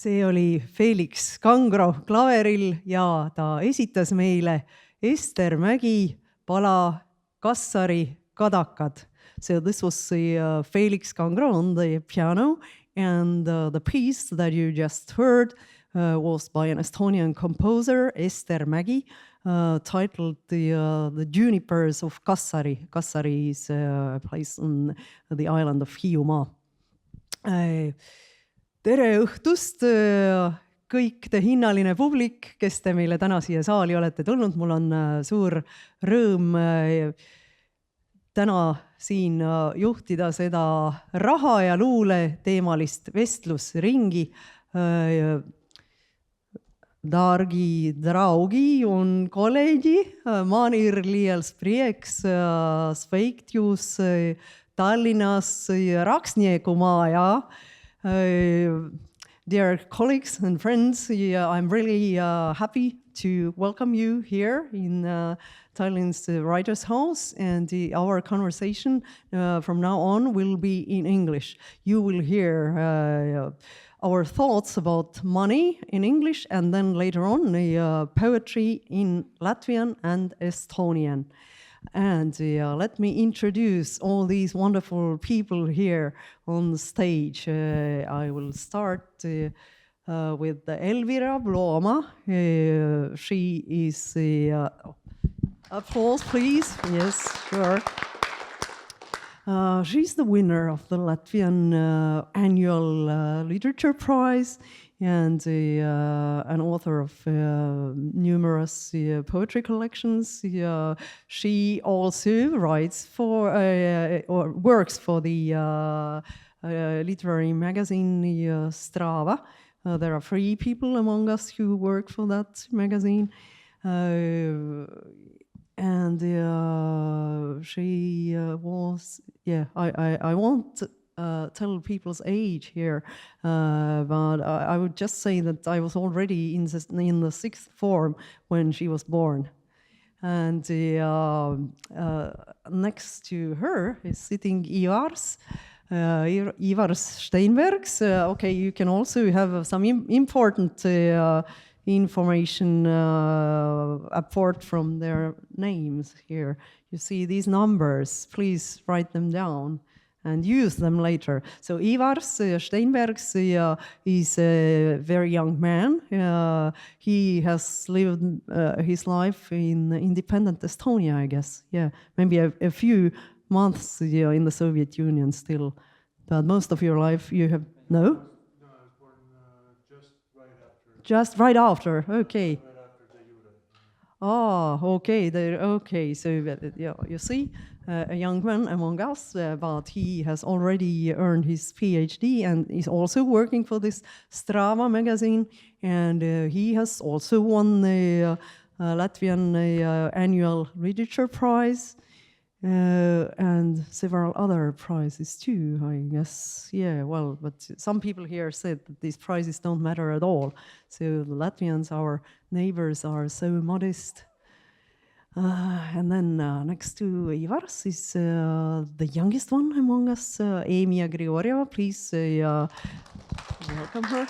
See oli Felix Kangro klaveril ja ta esitas meile Ester Mägi pala Kassari kadakad. So this was Felix Kangro on the piano, and the piece that you just heard was by an Estonian composer, Ester Mägi, titled The Junipers of Kassari. Kassari is a place on the island of Hiiumaa. Tere õhtust, kõik te hinnaline publik, kes te meile täna siia saali olete tulnud. Mul on suur rõõm täna siin juhtida seda raha ja luule teemalist vestlusringi. Dargi draugi un kolēģi, man ir liels prieks sveikt jūs Tallinnas rakstnieku mājā. Dear colleagues and friends, I'm really happy to welcome you here in Tallinn's Writers' House, and our conversation from now on will be in English. You will hear our thoughts about money in English, and then later on poetry in Latvian and Estonian. And let me introduce all these wonderful people here on stage. I will start with Elvīra Bloma. She is applause, please. Yes, sure. She's the winner of the Latvian annual literature prize and an author of numerous poetry collections. She also writes for or works for the literary magazine Strava. There are 3 people among us who work for that magazine. And she was, I won't tell people's age here, but I would just say that I was already in the 6th form when she was born. And next to her is sitting Ivars Šteinbergs. Okay, you can also have some important information apart from their names here. You see these numbers, please write them down and use them later. So Ivars Šteinbergs is a very young man. He has lived his life in independent Estonia, I guess. Yeah, maybe a few months in the Soviet Union still. But most of your life you have... No? No, I was born just right after. Just right after, okay. Right after the Jure. Oh, okay. Okay, so you see, a young man among us, but he has already earned his PhD and is also working for this Strava magazine. And he has also won the Latvian annual literature prize and several other prizes too, I guess. Yeah, well, but some people here said that these prizes don't matter at all. So the Latvians, our neighbors, are so modest. And then next to Ivars is the youngest one among us, Emija Grigorjeva. Please welcome her.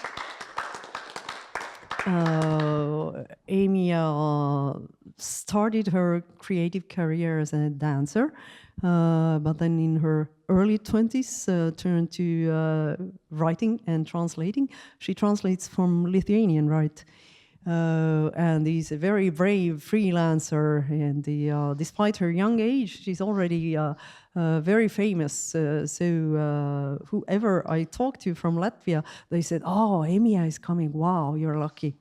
Emija started her creative career as a dancer, but then in her early 20s turned to writing and translating. She translates from Lithuanian, right? And is a very brave freelancer, and despite her young age, she's already very famous. So whoever I talked to from Latvia, they said, "Oh, Emija is coming. Wow, you're lucky."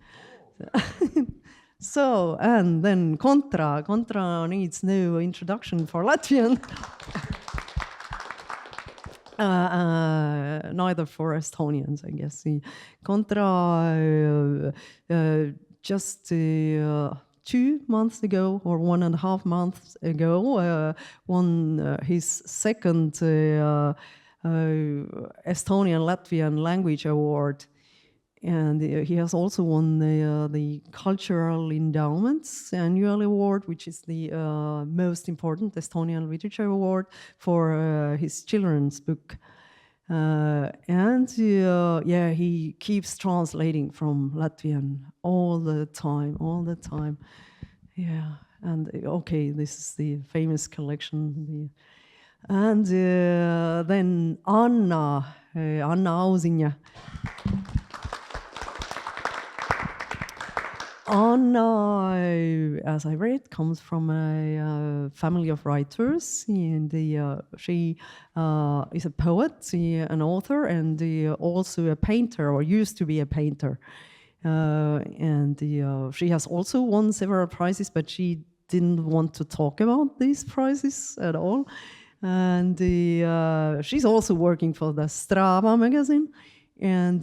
So, and then Contra. Contra needs no introduction for Latvian. Neither for Estonians, I guess. Contra just 2 months ago, or 1.5 months ago, won his second Estonian-Latvian language award. And he has also won the Cultural Endowments Annual Award, which is the most important Estonian literature award for his children's book. Yeah, he keeps translating from Latvian all the time. Yeah, and okay, this is the famous collection. And then Anna Auziņa. Anna, as I read, comes from a family of writers, and she is a poet, an author, and also a painter, or used to be a painter. She has also won several prizes, but she didn't want to talk about these prizes at all. And she's also working for the Strava magazine. And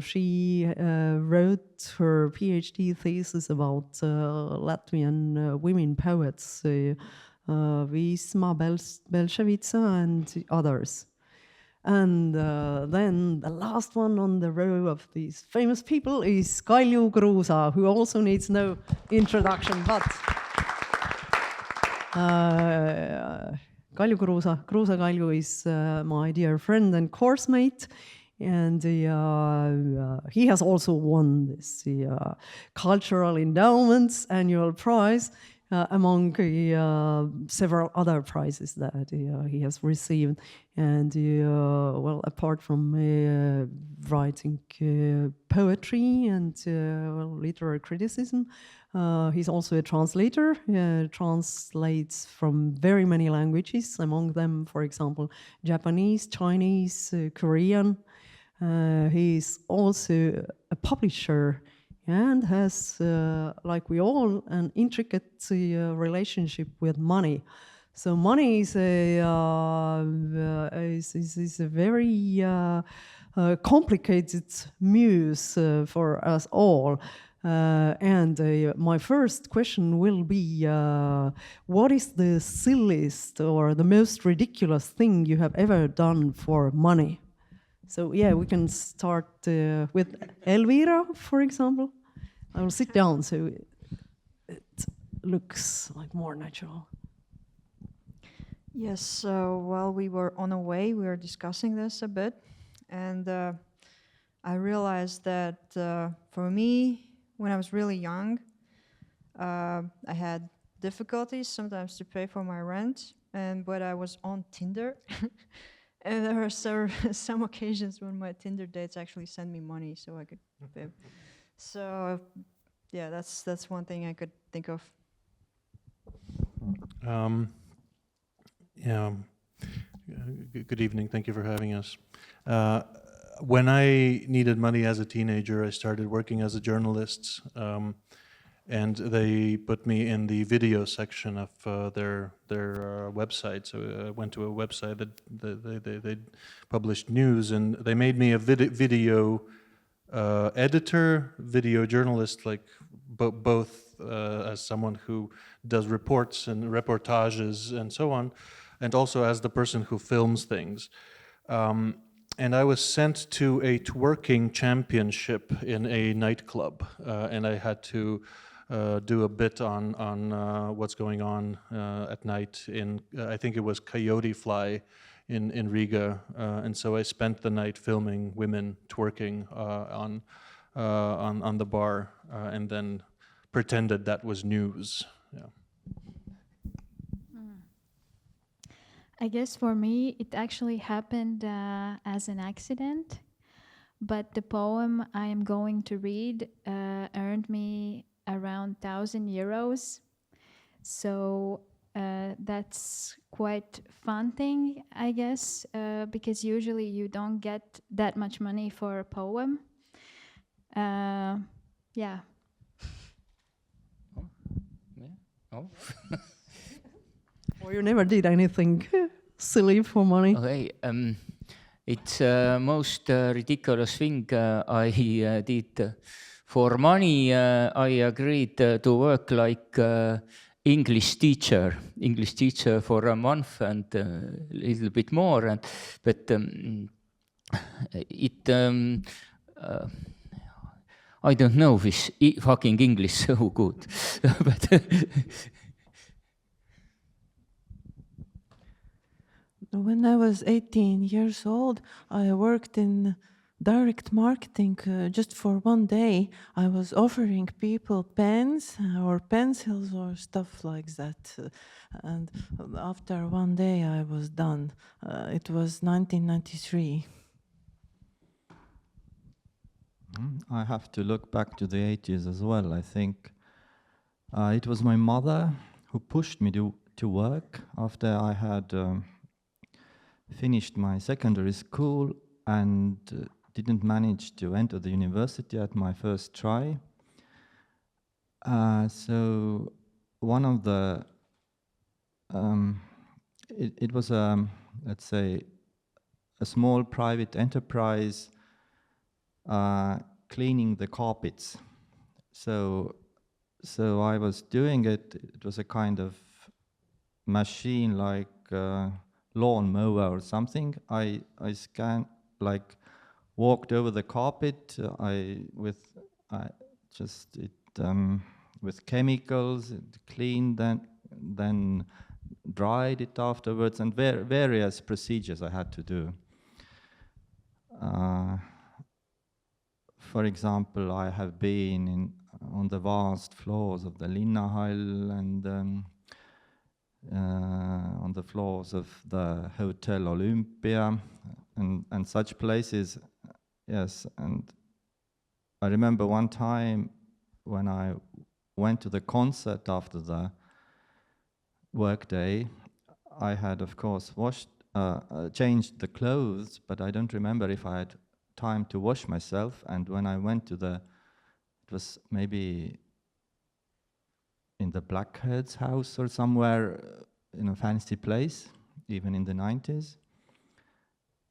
she wrote her PhD thesis about Latvian women poets, Visma Belševica and others. And then the last one on the row of these famous people is Kalju Kruusa, who also needs no introduction, but Kalju Kruusa Kalju is my dear friend and course mate. And he has also won this Cultural Endowments Annual Prize among several other prizes that he has received. And well, apart from writing poetry and literary criticism, he's also a translator, translates from very many languages, among them, for example, Japanese, Chinese, Korean. He's also a publisher and has, like we all, an intricate relationship with money. So money is a very complicated muse for us all. And my first question will be, what is the silliest or the most ridiculous thing you have ever done for money? So yeah, we can start with Elvīra, for example. I will sit down so it looks like more natural. Yes, so while we were on our way, we were discussing this a bit. And I realized that for me, when I was really young, I had difficulties sometimes to pay for my rent. But I was on Tinder. And there were some occasions when my Tinder dates actually sent me money so I could pay. So, yeah, that's one thing I could think of. Yeah. Good evening. Thank you for having us. When I needed money as a teenager, I started working as a journalist. And they put me in the video section of their website. So I went to a website that they published news, and they made me a video editor, video journalist, like both as someone who does reports and reportages and so on, and also as the person who films things. And I was sent to a twerking championship in a nightclub, and I had to do a bit on what's going on at night in, I think it was Coyote Fly in Riga, and so I spent the night filming women twerking on the bar, and then pretended that was news. Yeah. I guess for me it actually happened as an accident, but the poem I am going to read earned me around 1,000 euros. So that's quite fun thing, I guess, because usually you don't get that much money for a poem. Yeah. Oh. Or you never did anything silly for money? Okay. It's most ridiculous thing I did. For money, I agreed to work like English teacher for a month and a little bit more. But I don't know this fucking English so good. But When I was 18 years old, I worked in direct marketing. Just for one day, I was offering people pens or pencils or stuff like that. And after one day, I was done. It was 1993. I have to look back to the 80s as well. I think it was my mother who pushed me to work after I had finished my secondary school and didn't manage to enter the university at my first try. So one of the, it was, let's say, a small private enterprise cleaning the carpets. So I was doing it. It was a kind of machine like lawn mower or something. I walked over the carpet. With chemicals, it cleaned, then dried it afterwards, and various procedures I had to do. For example, I have been on the vast floors of the Linnahall and on the floors of the Hotel Olympia and such places. Yes, and I remember one time when I went to the concert after the workday, I had, of course, changed the clothes, but I don't remember if I had time to wash myself. And when I went to it was maybe in the Blackhead's house or somewhere in a fancy place, even in the 90s.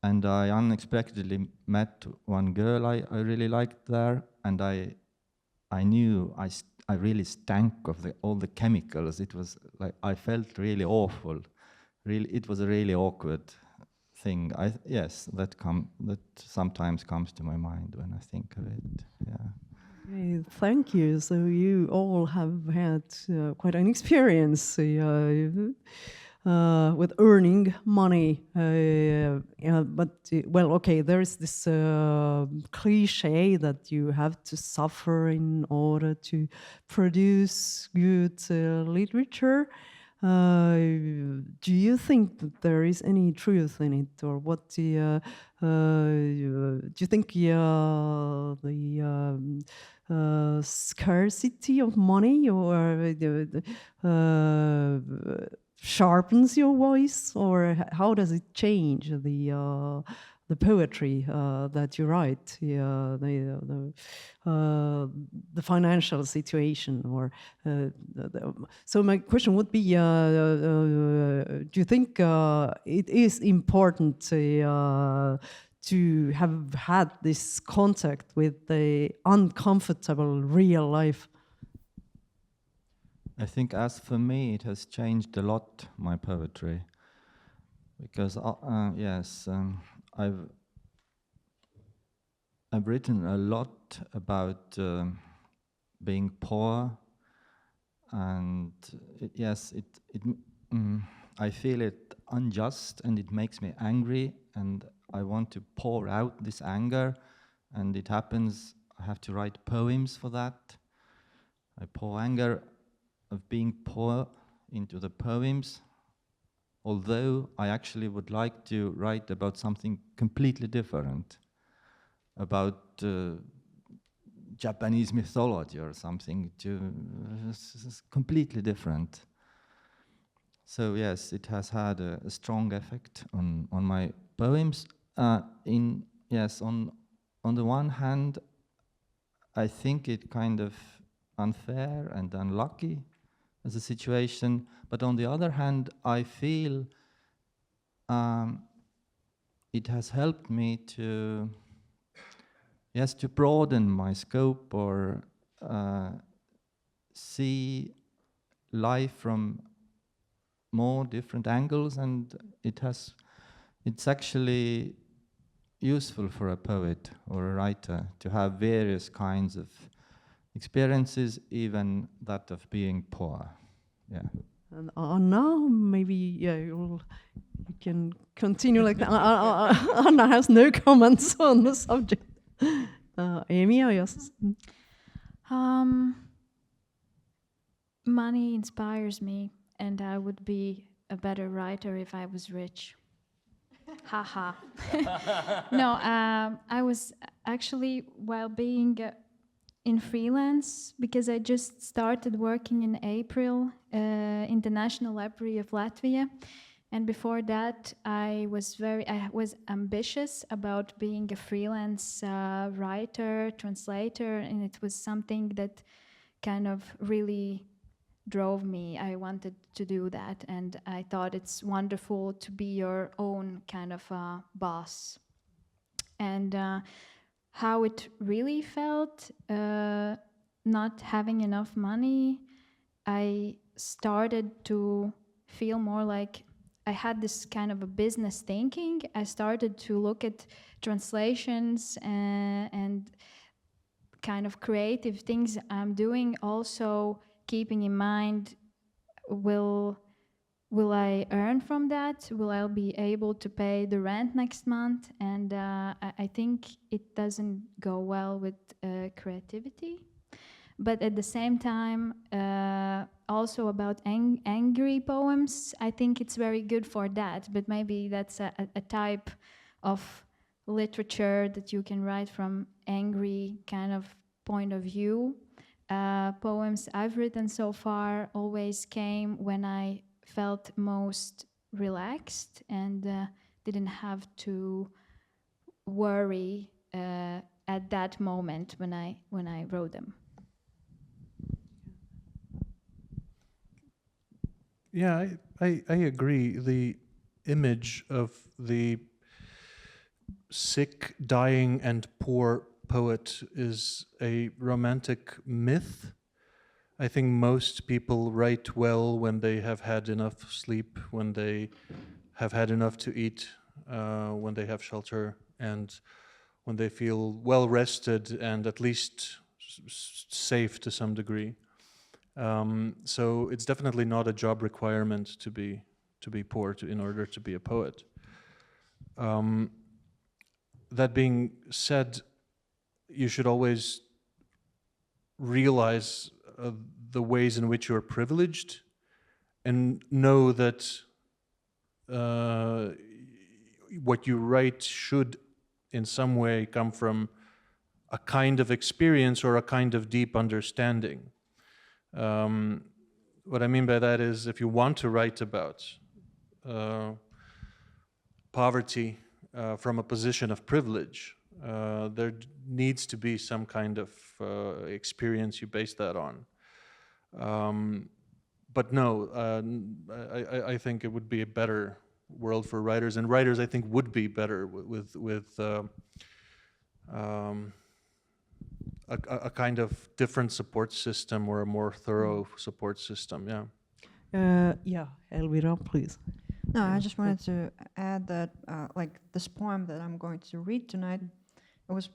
And I unexpectedly met one girl I really liked there, and I knew I really stank of all the chemicals. It was like I felt really awful. Really, it was a really awkward thing. That sometimes comes to my mind when I think of it. Yeah. Okay, thank you. So you all have had quite an experience with earning money. There is this cliche that you have to suffer in order to produce good literature. Do you think that there is any truth in it, or what do you think the scarcity of money or sharpens your voice, or how does it change the poetry that you write, the financial situation, or so my question would be: do you think it is important to have had this contact with the uncomfortable real life? I think as for me, it has changed a lot, my poetry, because I've written a lot about being poor, and I feel it unjust, and it makes me angry, and I want to pour out this anger, and it happens I have to write poems for that. I pour anger of being poor into the poems, although I actually would like to write about something completely different, about Japanese mythology or something, completely different. So yes, it has had a strong effect on my poems. On the one hand, I think it kind of unfair and unlucky as a situation, but on the other hand, I feel it has helped me to broaden my scope, or see life from more different angles, and it's actually useful for a poet or a writer to have various kinds of experiences, even that of being poor. Yeah. And Anna, maybe you can continue like that. Anna has no comments on the subject. Emija, yes. Money inspires me, and I would be a better writer if I was rich. Haha. No, I was actually, while being in freelance, because I just started working in April in the National Library of Latvia. And before that, I was ambitious about being a freelance writer, translator, and it was something that kind of really drove me. I wanted to do that, and I thought it's wonderful to be your own kind of boss. And how it really felt, not having enough money, I started to feel more like I had this kind of a business thinking. I started to look at translations and kind of creative things I'm doing, also keeping in mind, will I earn from that? Will I be able to pay the rent next month? And I think it doesn't go well with creativity. But at the same time, also about angry poems, I think it's very good for that. But maybe that's a type of literature that you can write from angry kind of point of view. Poems I've written so far always came when I felt most relaxed and didn't have to worry at that moment when I wrote them. Yeah, I agree. The image of the sick, dying, and poor poet is a romantic myth. I think most people write well when they have had enough sleep, when they have had enough to eat, when they have shelter, and when they feel well rested and at least safe to some degree. So it's definitely not a job requirement to be poor in order to be a poet. That being said, you should always realize the ways in which you're privileged and know that what you write should in some way come from a kind of experience or a kind of deep understanding. What I mean by that is, if you want to write about poverty from a position of privilege, there needs to be some kind of experience you base that on. But no, I think it would be a better world for writers, and writers I think would be better with a kind of different support system or a more thorough support system. Yeah, Elvīra, please. No, I just wanted to add that, like this poem that I'm going to read tonight, it was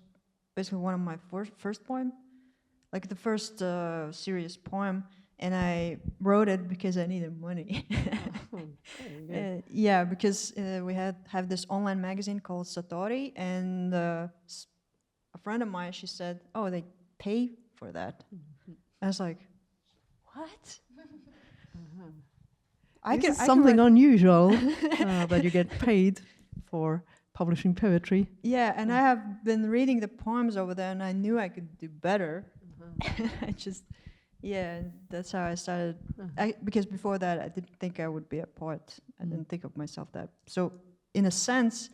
basically one of my first poem, like the first serious poem, and I wrote it because I needed money. Yeah, because we have this online magazine called Satori, and a friend of mine, she said, "Oh, they pay for that." I was like, "What?" This is something unusual that you get paid for publishing poetry. Yeah, and I have been reading the poems over there, and I knew I could do better. I just, yeah, that's how I started. Because before that, I didn't think I would be a poet. I didn't think of myself that. So, in a sense,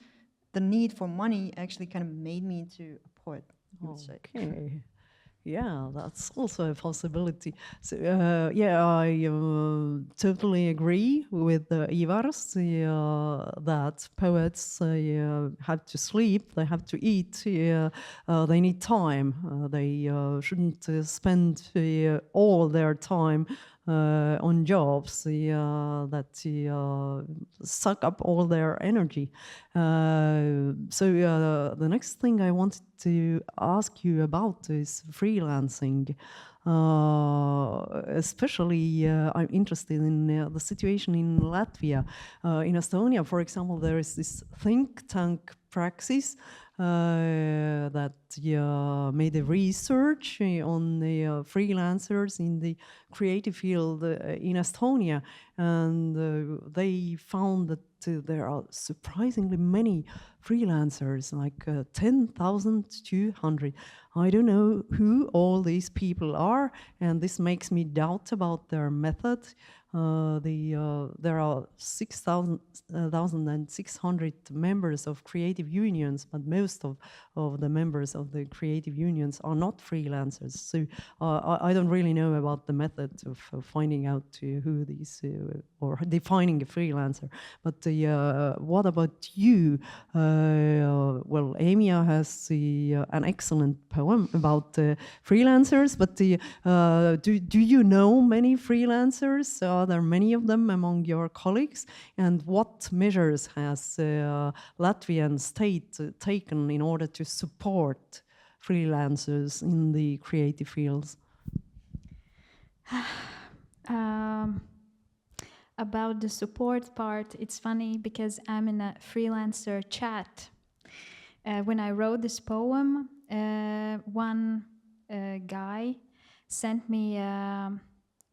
the need for money actually kind of made me into a poet, you would say. Okay. Yeah, that's also a possibility. So, yeah, I totally agree with Ivars that poets have to sleep, they have to eat, they need time. They shouldn't spend all their time on jobs that suck up all their energy. So the next thing I wanted to ask you about is freelancing. Especially, I'm interested in the situation in Latvia. In Estonia, for example, there is this think tank Praxis that made a research on the freelancers in the creative field in Estonia, and they found that there are surprisingly many freelancers, like 10,200. I don't know who all these people are, and this makes me doubt about their method. There are 6,600 members of creative unions, but most of the members of the creative unions are not freelancers. So I don't really know about the method of finding out who these or defining a freelancer. But what about you? Well, Emija has an excellent poem about freelancers, but do you know many freelancers? Are there many of them among your colleagues? And what measures has Latvian state taken in order to support freelancers in the creative fields? About the support part, it's funny because I'm in a freelancer chat. When I wrote this poem, one guy sent me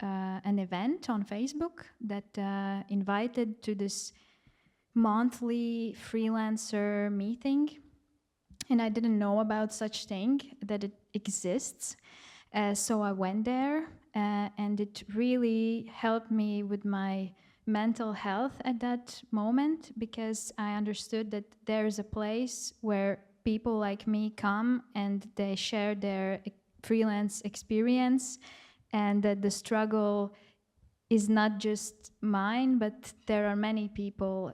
an event on Facebook that invited to this monthly freelancer meeting, and I didn't know about such thing, that it exists. So I went there, and it really helped me with my mental health at that moment, because I understood that there's a place where people like me come and they share their freelance experience, and that the struggle is not just mine, but there are many people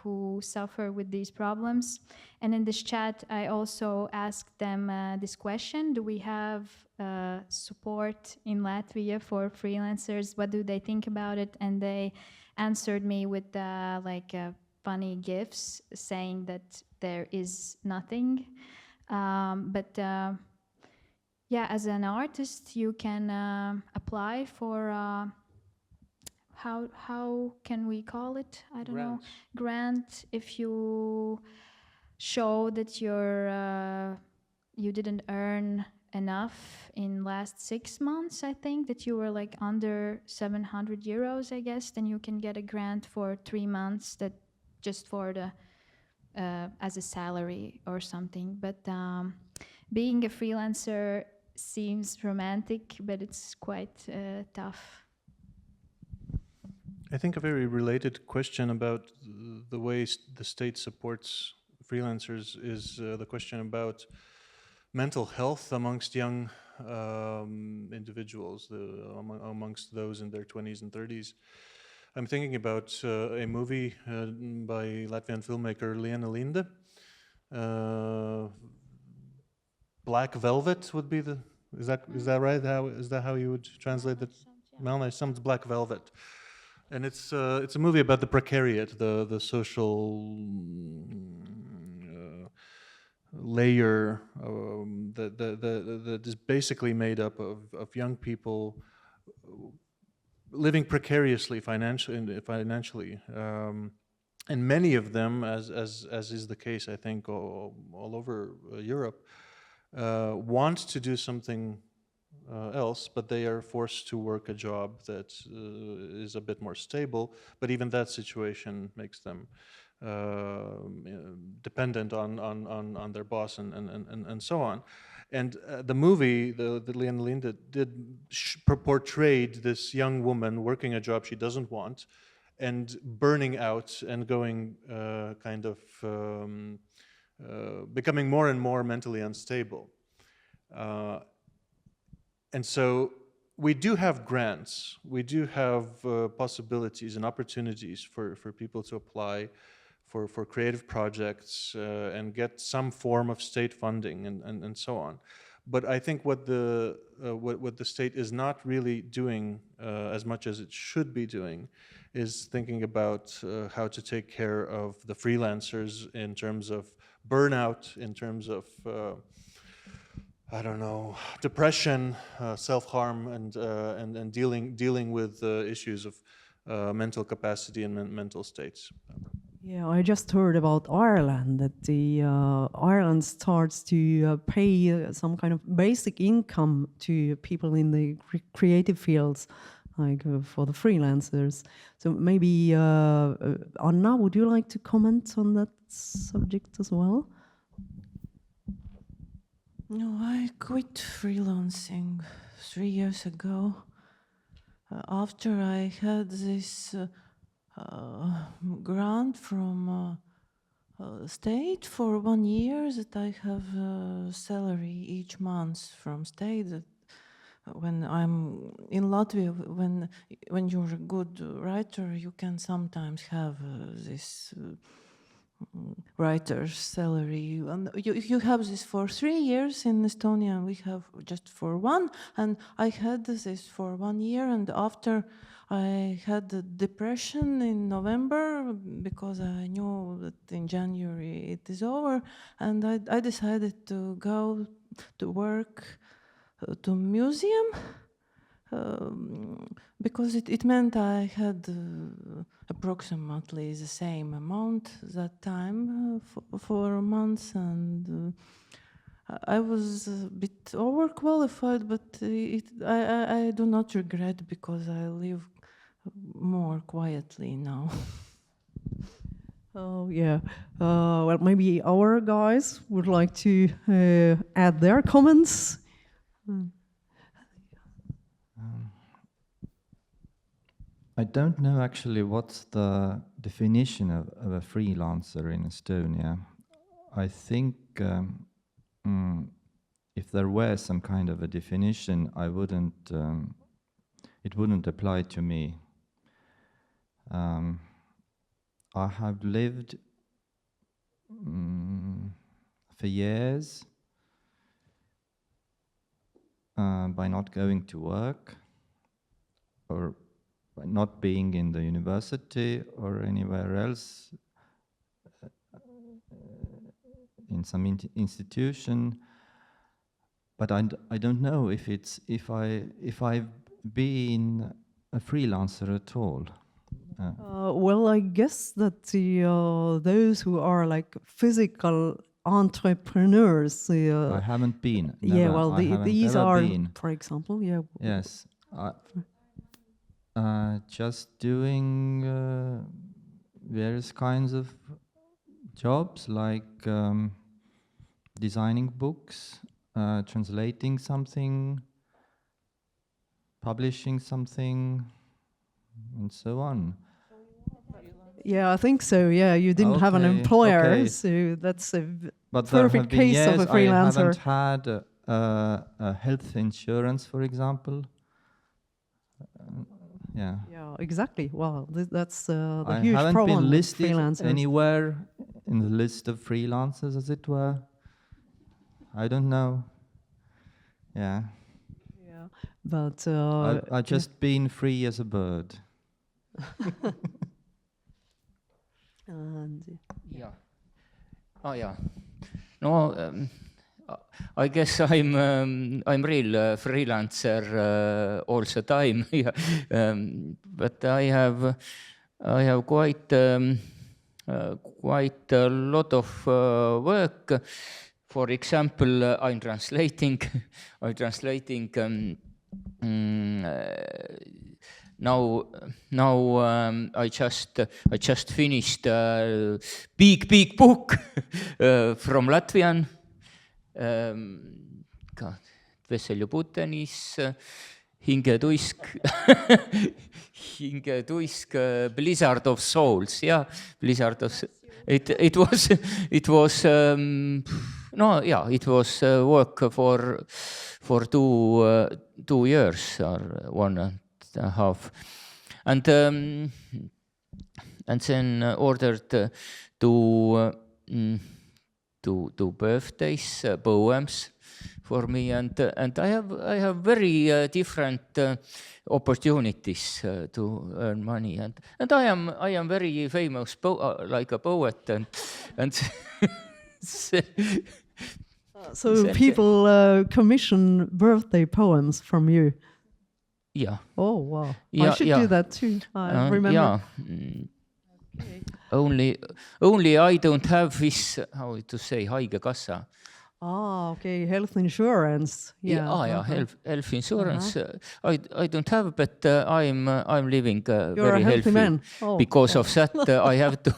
who suffer with these problems. And in this chat, I also asked them this question: do we have support in Latvia for freelancers? What do they think about it? And they answered me with funny gifs, saying that there is nothing. Yeah, as an artist, you can apply for how can we call it? I don't know. Grant, if you show that you didn't earn enough in last 6 months, I think, that you were like under 700 euros, I guess, then you can get a grant for 3 months, that just for the as a salary or something. But being a freelancer seems romantic, but it's quite tough. I think a very related question about the way the state supports freelancers is the question about mental health amongst young individuals, amongst those in their 20s and 30s. I'm thinking about a movie by Latvian filmmaker Liena Linde. Black Velvet would be the, is that right? Is that how you would translate it? Melnice Summ's Black Velvet. And it's a movie about the precariat, the social layer that is basically made up of young people living precariously financially. And many of them, as is the case, I think, all over Europe, want to do something else, but they are forced to work a job that is a bit more stable. But even that situation makes them dependent on their boss and so on. And the movie, the Liena Linde portrayed this young woman working a job she doesn't want, and burning out and going becoming more and more mentally unstable. And so we do have grants, we do have possibilities and opportunities for people to apply for creative projects and get some form of state funding and so on. But I think what the state is not really doing as much as it should be doing is thinking about how to take care of the freelancers in terms of burnout, in terms of depression, self-harm, and dealing with issues of mental capacity and mental states. Yeah, I just heard about Ireland, that the Ireland starts to pay some kind of basic income to people in the creative fields, like for the freelancers. So maybe, Anna, would you like to comment on that subject as well? No, I quit freelancing 3 years ago. After I had this grant from state for 1 year, that I have salary each month from state. That when I'm in Latvia, when you're a good writer, you can sometimes have this writer's salary. And you have this for 3 years in Estonia, and we have just for 1. And I had this for 1 year, and after I had the depression in November because I knew that in January it is over, and I decided to go to work to museum because it meant I had approximately the same amount that time for months, and I was a bit overqualified, but I do not regret because I live more quietly now. Oh, yeah. Well, maybe our guys would like to add their comments. I don't know actually what's the definition of a freelancer in Estonia. I think if there were some kind of a definition, it wouldn't apply to me. I have lived for years by not going to work or by not being in the university or anywhere else in some institution. But I don't know if I've been a freelancer at all. Well, I guess that those who are like physical entrepreneurs. I haven't been. Never. Yeah, well, these are, been. For example, yeah. Yes, just doing various kinds of jobs like designing books, translating something, publishing something, and so on. Yeah, I think so. Yeah, you didn't have an employer, so that's a perfect case of a freelancer. I haven't had health insurance, for example. Yeah. Yeah, exactly. Wow, that's the huge problem. I haven't been listed freelancers. anywhere in the list of freelancers, as it were. I don't know. Yeah. Yeah, but I've just been free as a bird. And yeah. Oh yeah. No, I guess I'm real freelancer all the time. But I have quite a lot of work. For example, I'm translating. Now I just finished a big book from Latvian. Vesel Putenis, hingetuisk, Blizzard of Souls. Yeah, Blizzard of. It was it was work for 2 years or 1.5, and then ordered two birthdays poems for me, and I have very different opportunities to earn money, and I am very famous like a poet, and so people commission birthday poems from you. Yeah. Oh wow! Yeah, I should do that too. I remember. Yeah. Only I don't have this, how to say, haigekassa. Okay, health insurance. Yeah. Health insurance. I don't have, but I'm living You're very a healthy man. Because of that, I have to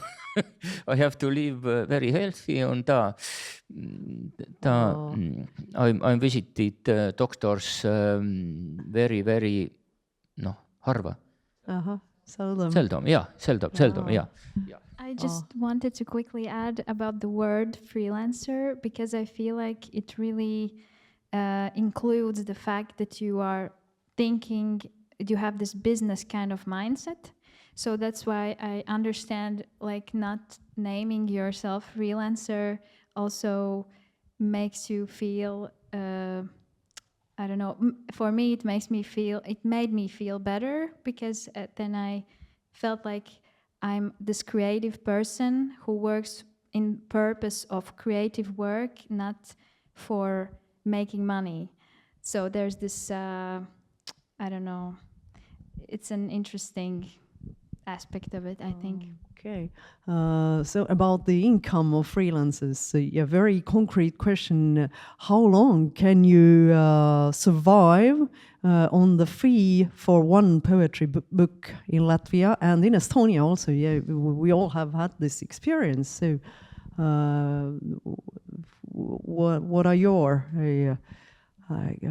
I have to live very healthy. I'm visited doctors very harva. Seldom. Yeah. I just wanted to quickly add about the word freelancer, because I feel like it really includes the fact that you are thinking, you have this business kind of mindset. So that's why I understand, like, not naming yourself freelancer also makes you feel, I don't know, for me it made me feel better, because then I felt like I'm this creative person who works in purpose of creative work, not for making money. So there's this, I don't know, it's an interesting aspect of it, I think. Okay. So about the income of freelancers, a very concrete question. How long can you survive on the fee for one poetry book in Latvia and in Estonia also? Yeah, we all have had this experience. So what are your,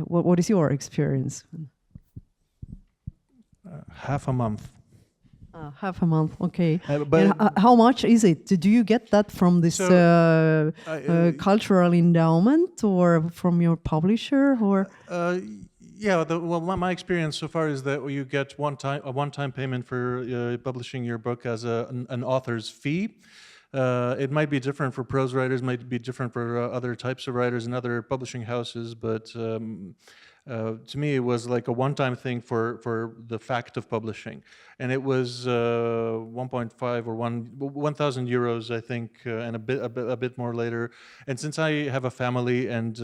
what is your experience? Half a month. Half a month, okay. But how much is it? Do you get that from this cultural endowment or from your publisher, or? My experience so far is that you get a one-time payment for publishing your book as an author's fee. It might be different for prose writers, might be different for other types of writers and other publishing houses, but to me, it was like a one-time thing for the fact of publishing, and it was 1.5 or 1,000 euros, I think, and a bit more later. And since I have a family and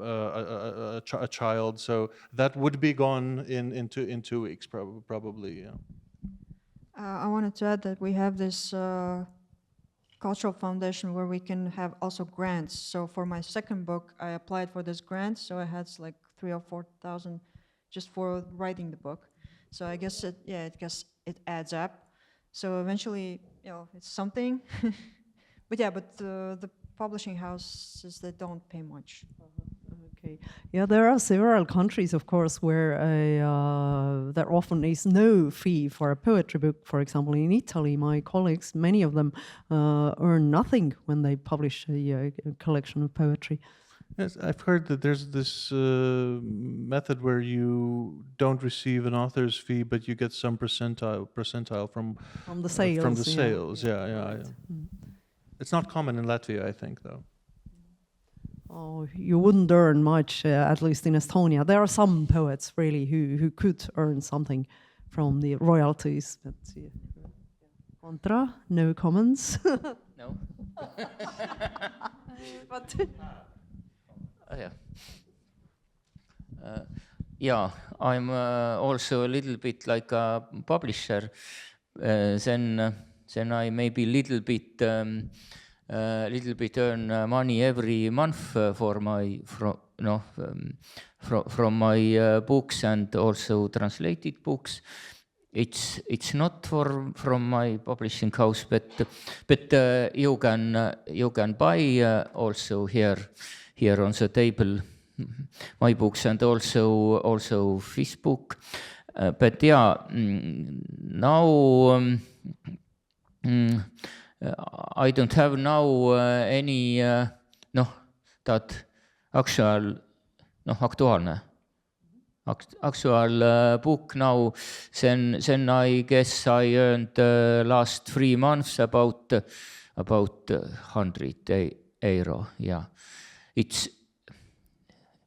a child, so that would be gone in 2 weeks, probably. Yeah. I wanted to add that we have this cultural foundation where we can have also grants. So for my second book, I applied for this grant, so I had like 3,000 or 4,000 just for writing the book. So I guess it adds up. So eventually, it's something. But the publishing houses, they don't pay much. Okay. Yeah, there are several countries, of course, where there often is no fee for a poetry book. For example, in Italy, my colleagues, many of them earn nothing when they publish a collection of poetry. Yes, I've heard that there's this method where you don't receive an author's fee, but you get some percentile from the sales. From the sales, yeah. It's not common in Latvia, I think, though. Oh, you wouldn't earn much, at least in Estonia. There are some poets really who could earn something from the royalties. But, Contra, no comments. No. But I'm also a little bit like a publisher. Then I maybe little bit earn money every month from my books and also translated books. It's not from my publishing house, but you can buy also here on the table my books and also this book. But now I don't have now any that actual book now. Then I guess I earned last 3 months about 100 euro. Yeah,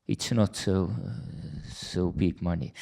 it's not so big money.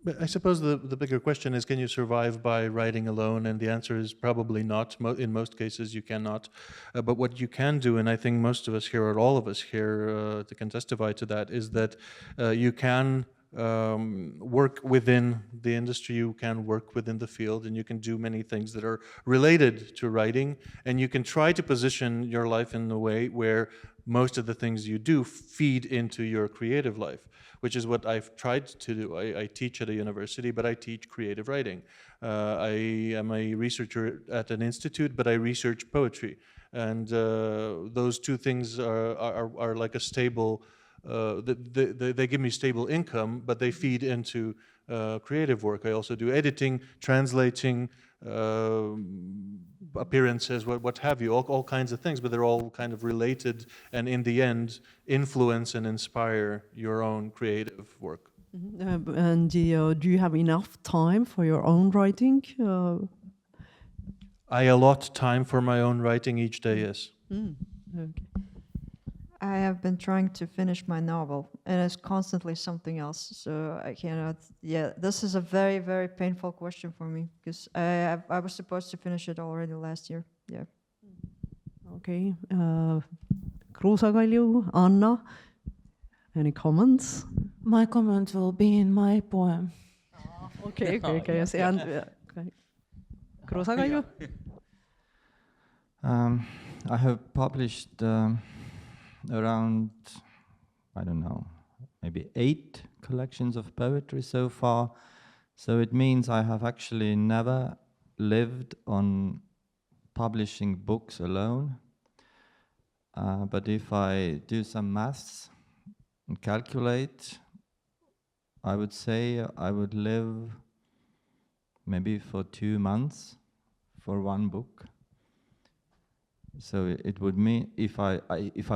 But I suppose the bigger question is, can you survive by writing alone? And the answer is probably not. In most cases, you cannot. But what you can do, and I think most of us here, or all of us here, can testify to that, is that you can work within the industry, you can work within the field, and you can do many things that are related to writing, and you can try to position your life in a way where most of the things you do feed into your creative life, which is what I've tried to do. I teach at a university, but I teach creative writing. I am a researcher at an institute, but I research poetry. And those two things are like a stable, they give me stable income, but they feed into creative work. I also do editing, translating, appearances, what have you, all kinds of things, but they're all kind of related and in the end influence and inspire your own creative work. And do you have enough time for your own writing? I allot time for my own writing each day, yes. Okay. I have been trying to finish my novel, and it's constantly something else. So I cannot. Yeah, this is a very, very painful question for me because I was supposed to finish it already last year. Yeah. Okay. Kruusa, Kalju, Anna, any comments? My comment will be in my poem. Okay. I see. And Kruusa, Kalju? I have published around, I don't know, maybe 8 collections of poetry so far. So it means I have actually never lived on publishing books alone. But if I do some maths and calculate, I would say I would live maybe for 2 months for one book. So it would mean if I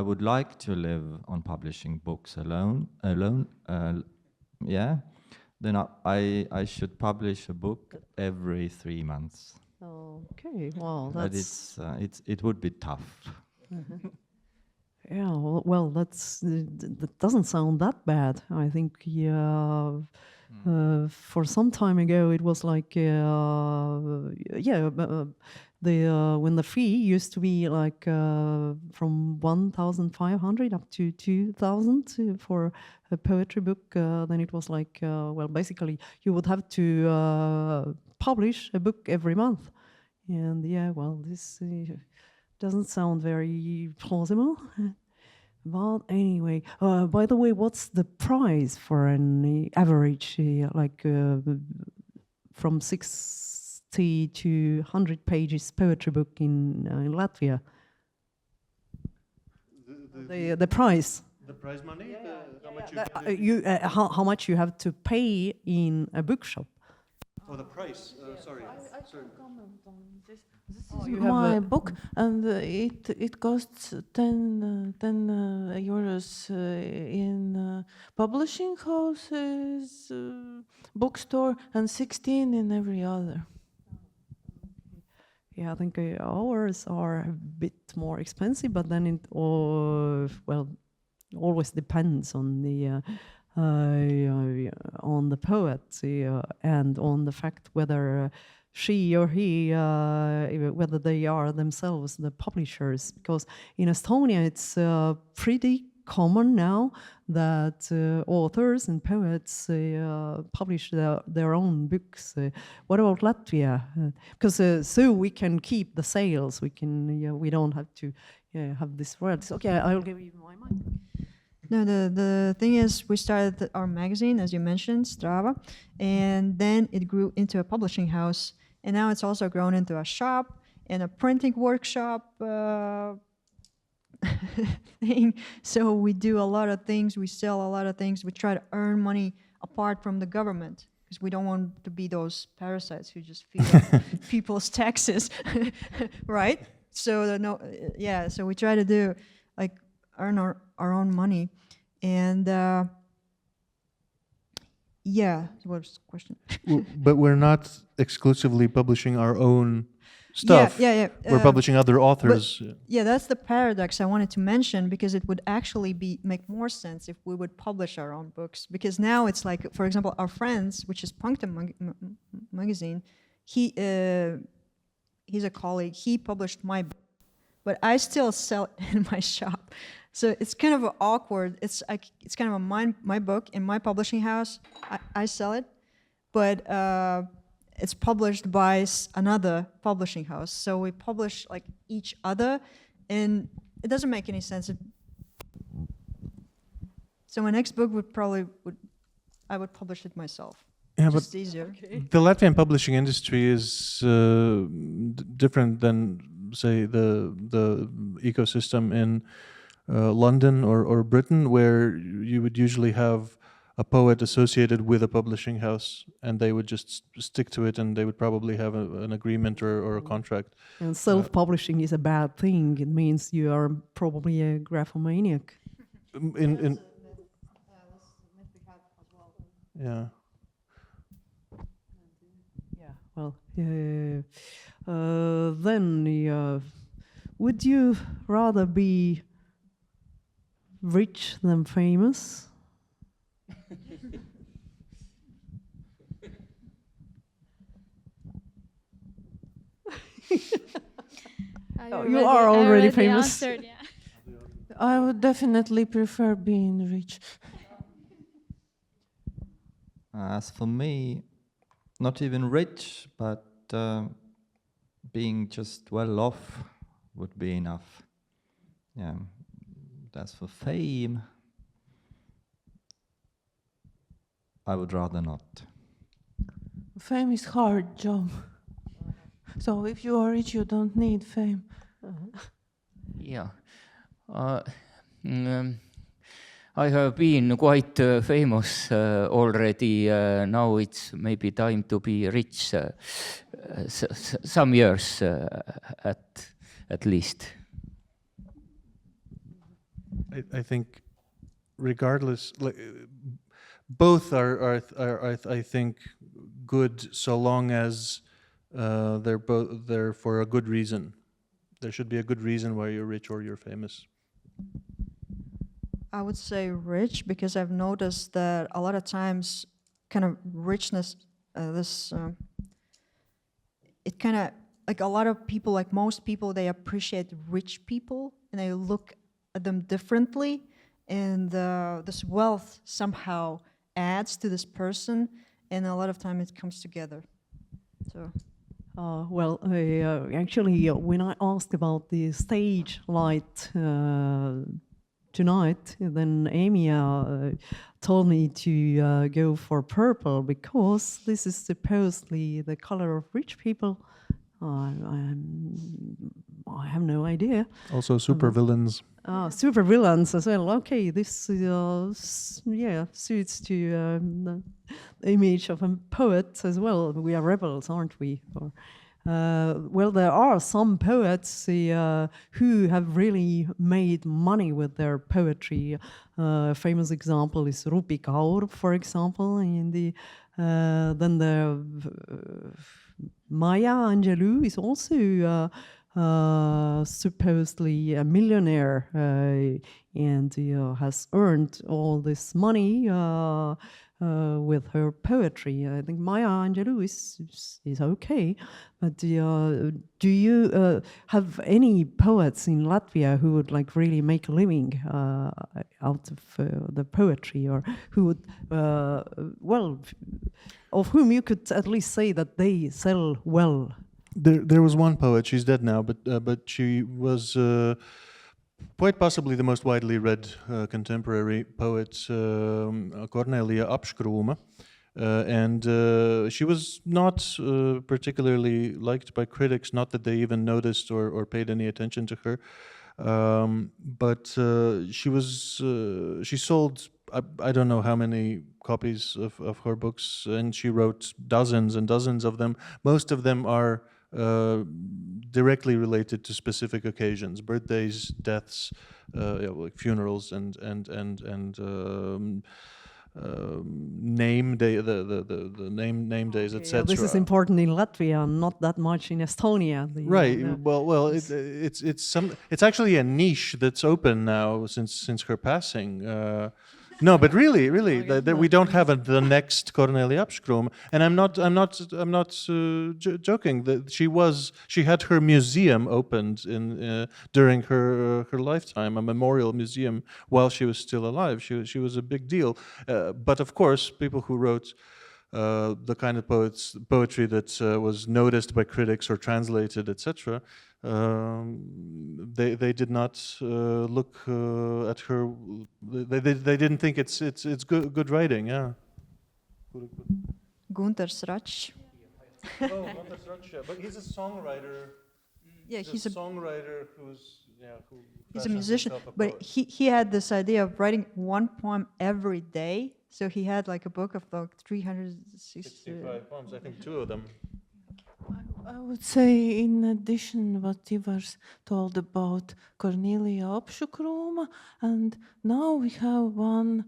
would like to live on publishing books alone, then I should publish a book every 3 months. Okay, well, But it would be tough. Yeah, well, that doesn't sound that bad. I think for some time ago it was like when the fee used to be like from 1,500 up to 2,000 for a poetry book. Then it was like basically you would have to publish a book every month, and this doesn't sound very plausible. But anyway, by the way, what's the price for an average, from 60 to 100 pages poetry book in Latvia? The price. The prize money? How much you have to pay in a bookshop? Oh, the price. Sorry. This is my book, and it costs 10 euros in publishing houses, bookstore, and 16 in every other. Yeah, I think ours are a bit more expensive, but then it always depends on the poet and on the fact whether she or he, whether they are themselves the publishers. Because in Estonia, it's pretty common now that authors and poets publish their own books. What about Latvia? Because so we can keep the sales. We can. We don't have to have this royalties. Okay, I'll give you my mic. No, the thing is, we started our magazine, as you mentioned, Strava, and then it grew into a publishing house, and now it's also grown into a shop and a printing workshop thing. So we do a lot of things, we sell a lot of things, we try to earn money apart from the government, because we don't want to be those parasites who just feed on people's taxes, right? So so we try to do, like, earn our own money. And what was the question? But we're not exclusively publishing our own stuff. Yeah. We're publishing other authors. Yeah, that's the paradox I wanted to mention, because it would actually make more sense if we would publish our own books. Because now it's like, for example, our friends, which is Punctum magazine, he's a colleague. He published my book, but I still sell it in my shop. So it's kind of awkward. It's kind of my book in my publishing house. I sell it, but it's published by another publishing house. So we publish like each other, and it doesn't make any sense. So my next book I would publish it myself. Yeah, Just but easier. the Latvian publishing industry is different than, say, the ecosystem in London or Britain, where you would usually have a poet associated with a publishing house, and they would just stick to it, and they would probably have an agreement or a contract. And self-publishing is a bad thing. It means you are probably a graphomaniac. Yeah. Well, then would you rather be rich than famous? You are already famous. Answered, yeah. I would definitely prefer being rich. As for me, not even rich, but being just well off would be enough. Yeah. As for fame, I would rather not. Fame is hard job. So if you are rich, you don't need fame. Yeah. I have been quite famous already. Now it's maybe time to be rich. Some years at least. I think, regardless, both are I think good, so long as they're both there for a good reason. There should be a good reason why you're rich or you're famous. I would say rich, because I've noticed that a lot of times kind of richness, it kind of, like a lot of people, like most people, they appreciate rich people and they look at them differently, and this wealth somehow adds to this person, and a lot of time it comes together. So. Well, actually, when I asked about the stage light tonight, then Emija told me to go for purple, because this is supposedly the color of rich people. I have no idea. Also super villains. Super villains as well. Okay, this suits to the image of a poet as well. We are rebels, aren't we? Well, there are some poets who have really made money with their poetry. Famous example is Rupi Kaur, for example, and then the Maarja Kangro is also supposedly a millionaire and has earned all this money with her poetry. I think Maarja Kangro is okay, but do you have any poets in Latvia who would like really make a living out of the poetry, or who would, well, of whom you could at least say that they sell well? There was one poet. She's dead now, but she was quite possibly the most widely read contemporary poet, Kornelija Apškrūma, and she was not particularly liked by critics. Not that they even noticed or paid any attention to her, but she sold I don't know how many copies of her books, and she wrote dozens and dozens of them. Most of them are directly related to specific occasions, birthdays, deaths, like funerals, and name day, the name days, etc. This is important in Latvia, not that much in Estonia. Right. It's actually a niche that's open now since her passing. No, but really, we don't have the next Kornelia Apskrum, and I'm not joking. That she had her museum opened during her lifetime, a memorial museum while she was still alive. She was a big deal. But of course, people who wrote the kind of poetry that was noticed by critics or translated, etc. They did not look at her. They didn't think it's good writing. Yeah. Gunārs Račs. Gunārs Račs, but he's a songwriter. Yeah, he's a songwriter who. He's a musician, but he had this idea of writing one poem every day. So he had like a book of like 365 poems. I think 2 of them. I would say, in addition, what Ivars told about Kornelia Apskrum, and now we have one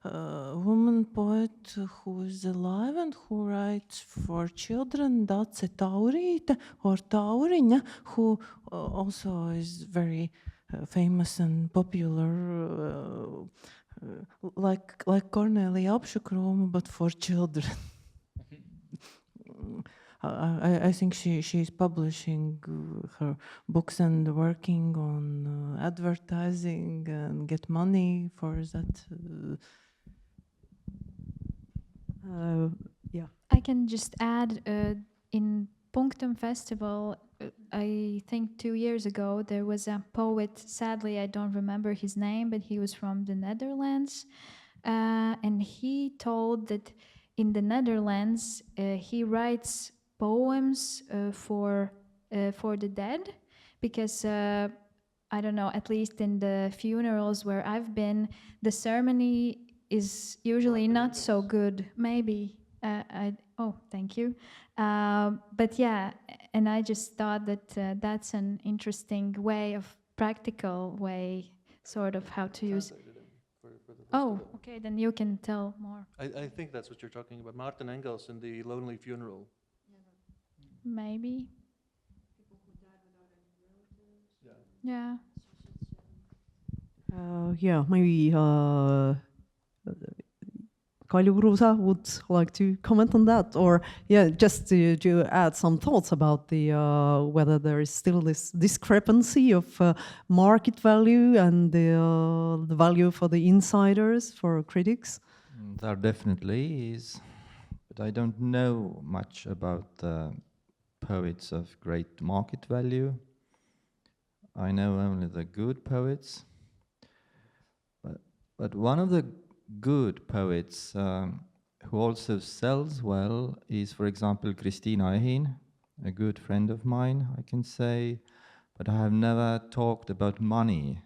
woman poet who is alive and who writes for children, Dace Taurīte or Tauriņa, who also is very famous and popular, like Kornelia Apskrum, but for children. I think she's publishing her books and working on advertising and get money for that. Yeah. I can just add, in Punctum Festival, I think 2 years ago, there was a poet, sadly I don't remember his name, but he was from the Netherlands, and he told that in the Netherlands he writes poems for the dead, because I don't know, at least in the funerals where I've been, the ceremony is usually not so good. Maybe thank you. But yeah, and I just thought that that's an interesting way of practical way, sort of how to use. Oh, okay, then you can tell more. I think that's what you're talking about. Martin Engels in The Lonely Funeral. Maybe. People who died without any relatives. Yeah. Maybe Kalju Kruusa would like to comment on that, or just to add some thoughts about the whether there is still this discrepancy of market value and the value for the insiders, for critics. There definitely is, but I don't know much about poets of great market value. I know only the good poets. But one of the good poets who also sells well is, for example, Kristiina Ehin, a good friend of mine, I can say. But I have never talked about money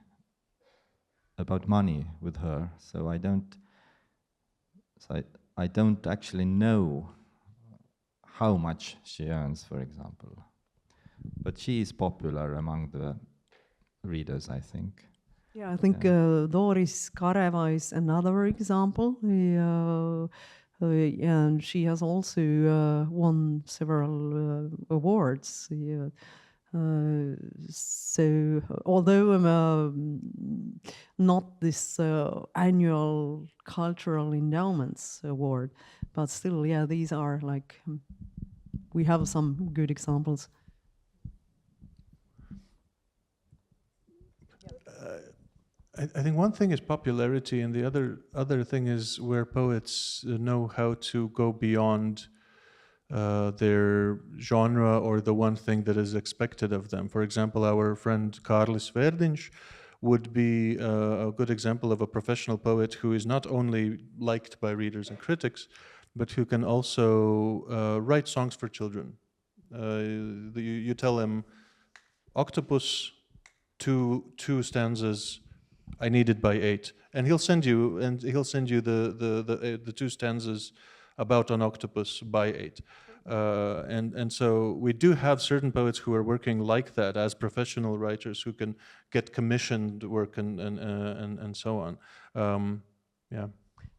with her, so I don't actually know how much she earns, for example. But she is popular among the readers, I think. Yeah, I think Doris Kareva is another example. And she has also won several awards. So, although not this annual cultural endowments award, but still, these are like, we have some good examples. I think one thing is popularity, and the other thing is where poets know how to go beyond their genre or the one thing that is expected of them. For example, our friend Kārlis Vērdiņš would be a good example of a professional poet who is not only liked by readers and critics, but who can also write songs for children. You tell him, octopus, two stanzas, I need it by 8, and he'll send you the 2 stanzas about an octopus by 8. And so we do have certain poets who are working like that as professional writers who can get commissioned work and so on.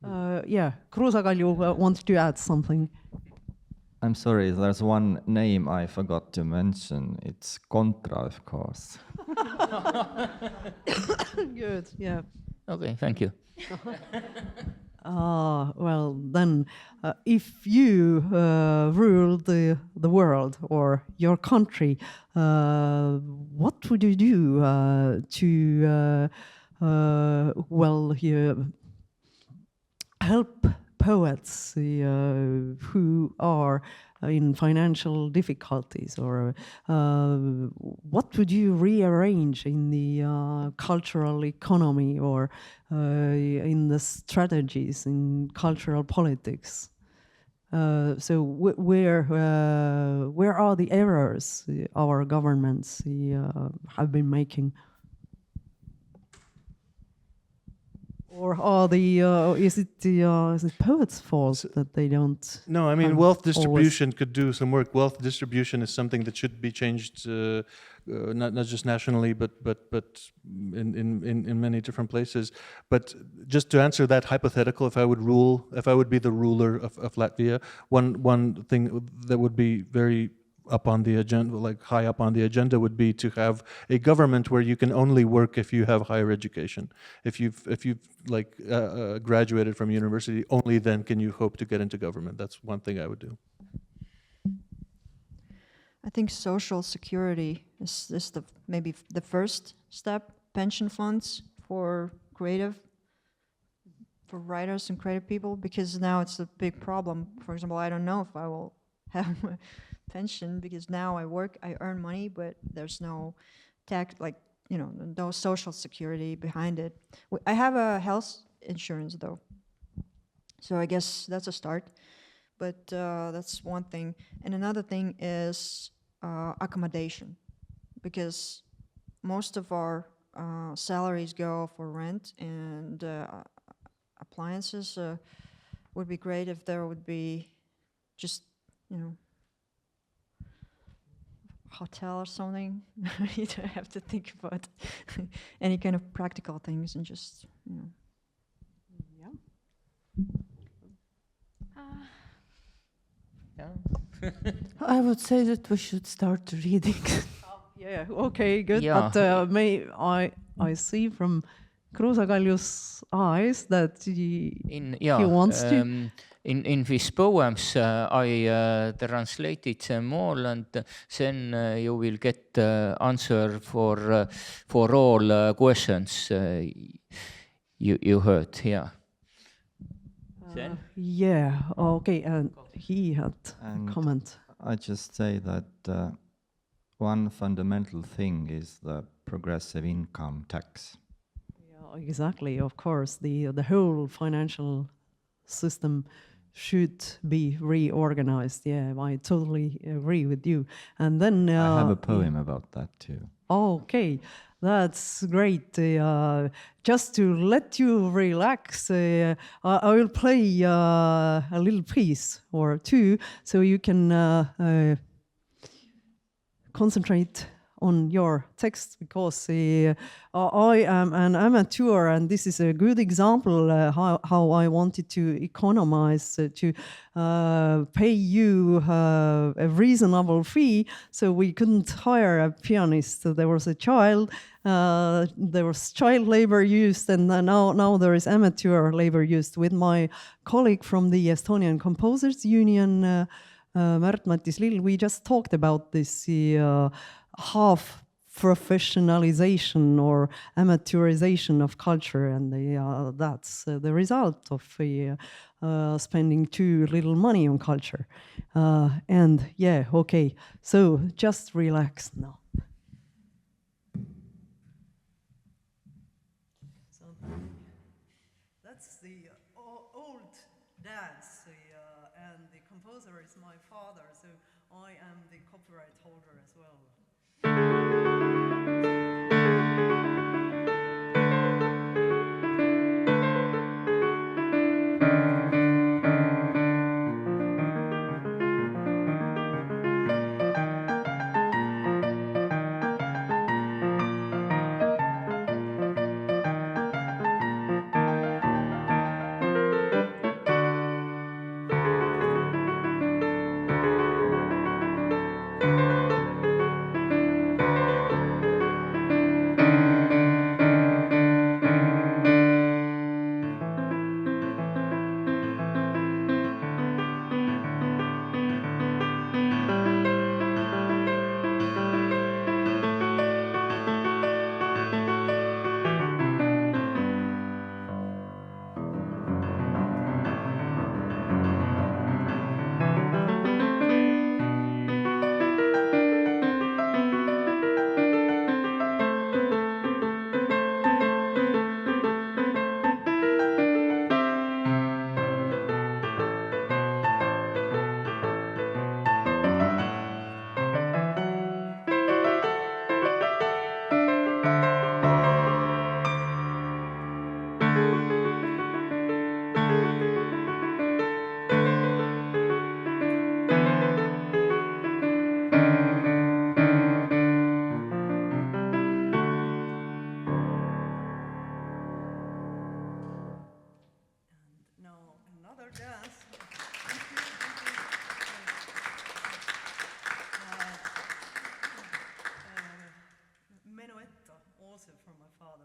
Yeah, Kruusa Kalju wanted to add something. I'm sorry, there's one name I forgot to mention. It's Contra, of course. Good, yeah. Okay, thank you. Well, then, if you rule the world or your country, what would you do to, help poets who are in financial difficulties, or what would you rearrange in the cultural economy, or in the strategies in cultural politics? So where are the errors our governments have been making? Or are is it poets' fault that they don't? No, I mean, wealth distribution could do some work. Wealth distribution is something that should be changed, not just nationally, but in many different places. But just to answer that hypothetical, if I would be the ruler of Latvia, one thing that would be very up on the agenda, like high up on the agenda, would be to have a government where you can only work if you have higher education. If you've graduated from university, only then can you hope to get into government. That's one thing I would do. I think social security is maybe the first step. Pension funds for writers and creative people, because now it's a big problem. For example, I don't know if I will have a pension, because now I work, I earn money, but there's no tax, no social security behind it. I have a health insurance though, so I guess that's a start. But that's one thing. And another thing is accommodation, because most of our salaries go for rent and appliances. Would be great if there would be just, hotel or something. You don't have to think about any kind of practical things, and just, Yeah. I would say that we should start reading. Yeah. Okay. Good. Yeah. But I see from Kruusa Kalju's eyes that he wants to. In his poems, I translated them all, and then you will get answer for all questions you heard. Yeah. Yeah. Okay. And he had a comment. I just say that one fundamental thing is the progressive income tax. Yeah. Exactly. Of course, the whole financial system should be reorganized. Yeah, I totally agree with you. And then I have a poem about that too. Okay, that's great. Just to let you relax, I will play a little piece or two, so you can concentrate on your text, because I am an amateur, and this is a good example how I wanted to economize to pay you a reasonable fee, so we couldn't hire a pianist. So there was a child, there was child labor used, and now there is amateur labor used. With my colleague from the Estonian Composers Union, Märt-Matis Lill, we just talked about this half professionalization or amateurization of culture, and that's the result of spending too little money on culture. And yeah, okay, so just relax now. So that's the old dance, and the composer is my father, so I am the copyright holder as well. Another dance. Menuetto, also from my father.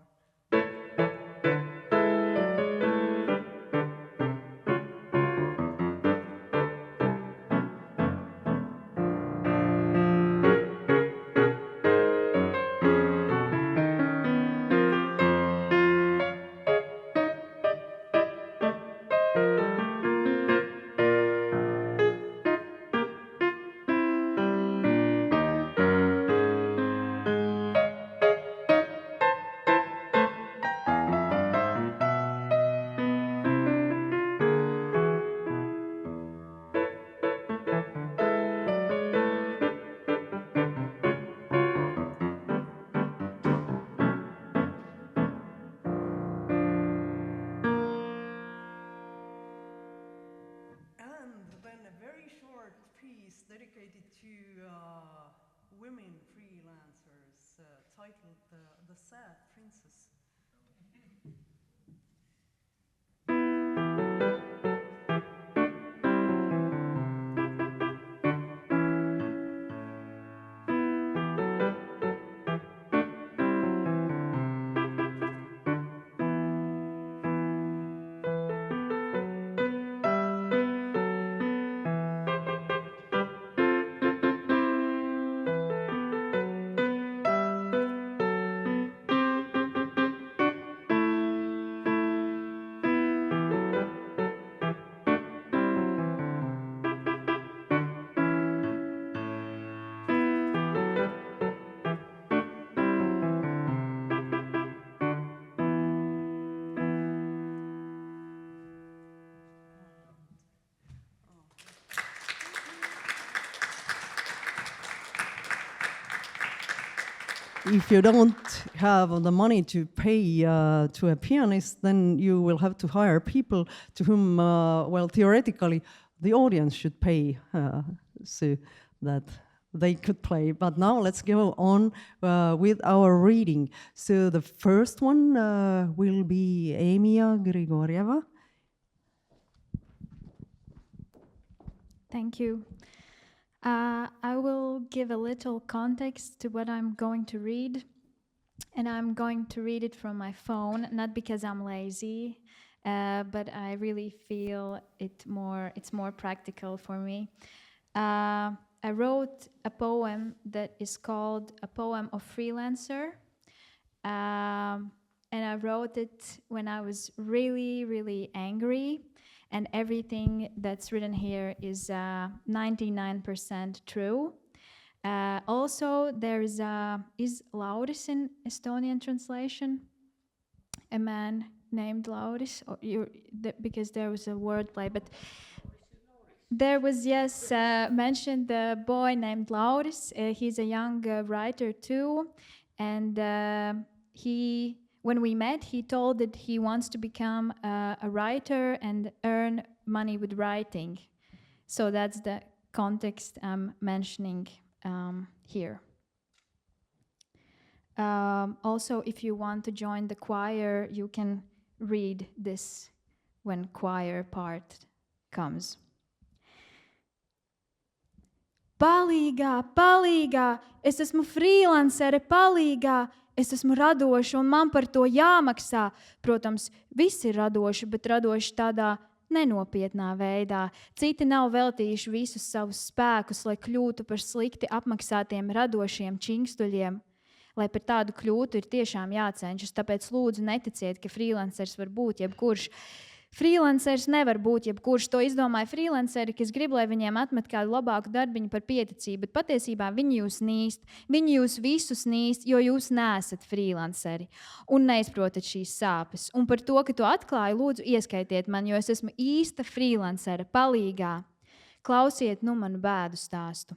Dedicated to women freelancers, titled The Sad Princess. If you don't have the money to pay to a pianist, then you will have to hire people to whom, well, theoretically, the audience should pay so that they could play. But now let's go on with our reading. So the first one will be Emija Grigorjeva. Thank you. I will give a little context to what I'm going to read, and I'm going to read it from my phone, not because I'm lazy, but I really feel it's more practical for me. I wrote a poem that is called A Poem of Freelancer, and I wrote it when I was really, really angry. And everything that's written here is 99% true. Also, there is Lauris in Estonian translation? A man named Lauris, because there was a wordplay, but there was, yes, mentioned the boy named Lauris. He's a young writer too, and when we met, he told that he wants to become a writer and earn money with writing. So that's the context I'm mentioning here. Also, if you want to join the choir, you can read this when choir part comes. Palīgā, palīgā, es esmu freelancere, palīgā. Es esmu radoša un man par to jāmaksā. Protams, visi ir radoši, bet radoši tādā nenopietnā veidā. Citi nav veltījuši visus savus spēkus, lai kļūtu par slikti apmaksātiem radošiem čingstuļiem. Lai par tādu kļūtu, ir tiešām jācenšas, tāpēc lūdzu neticiet, ka freelancers var būt jebkurš. Freelancers nevar būt jebkurš. To izdomāja freelanceri, kas grib, lai viņiem atmet kādu labāku darbiņu par pieticību, bet patiesībā viņi jūs nīst. Viņi jūs visus nīst, jo jūs neesat freelanceri un neizprotat šīs sāpes. Un par to, ka to atklāju, lūdzu ieskaitiet man, jo es esmu īsta freelancere, palīgā. Klausiet manu bēdu stāstu.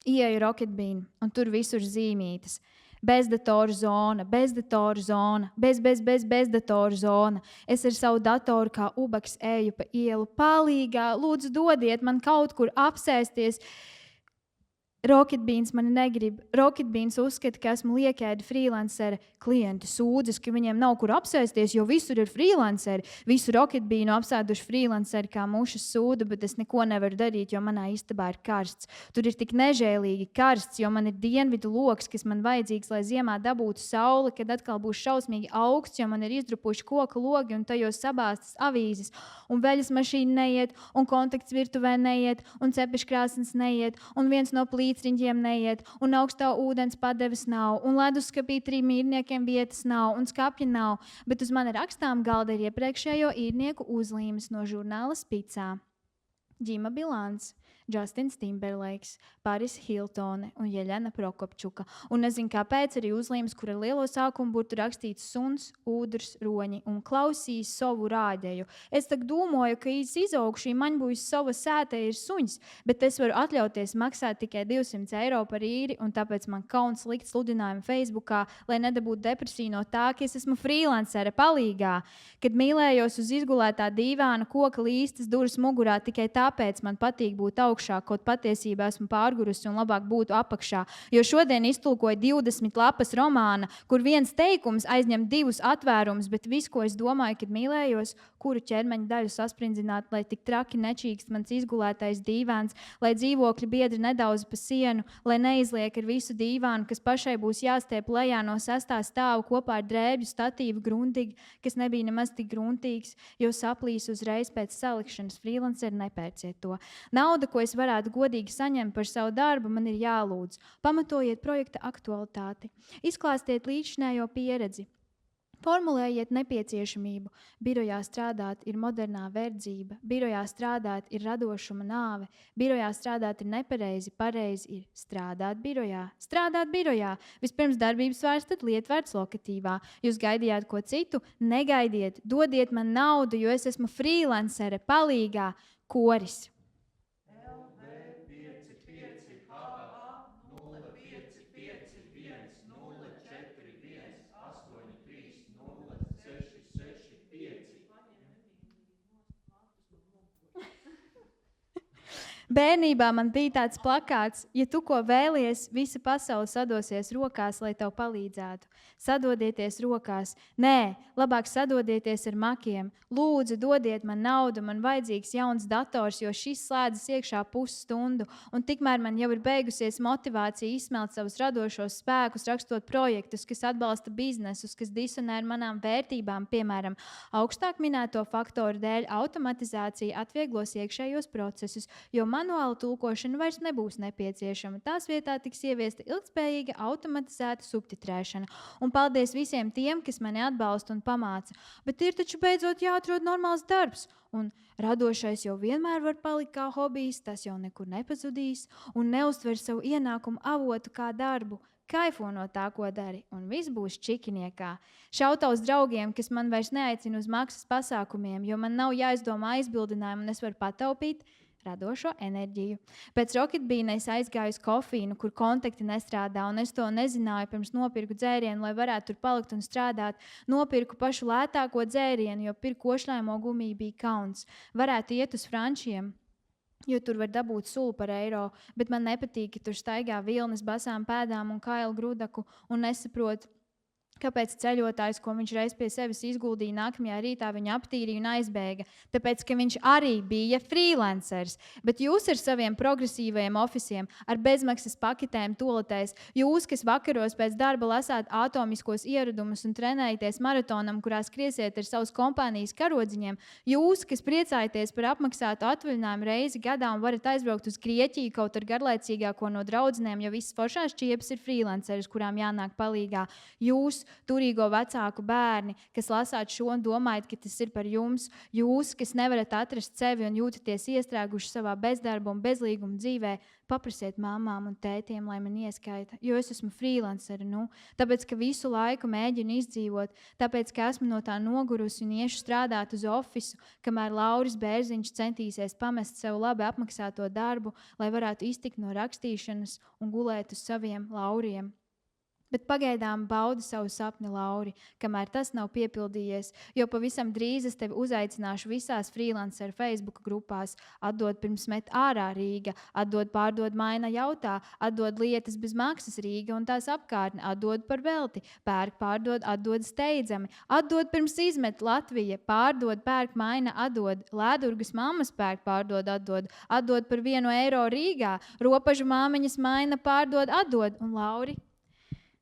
Ieeju Rocketbean un tur visur zīmītas. Bezdatoru zona, bezdatoru zona, bezdatoru zona. Es ar savu datoru kā ubaks eju pa ielu palīgā. Lūdzu, dodiet man kaut kur apsēsties. Rocket Beans mani negrib. Rocket Beans uzskata, ka esmu liekēda freelancere. Klienti sūdzas, ka viņiem nav kur apsēsties, jo visur ir freelanceri. Visu Rocket Beanu apsēduši freelanceri kā mušas sūda, bet es neko nevaru darīt, jo manā istabā ir karsts. Tur ir tik nežēlīgi karsts, jo man ir dienvidu loks, kas man vajadzīgs, lai ziemā dabūtu sauli, kad atkal būs šausmīgi augsts, jo man ir izdrupuši koka logi un tajos sabāstas avīzes. Un veļas mašīna neiet, un kontakts virtuvē neiet, un cepeškrāsnes neiet, un viens no līdzriņģiem neiet, un augstā ūdens padeves nav, un leduskapī 3 īrniekiem vietas nav, un skapja nav, bet uz mani rakstām galda ir iepriekšējo īrnieku uzlīmes no žurnāla Spicā. Ģima Bilants, Justins Timberlakes, Paris Hiltone un Jeļena Prokopčuka. Un nezinu, kāpēc arī uzlīmes, kur ar lielo sākumu burtu rakstīts suns, ūdrs, roņi un klausīs savu rāģēju. Es tak domāju, ka izaugšī maņbujas sava sētē ir suņs, bet es varu atļauties maksāt tikai 200 eiro par īri, un tāpēc man kauns likt sludinājumu Facebookā, lai nedabūtu depresiju no tā, ka es esmu freelancere palīgā. Kad mīlējos uz izgulētā dīvāna koka līstas duras mugurā, tikai tāpēc man patīk būt augšā, kaut patiesībā esmu pārgurusi un labāk būtu apakšā. Jo šodien iztulkoju 20 lapas romāna, kur viens teikums aizņem 2 atvērumus, bet viss, ko es domāju, kad mīlējos, kuru ķermeņa daļu sasprindzināt, lai tik traki nečīkst mans izgulētais dīvāns, lai dzīvokļi biedri nedaudz pa sienu, lai neizliek ar visu dīvānu, kas pašai būs jāstiep lejā no 6. stāva kopā ar drēbju statīvu gruntīgi, kas nebija nemaz tik gruntīgs, jo saplīs uzreiz pēc salikšanas. Freelanceri, nepērciet to. Nauda, ko es varētu godīgi saņemt par savu darbu, man ir jālūdz. Pamatojiet projekta aktualitāti. Izklāstiet līdzinējo pieredzi. Formulējiet nepieciešamību. Birojā strādāt ir modernā verdzība. Birojā strādāt ir radošuma nāve. Birojā strādāt ir nepareizi, pareizi ir strādāt birojā. Strādāt birojā. Vispirms darbības vairs, tad lietvērts lokatīvā. Jūs gaidījāt ko citu? Negaidiet. Dodiet man naudu, jo es esmu freelancere palīgā. Koris. Bērnībā man bija tāds plakāts, ja tu ko vēlies, visa pasaule sadosies rokās, lai tev palīdzētu. Sadodieties rokās. Nē, labāk sadodieties ar makiem. Lūdzu, dodiet man naudu, man vajadzīgs jauns dators, jo šis slēdzas iekšā pusstundu. Un tikmēr man jau ir beigusies motivācija izsmelt savus radošos spēkus, rakstot projektus, kas atbalsta biznesus, kas disonē ar manām vērtībām, piemēram, augstāk minēto faktoru dēļ automatizācija atvieglos iekšējos procesus, jo manuāla tulkošana vairs nebūs nepieciešama. Tās vietā tiks ieviesta ilgspējīga automatizēta subtitrēšana. Un paldies visiem tiem, kas mani atbalsta un pamāca. Bet ir taču beidzot jāatrod normāls darbs. Un radošais jau vienmēr var palikt kā hobijs, tas jau nekur nepazudīs. Un neuztver savu ienākumu avotu kā darbu. Kaifo no tā, ko dari, un viss būs čikiniekā. Šautaus draugiem, kas man vairs neaicina uz maksas pasākumiem, jo man nav jāizdomā aizbildinājumu un es varu pataupīt radošo enerģiju. Pēc Rocket Beana es aizgāju uz kofīnu, kur kontakti nestrādā, un es to nezināju pirms nopirku dzērienu, lai varētu tur palikt un strādāt. Nopirku pašu lētāko dzērienu, jo pirkt košļājumo gumiju bija kauns. Varētu iet uz frančiem, jo tur var dabūt sulu par eiro, bet man nepatīk, ka tur staigā vilnis basām pēdām un kailu grudaku un nesaprot, kāpēc ceļotājs, ko viņš reiz pie sevis izguldīja, nākamajā rītā viņu aptīrīja un aizbēga. Tāpēc, ka viņš arī bija freelancers. Bet jūs ar saviem progresīvajiem ofisiem, ar bezmaksas paketēm toletēs, jūs, kas vakaros pēc darba lasāt atomiskos ieradumus un trenējaties maratonam, kurā skriesiet ar savus kompānijas karodziņiem, jūs, kas priecājaties par apmaksātu atvaļinājumu reizi gadā un varat aizbraukt uz Grieķiju kaut ar garlaicīgāko no draudzenēm, jo visas foršās čiepas ir freelanceris, kurām jānāk palīgā. Jūs, turīgo vecāku bērni, kas lasāt šo un domājat, ka tas ir par jums, jūs, kas nevarat atrast sevi un jūtaties iestrēguši savā bezdarba un bezlīguma dzīvē, paprasiet mamām un tētiem, lai man ieskaita, jo es esmu freelanceri, tāpēc, ka visu laiku mēģinu izdzīvot, tāpēc, ka esmu no tā nogurusi un iešu strādāt uz ofisu, kamēr Lauris Bērziņš centīsies pamest sev labi apmaksāto darbu, lai varētu iztikt no rakstīšanas un gulēt uz saviem lauriem. Bet pagaidām baudi savu sapni, Lauri, kamēr tas nav piepildījies, jo pavisam drīz es tevi uzaicināšu visās freelancer Facebook grupās, atdod pirms met ārā Rīga, atdod pārdod maina jautā, atdod lietas bez maksas Rīga un tās apkārtne, atdod par velti, pērk pārdod, atdod steidzami, atdod pirms izmet Latvija, pārdod, pērk maina, atdod, Lēdurgas mammas pērk pārdod, atdod par 1 eiro Rīgā, ropažu māmiņas maina pārdod, atdod, un Lauri,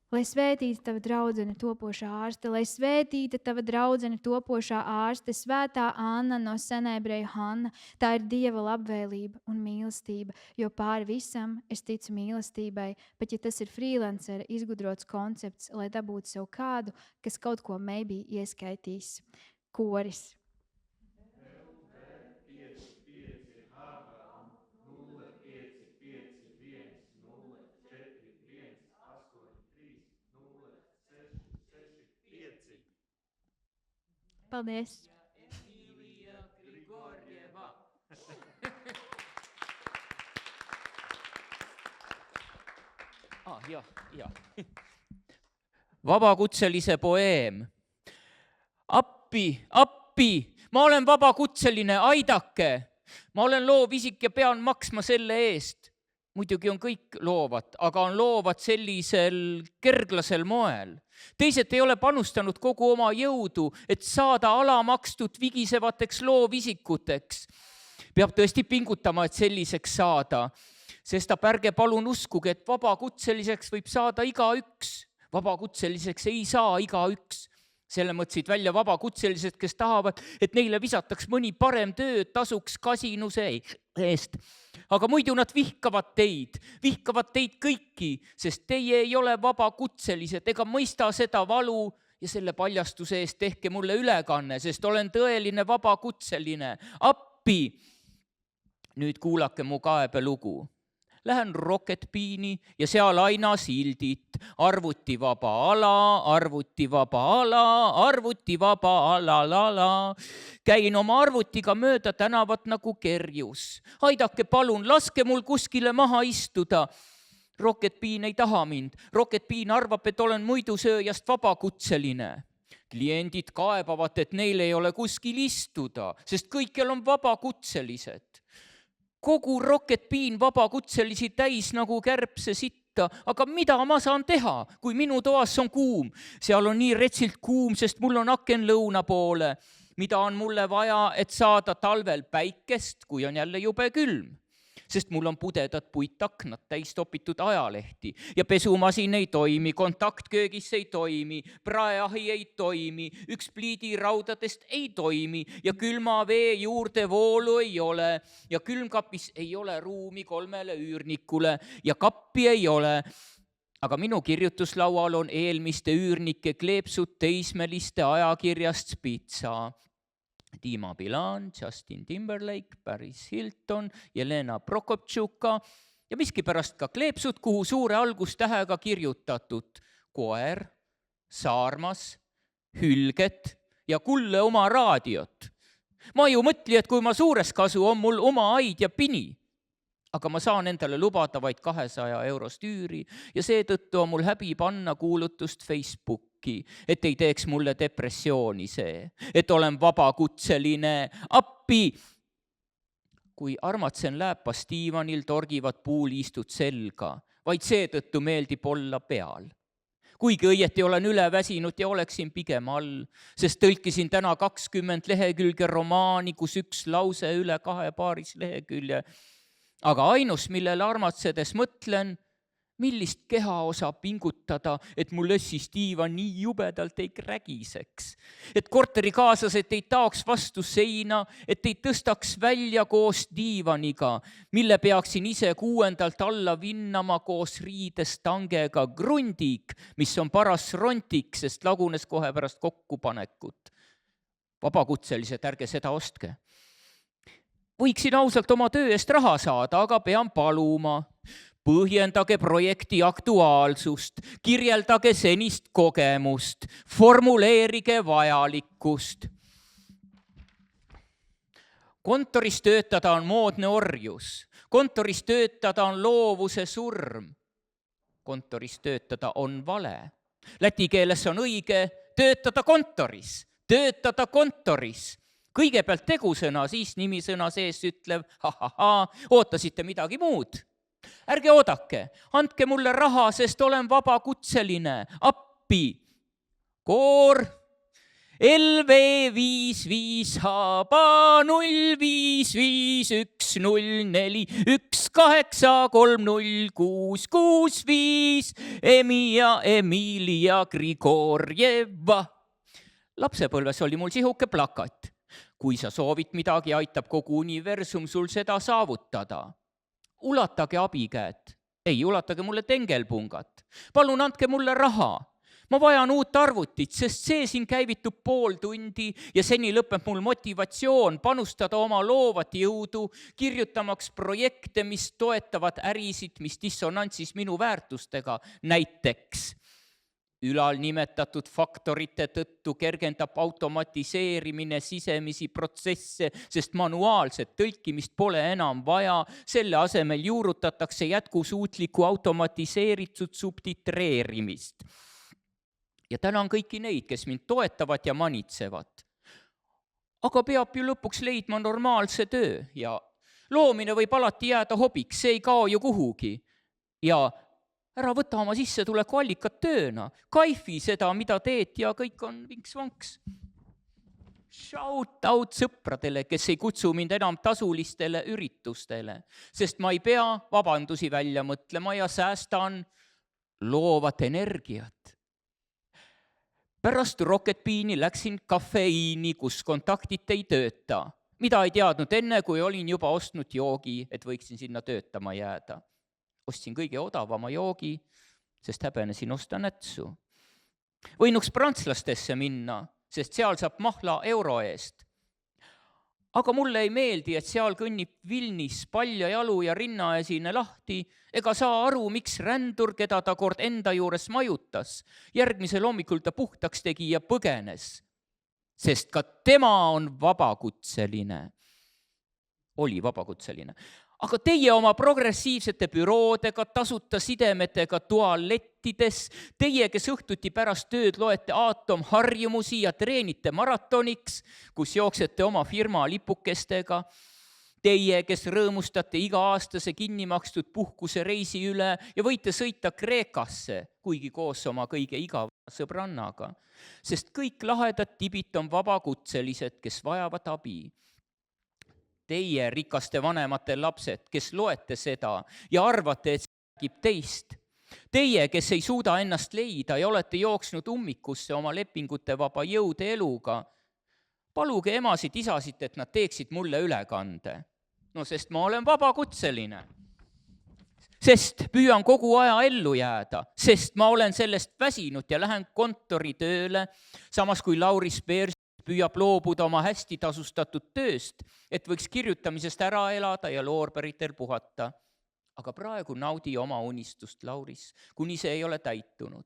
lai svētīta tava draudzene topošā ārste, lai svētīta tava draudzene topošā ārste, svētā Anna no senēbreju Hanna, tā ir Dieva labvēlība un mīlestība, jo pāri visam es ticu mīlestībai, bet ja tas ir freelancera izgudrots koncepts, lai dabūtu sev kādu, kas kaut ko maybe ieskaitīs. Koris. Paldies. Emija Grigorjeva. jah. Vabakutselise poeem. Appi, ma olen vabakutseline, aidake. Ma olen loovisik ja pean maksma selle eest. Muidugi on kõik loovad, aga on loovad sellisel kerglasel moel. Teised ei ole panustanud kogu oma jõudu, et saada alamakstud vigisevateks loovisikuteks. Peab tõesti pingutama, et selliseks saada, sest ärge palun uskuge, et vabakutseliseks võib saada igaüks. Vabakutseliseks ei saa igaüks. Selle mõtlesid välja vabakutselised, kes tahavad, et neile visataks mõni parem töö, tasuks kasinuse eest. Aga muidu nad vihkavad teid kõiki, sest teie ei ole vabakutselised ega mõista seda valu ja selle paljastuse eest tehke mulle ülekanne, sest olen tõeline vabakutseline. Appi! Nüüd kuulake mu kaebelugu. Lähen Rocketbeani ja seal aina sildid. Arvutivaba ala. Käin oma arvutiga mööda tänavat nagu kerjus. Aidake palun, laske mul kuskile maha istuda. Rocketbean ei taha mind. Rocketbean arvab, et olen muidusööjast vabakutseline. Kliendid kaebavad, et neil ei ole kuskil istuda, sest kõikjal on vabakutselised. Kogu Rocketbean vabakutselisi täis nagu kärbse sitta, aga mida ma saan teha, kui minu toas on kuum? Seal on nii retsilt kuum, sest mul on aken lõuna poole. Mida on mulle vaja, et saada talvel päikest, kui on jälle jube külm? Sest mul on pudedad puitaknad täis topitud ajalehti ja pesumasin ei toimi, kontaktköögis ei toimi, praeahi ei toimi, üks pliidi raudadest ei toimi ja külma vee juurde voolu ei ole ja külmkapis ei ole ruumi 3 üürnikule ja kappi ei ole. Aga minu kirjutuslaual on eelmiste üürnike kleepsud teismeliste ajakirjast Spitsa. Dima Bilan, Justin Timberlake, Paris Hilton, Jelena Prokoptšuka ja miskipärast ka kleepsud, kuhu suure algustähega kirjutatud koer, saarmas, hülget ja kulle oma raadiot. Ma ju mõtli, et kui ma suures kasu, on mul oma aid ja pini. Aga ma saan endale lubada vaid 200 eurost üüri ja seetõttu on mul häbi panna kuulutust Facebooki, et ei teeks mulle depressiooni see, et olen vabakutseline. Appi! Kui armatsen lääpas diivanil, torgivad puuliistud selga, vaid seetõttu meeldib olla peal. Kuigi õieti olen üle väsinud ja oleksin pigem all, sest tõlkisin täna 20 lehekülge romaani, kus üks lause üle 2 paaris lehekülje. Aga ainus, millele armatsedes mõtlen, millist kehaosa pingutada, et mul össis diivan nii jubedalt ei krägiseks. Et korterikaaslased ei taoks vastu seina, et ei tõstaks välja koos diivaniga, mille peaksin ise 6. alla vinnama koos riidestangega grundik, mis on paras rontik, sest lagunes kohe pärast kokkupanekut. Vabakutselised, ärge seda ostke. Võiksin ausalt oma töö eest raha saada, aga pean paluma. Põhjendage projekti aktuaalsust, kirjeldage senist kogemust, formuleerige vajalikkust. Kontoris töötada on moodne orjus, kontoris töötada on loovuse surm. kontoris töötada on vale. Läti keeles on õige töötada kontoris. Töötada kontoris. Kõigepealt tegusõna, siis nimisõna sees ütlev ootasite midagi muud. Ärge oodake, andke mulle raha, sest olen vabakutseline. Appi. Koor. LV55 haba 055104183065 Emija Grigorjeva. Lapsepõlves oli mul sihuke plakat. Kui sa soovid midagi, aitab kogu universum sul seda saavutada. Ulatage abikäed. Ei, ulatage mulle tengelpungat. Palun andke mulle raha. Ma vajan uut arvutit, sest see siin käivitub pool tundi ja seni lõpeb mul motivatsioon panustada oma loovat jõudu, kirjutamaks projekte, mis toetavad ärisid, mis dissonantsis minu väärtustega. Näiteks ülal nimetatud faktorite tõttu kergendab automatiseerimine sisemisi protsesse, sest manuaalset tõlkimist pole enam vaja. Selle asemel juurutatakse jätkusuutliku automatiseeritud subtitreerimist. Ja tänan kõiki neid, kes mind toetavad ja manitsevad. Aga peab ju lõpuks leidma normaalse töö ja loomine võib alati jääda hobiks, see ei kao ju kuhugi. Ja ära võta oma sissetuleku allikat tööna, kaifi seda, mida teed ja kõik on vinks-vonks. Shout out sõpradele, kes ei kutsu mind enam tasulistele üritustele, sest ma ei pea vabandusi välja mõtlema ja säästan loovat energiat. Pärast Rocket Beani läksin kafeiini, kus kontaktid ei tööta, mida ei teadnud enne, kui olin juba ostnud joogi, et võiksin sinna töötama jääda. Ostsin kõige odavama joogi, sest häbenesin osta nätsu. Võinuks prantslastesse minna, sest seal saab mahla euro eest. Aga mulle ei meeldi, et seal kõnnib Vilnis paljajalu ja rinnaesine lahti, ega saa aru, miks rändur, keda ta kord enda juures majutas. Järgmisel hommikul ta puhtaks tegi ja põgenes, sest ka tema on vabakutseline. Oli vabakutseline. Aga teie oma progressiivsete büroodega, tasuta sidemetega tualettides, teie, kes õhtuti pärast tööd loete aatomharjumusi ja treenite maratoniks, kus jooksete oma firma lipukestega, teie, kes rõõmustate iga-aastase kinnimakstud puhkuse reisi üle ja võite sõita Kreekasse, kuigi koos oma kõige igava sõbrannaga, sest kõik lahedad tibid on vabakutselised, kes vajavad abi. Teie rikaste vanemate lapsed, kes loete seda ja arvate, et see räägib teist. Teie, kes ei suuda ennast leida ja olete jooksnud ummikusse oma lepingute vaba jõude eluga, paluge emasid, isasid, et nad teeksid mulle ülekande. No sest ma olen vabakutseline. Sest püüan kogu aja ellu jääda, sest ma olen sellest väsinud ja lähen kontoritööle, samas kui Lauris Peers püüab loobuda oma hästi tasustatud tööst, et võiks kirjutamisest ära elada ja loorberitel puhata. Aga praegu naudi oma unistust, Lauris, kuni see ei ole täitunud.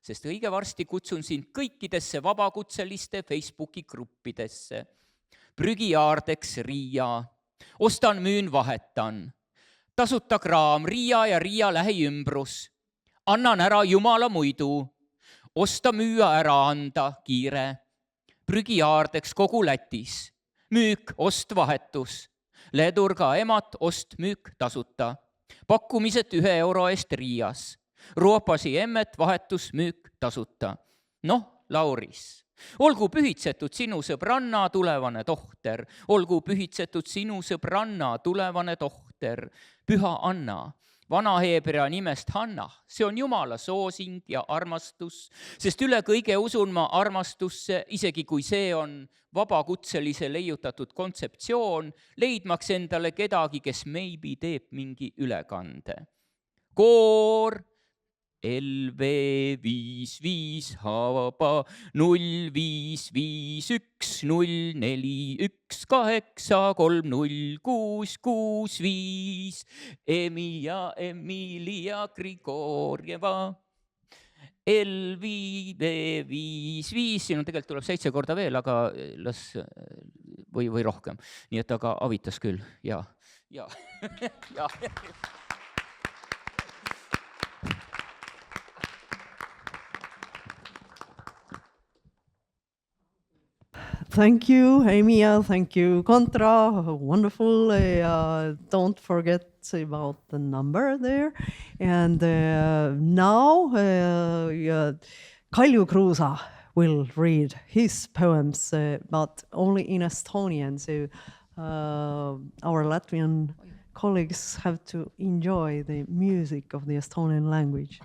Sest õige varsti kutsun sind kõikidesse vabakutseliste Facebooki gruppidesse. Prügijaardeks Riia. Ostan, müün, vahetan. Tasuta kraam, Riia ja Riia lähiümbrus. Annan ära jumala muidu. Osta, müüa, ära anda, kiire. Prügijaardeks kogu Lätis. Müük, ost, vahetus. Ledurga emat, ost, müük, tasuta. Pakkumised 1 euro eest Riias. Ruopasi emmet, vahetus, müük, tasuta. Noh, Lauris, olgu pühitsetud sinu sõbranna tulevane tohter. Olgu pühitsetud sinu sõbranna tulevane tohter. Püha Anna. Vana heebrea nimest Hanna, see on Jumala soosing ja armastus, sest üle kõige usun ma armastusse, isegi kui see on vabakutselise leiutatud kontseptsioon, leidmaks endale kedagi, kes maybe teeb mingi ülekande. Koor, LV55 haba 055104183065 Emija Grigorjeva LV55, siin on tegelikult tuleb 7 korda veel, aga las või rohkem. Nii et aga avitas küll, ja. Thank you, Emija. Thank you, Contra. Wonderful. Don't forget about the number there. And now Kalju Kruusa will read his poems, but only in Estonian. So our Latvian colleagues have to enjoy the music of the Estonian language.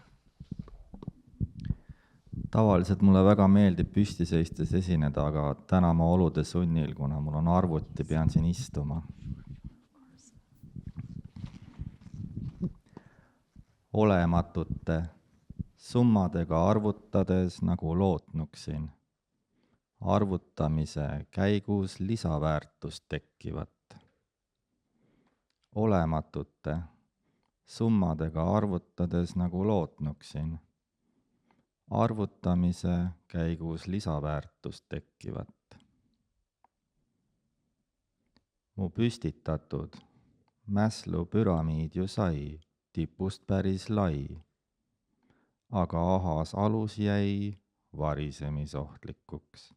Tavaliselt mulle väga meeldib püsti seistes esineda, aga täna ma olude sunnil, kuna mul on arvuti, pean siin istuma. Olematute summadega arvutades nagu lootnuksin. Arvutamise käigus lisaväärtust tekkivat. Olematute summadega arvutades nagu lootnuksin. Arvutamise käigus lisaväärtust tekkivat. Mu püstitatud Maslow püramiid ju sai tipust päris lai, aga ahas alus jäi varisemisohtlikuks.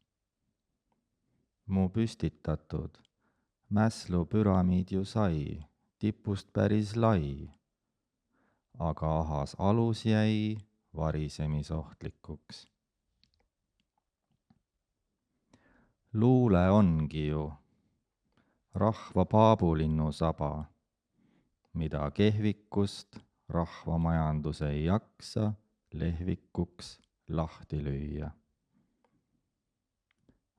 Mu püstitatud Maslow püramiid ju sai tipust päris lai, aga ahas alus jäi varisemisohtlikuks. Luule ongi ju rahva paabulinnu saba, mida kehvikust rahvamajandus ei jaksa lehvikuks lahti lüüa.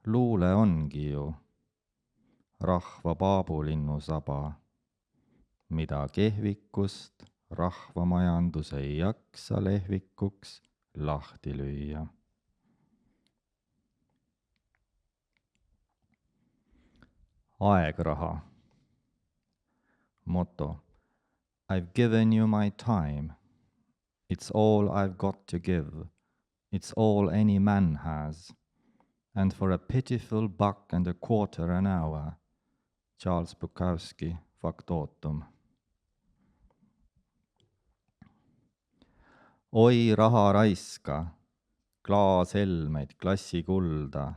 Luule ongi ju rahva paabulinnu saba, mida kehvikust rahvamajandus ei jaksa lehvikuks lahti lüüa. Aegraha. Motto. I've given you my time. It's all I've got to give. It's all any man has. And for a pitiful $1.25 an hour. Charles Bukowski, Factotum. Oi raha raiska, klaashelmeid klassikulda,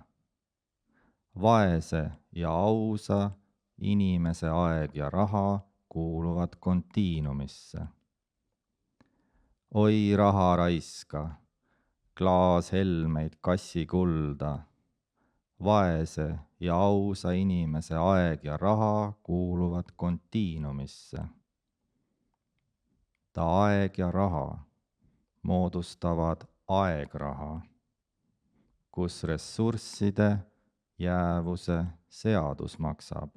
vaese ja ausa inimese aeg ja raha kuuluvad kontiinumisse. Oi raha raiska, klaashelmeid kassikulda, vaese ja ausa inimese aeg ja raha kuuluvad kontiinumisse. Ta aeg ja raha moodustavad aegraha, kus ressursside jäävuse seadus maksab,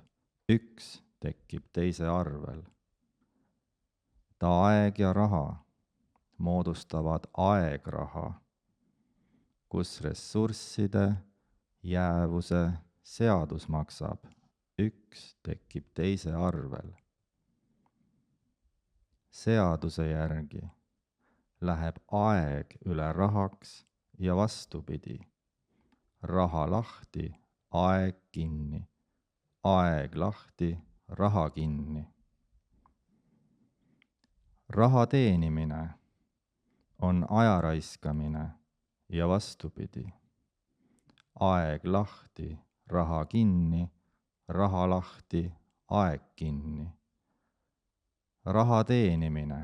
üks tekib teise arvel. Ta aeg ja raha moodustavad aegraha, kus ressursside jäävuse seadus maksab, üks tekib teise arvel. Seaduse järgi läheb aeg üle rahaks ja vastupidi. Raha lahti, aeg kinni. Aeg lahti, raha kinni. Raha teenimine on aja raiskamine ja vastupidi. Aeg lahti, raha kinni, raha lahti, aeg kinni. Raha teenimine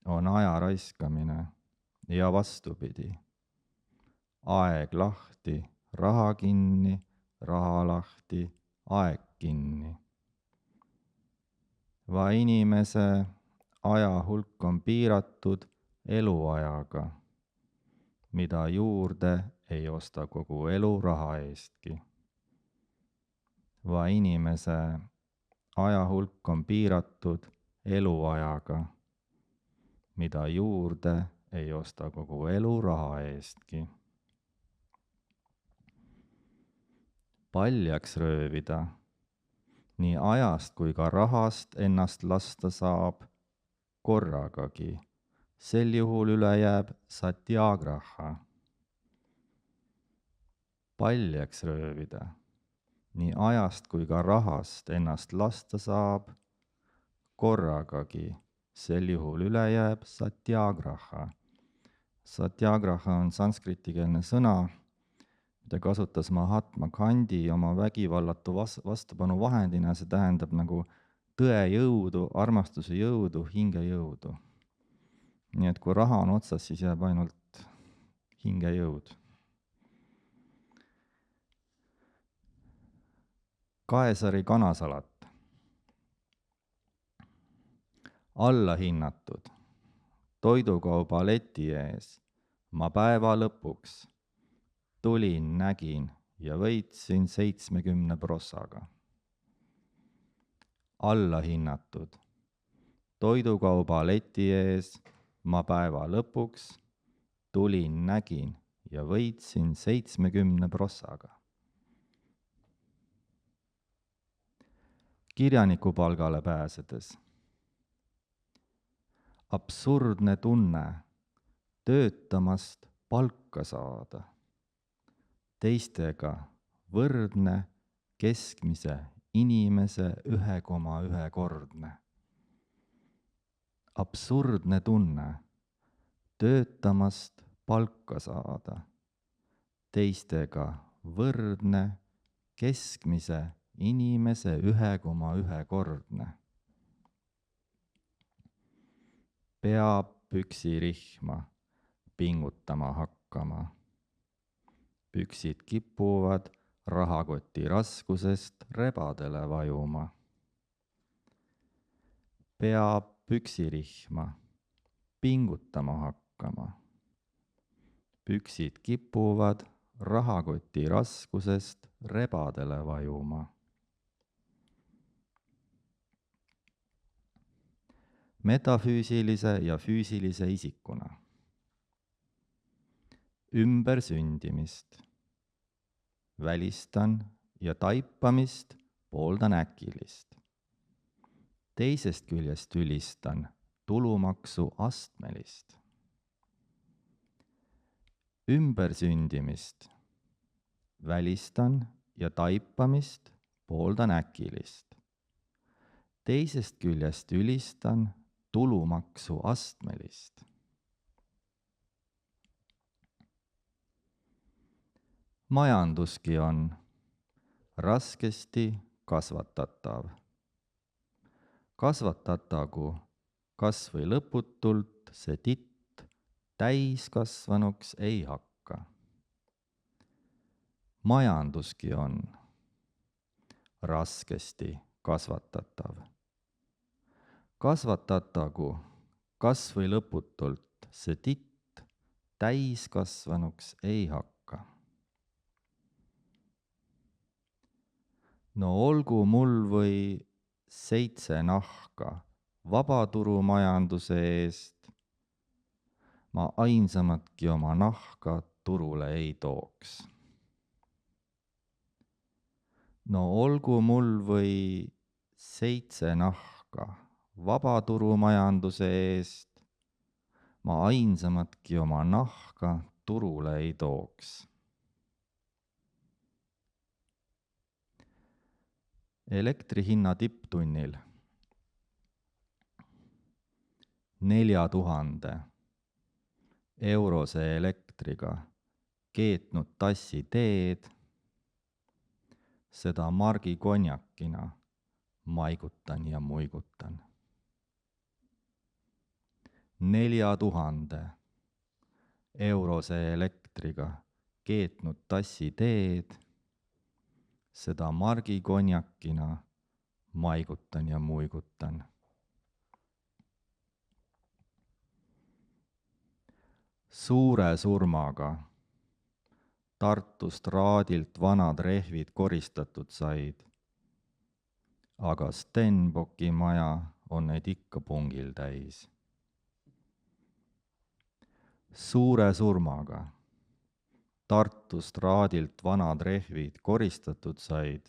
on aja raiskamine ja vastupidi. Aeg lahti, raha kinni, raha lahti, aeg kinni. Va inimese aja hulk on piiratud eluajaga, mida juurde ei osta kogu elu raha eestki. Va inimese aja hulk on piiratud eluajaga, mida juurde ei osta kogu elu raha eestki. Paljaks röövida, nii ajast kui ka rahast ennast lasta saab korragagi. Sel juhul üle jääb satyagraha. Paljaks röövida, nii ajast kui ka rahast ennast lasta saab korragagi. Sel juhul üle jääb satyagraha. Satyagraha on sanskritigeelne sõna, mida kasutas Mahatma Gandhi oma vägivallatu vastupanu vahendina, see tähendab nagu tõe jõudu, armastuse jõudu, hinge jõudu. Nii et kui raha on otsas, siis jääb ainult hinge jõud. Kaesari kanasalat. Allahinnatud. Toidukauba LÄTI ees. Ma päeva lõpuks tulin, nägin ja võitsin 70 prossaga. Allahinnatud. Toidukauba LÄTI ees. Ma päeva lõpuks tulin, nägin ja võitsin 70 prossaga. Kirjaniku palgale pääsedes. Absurdne tunne töötamast palka saada. Teistega võrdne keskmise inimese 1,1 kordne. Absurdne tunne töötamast palka saada. Teistega võrdne keskmise inimese 1,1 kordne. Peab püksirihma pingutama hakkama. Püksid kipuvad rahakoti raskusest rebadele vajuma. Peab püksirihma pingutama hakkama. Püksid kipuvad rahakoti raskusest rebadele vajuma. Metafüüsilise ja füüsilise isikuna. Ümbersündimist. Välistan ja taipamist pooldan äkilist. Teisest küljest ülistan tulumaksu astmelist. Ümbersündimist. Välistan ja taipamist pooldan äkilist. Teisest küljest ülistan tulumaksu astmelist. Majanduski on raskesti kasvatatav. Kasvatatagu kas või lõputult see titt täiskasvanuks ei hakka. Majanduski on raskesti kasvatatav. Kasvatatagu kas või lõputult see titt täiskasvanuks ei hakka. No olgu mul või 7 nahka vabaturumajanduse eest, ma ainsamatki oma nahka turule ei tooks. No olgu mul või 7 nahka vabaturumajanduse eest, ma ainsamatki oma nahka turule ei tooks. Elektrihinna tipptunnil 4000 eurose elektriga keetnud tassi teed, seda margi konjakina maigutan ja muigutan. 4000 eurose elektriga keetnud tassi teed, seda margi konjakina maigutan ja muigutan. Suure surmaga Tartust raadilt vanad rehvid koristatud said, aga Stenbocki maja on neid ikka pungil täis. Suure surmaga Tartust raadilt vanad rehvid koristatud said,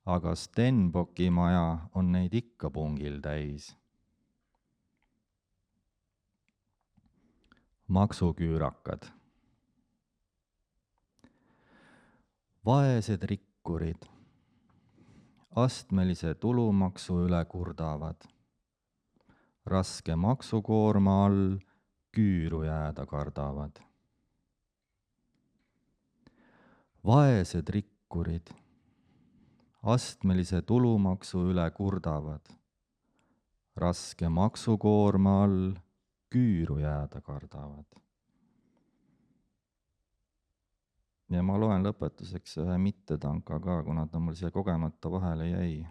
aga Stenbocki maja on neid ikka pungil täis. Maksuküürakad. Vaesed rikkurid astmelise tulumaksu üle kurdavad. Raske maksukoorma all küüru jääda kardavad. Vaesed rikkurid astmelise tulumaksu üle kurdavad. Raske maksukoorma all küüru jääda kardavad. Ja ma loen lõpetuseks ühe mittetanka ka, kuna ta mul siia kogemata vahele jäi.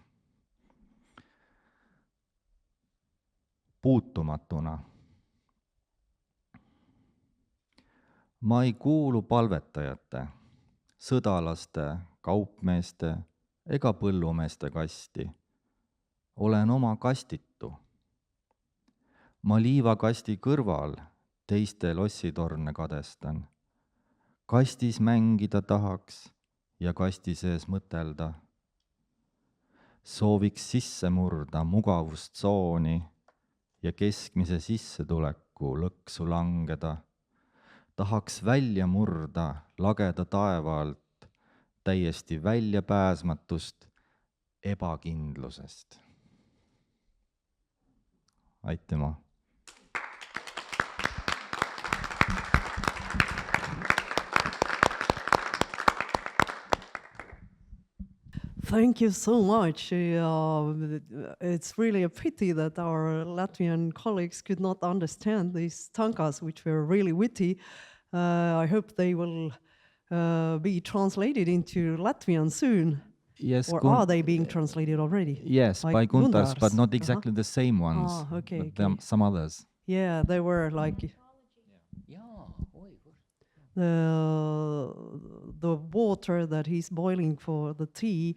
Puutumatuna. Ma ei kuulu palvetajate, sõdalaste, kaupmeeste ega põllumeeste kasti. Olen oma kastitu. Ma liivakasti kõrval teiste lossitorne kadestan. Kastis mängida tahaks ja kasti sees mõtelda. Sooviks sisse murda mugavustsooni ja keskmise sissetuleku lõksu langeda. Tahaks välja murda lageda taeva alt täiesti väljapääsmatust ebakindlusest. Aitüma! Thank you so much. It's really a pity that our Latvian colleagues could not understand these tankas, which were really witty. I hope they will be translated into Latvian soon. Yes, or are they being translated already? Yes, like by Gundars, Gundars? but not exactly the same ones. Okay, but okay. Some others. Yeah, they were like the water that he's boiling for the tea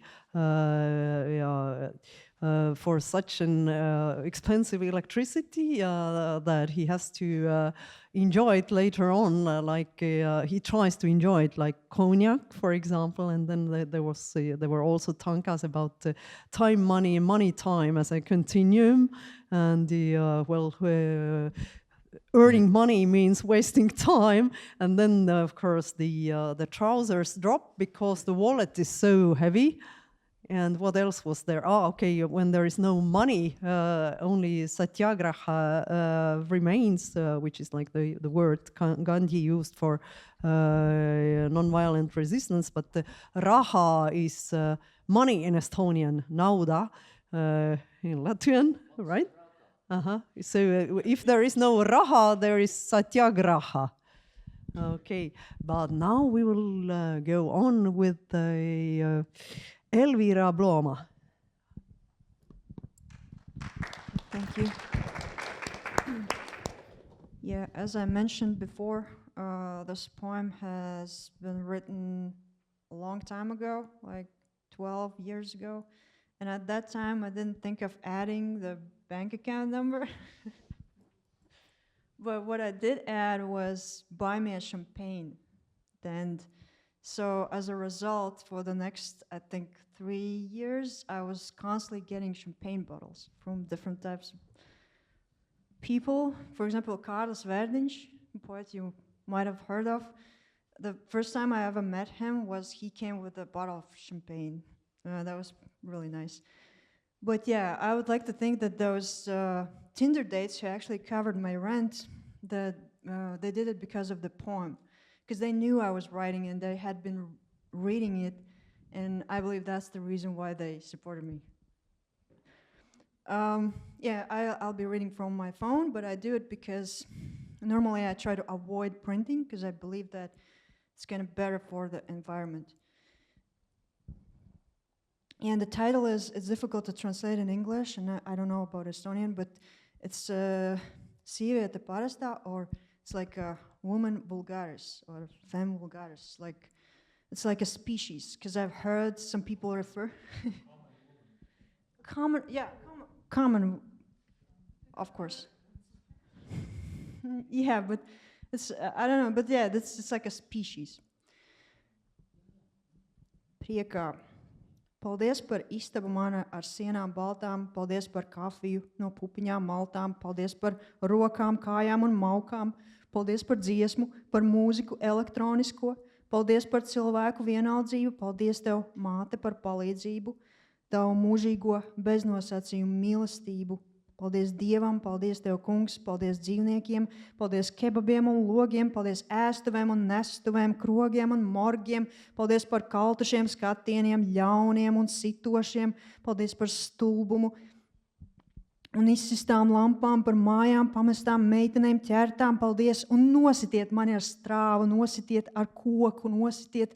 for such an expensive electricity that he has to enjoy it later on, he tries to enjoy it like cognac, for example, and then there were also tankas about time, money, and money time as a continuum, and earning money means wasting time, and then of course the trousers drop because the wallet is so heavy. And what else was there? When there is no money, only satyagraha remains, which is like the word Gandhi used for non-violent resistance. But the raha is money in Estonian, nauda in Latvian, right? So if there is no raha, there is satyagraha. Okay, but now we will go on with Elvīra Bloma. Thank you. Yeah, as I mentioned before, this poem has been written a long time ago, like 12 years ago. And at that time, I didn't think of adding the bank account number. But what I did add was buy me a champagne. And so as a result, for the next, I think, 3 years, I was constantly getting champagne bottles from different types of people. For example, Kārlis Verdiņš, a poet you might have heard of. The first time I ever met him was he came with a bottle of champagne. That was really nice. But yeah, I would like to think that those Tinder dates who actually covered my rent, that they did it because of the poem. Because they knew I was writing and they had been reading it, and I believe that's the reason why they supported me. I'll be reading from my phone, but I do it because normally I try to avoid printing because I believe that it's kind of better for the environment. And the title it's difficult to translate in English, and I don't know about Estonian, but it's Sieviete parasta, or it's like a woman vulgaris or femme vulgaris. It's like a species, because I've heard some people refer common, of course. Yeah, but it's I don't know, but yeah, it's like a species. Priekā. Paldies par istabu mana ar sienām baltām, paldies par kafiju no pupiņām maltām, paldies par rokām, kājām un maukām, paldies par dziesmu, par mūziku elektronisko, paldies par cilvēku vienaldzību, paldies tev, māte, par palīdzību, tavu mūžīgo beznosacījumu mīlestību, Paldies Dievam, paldies Tev, kungs, paldies dzīvniekiem, paldies kebabiem un logiem, paldies ēstuvēm un nestuvēm, krogiem un morgiem, paldies par kaltušiem skatieniem, ļauniem un sitošiem, paldies par stulbumu un izsistām lampām, par mājām, pamestām meitenēm, ķertām, paldies, un nositiet mani ar strāvu, nositiet ar koku, nositiet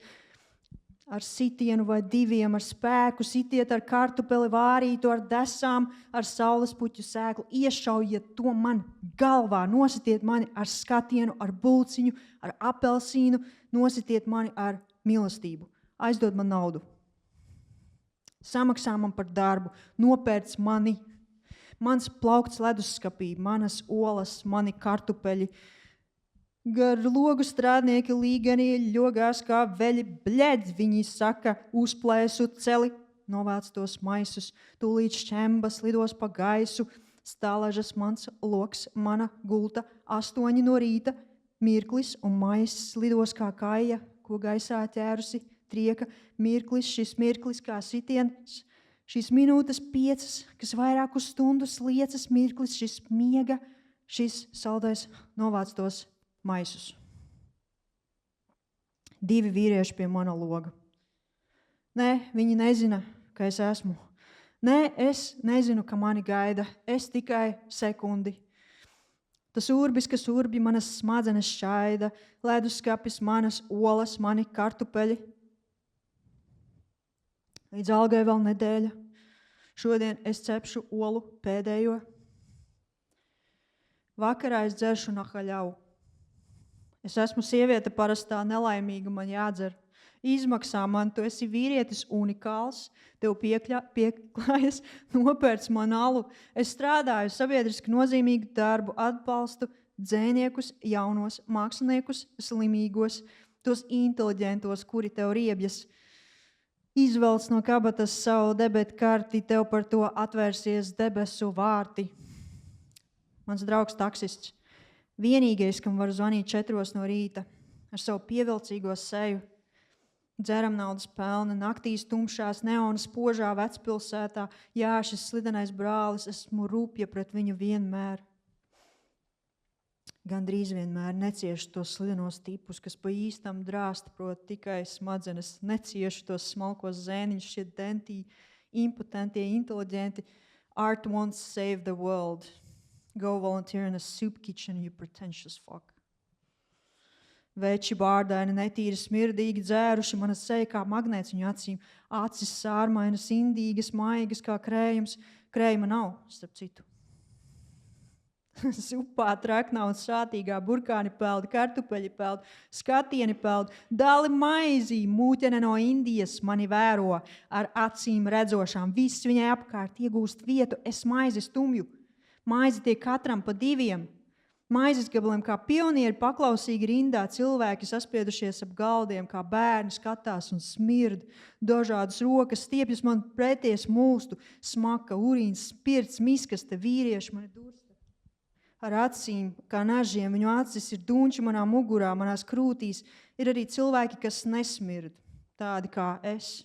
ar sitienu vai diviem, ar spēku, sitiet ar kartupeli vārītu, ar desām, ar saules puķu sēklu, iešaujiet to man galvā, nositiet mani ar skatienu, ar bulciņu, ar apelsīnu, nositiet mani ar mīlestību, aizdod man naudu, samaksā man par darbu, nopērc mani, mans plaukts leduskapī, manas olas, mani kartupeļi, gar logu strādnieki līganie ļogās kā veļi, bļedz, viņi saka, uzplēsu celi, novāc tos maisus, tūlīt šķembas lidos pa gaisu, stālažas mans loks, mana gulta, 8 no rīta, mirklis un maiss lidos kā kaija, ko gaisā ķērusi trieka, mirklis, šis mirklis kā sitiens, šīs minūtes 5, kas vairākus stundas liecas, mirklis, šis miega, šis saldais novāc tos maisus. 2 vīrieši pie mana loga. Nē, viņi nezina, ka es esmu. Nē, es nezinu, ka mani gaida. Es tikai sekundi. Tas urbis, kas urbi manas smadzenes šaida, leduskapis, manas olas, mani kartupeļi. Līdz algai vēl nedēļa. Šodien es cepšu olu pēdējo. Vakarā es dzeršu nahaļau. Es esmu sieviete parastā nelaimīga, man jādzer. Izmaksā man, tu esi vīrietis unikāls, tev pieklājas, nopērc man alu. Es strādāju sabiedriski nozīmīgu darbu, atbalstu dzēniekus, jaunos māksliniekus, slimīgos, tos inteliģentos, kuri tev riebjas. Izvelc no kabatas savu debetkarti, tev par to atvērsies debesu vārti. Mans draugs taksists. Vienīgais, kam var zvanīt 4 no rīta, ar savu pievilcīgo seju, dzeram naudas pelna, naktīs tumšās, neonas požā vecpilsētā, jā, šis slidenais brālis, esmu rupja pret viņu vienmēr. Gandrīz vienmēr neciešu tos slidenos tipus, kas pa īstam drāsta, prot tikai smadzenes, neciešu tos smalkos zēniņus, šie dentī, impotentie, inteliģenti. Art won't save the world. Go volunteer in a soup kitchen, you pretentious fuck. Veči bārdaini, netīri, smirdīgi, dzēruši, mana seja kā magnēts viņu acīm, acis sārmainas, indīgas, maigas kā krējums. Krējuma nav, starp citu. Supā, traknā un sātīgā burkāni peld, kartupeļi peld, skatieni peld, dali maizī, mūķene no Indijas mani vēro ar acīm redzošām. Viss viņai apkārt iegūst vietu, es maizi stumju. Maizi tiek katram pa 2. Maizes gabaliem kā pionieri paklausīgi rindā, cilvēki saspiedušies ap galdiem, kā bērni skatās un smird. Dažādas rokas stiepjas man preties mūstu, smaka, urīns, spirts, miskaste, vīrieši mani dursta. Ar acīm, kā nažiem, viņu acis ir dunči manā mugurā, manās krūtīs. Ir arī cilvēki, kas nesmird, tādi kā es.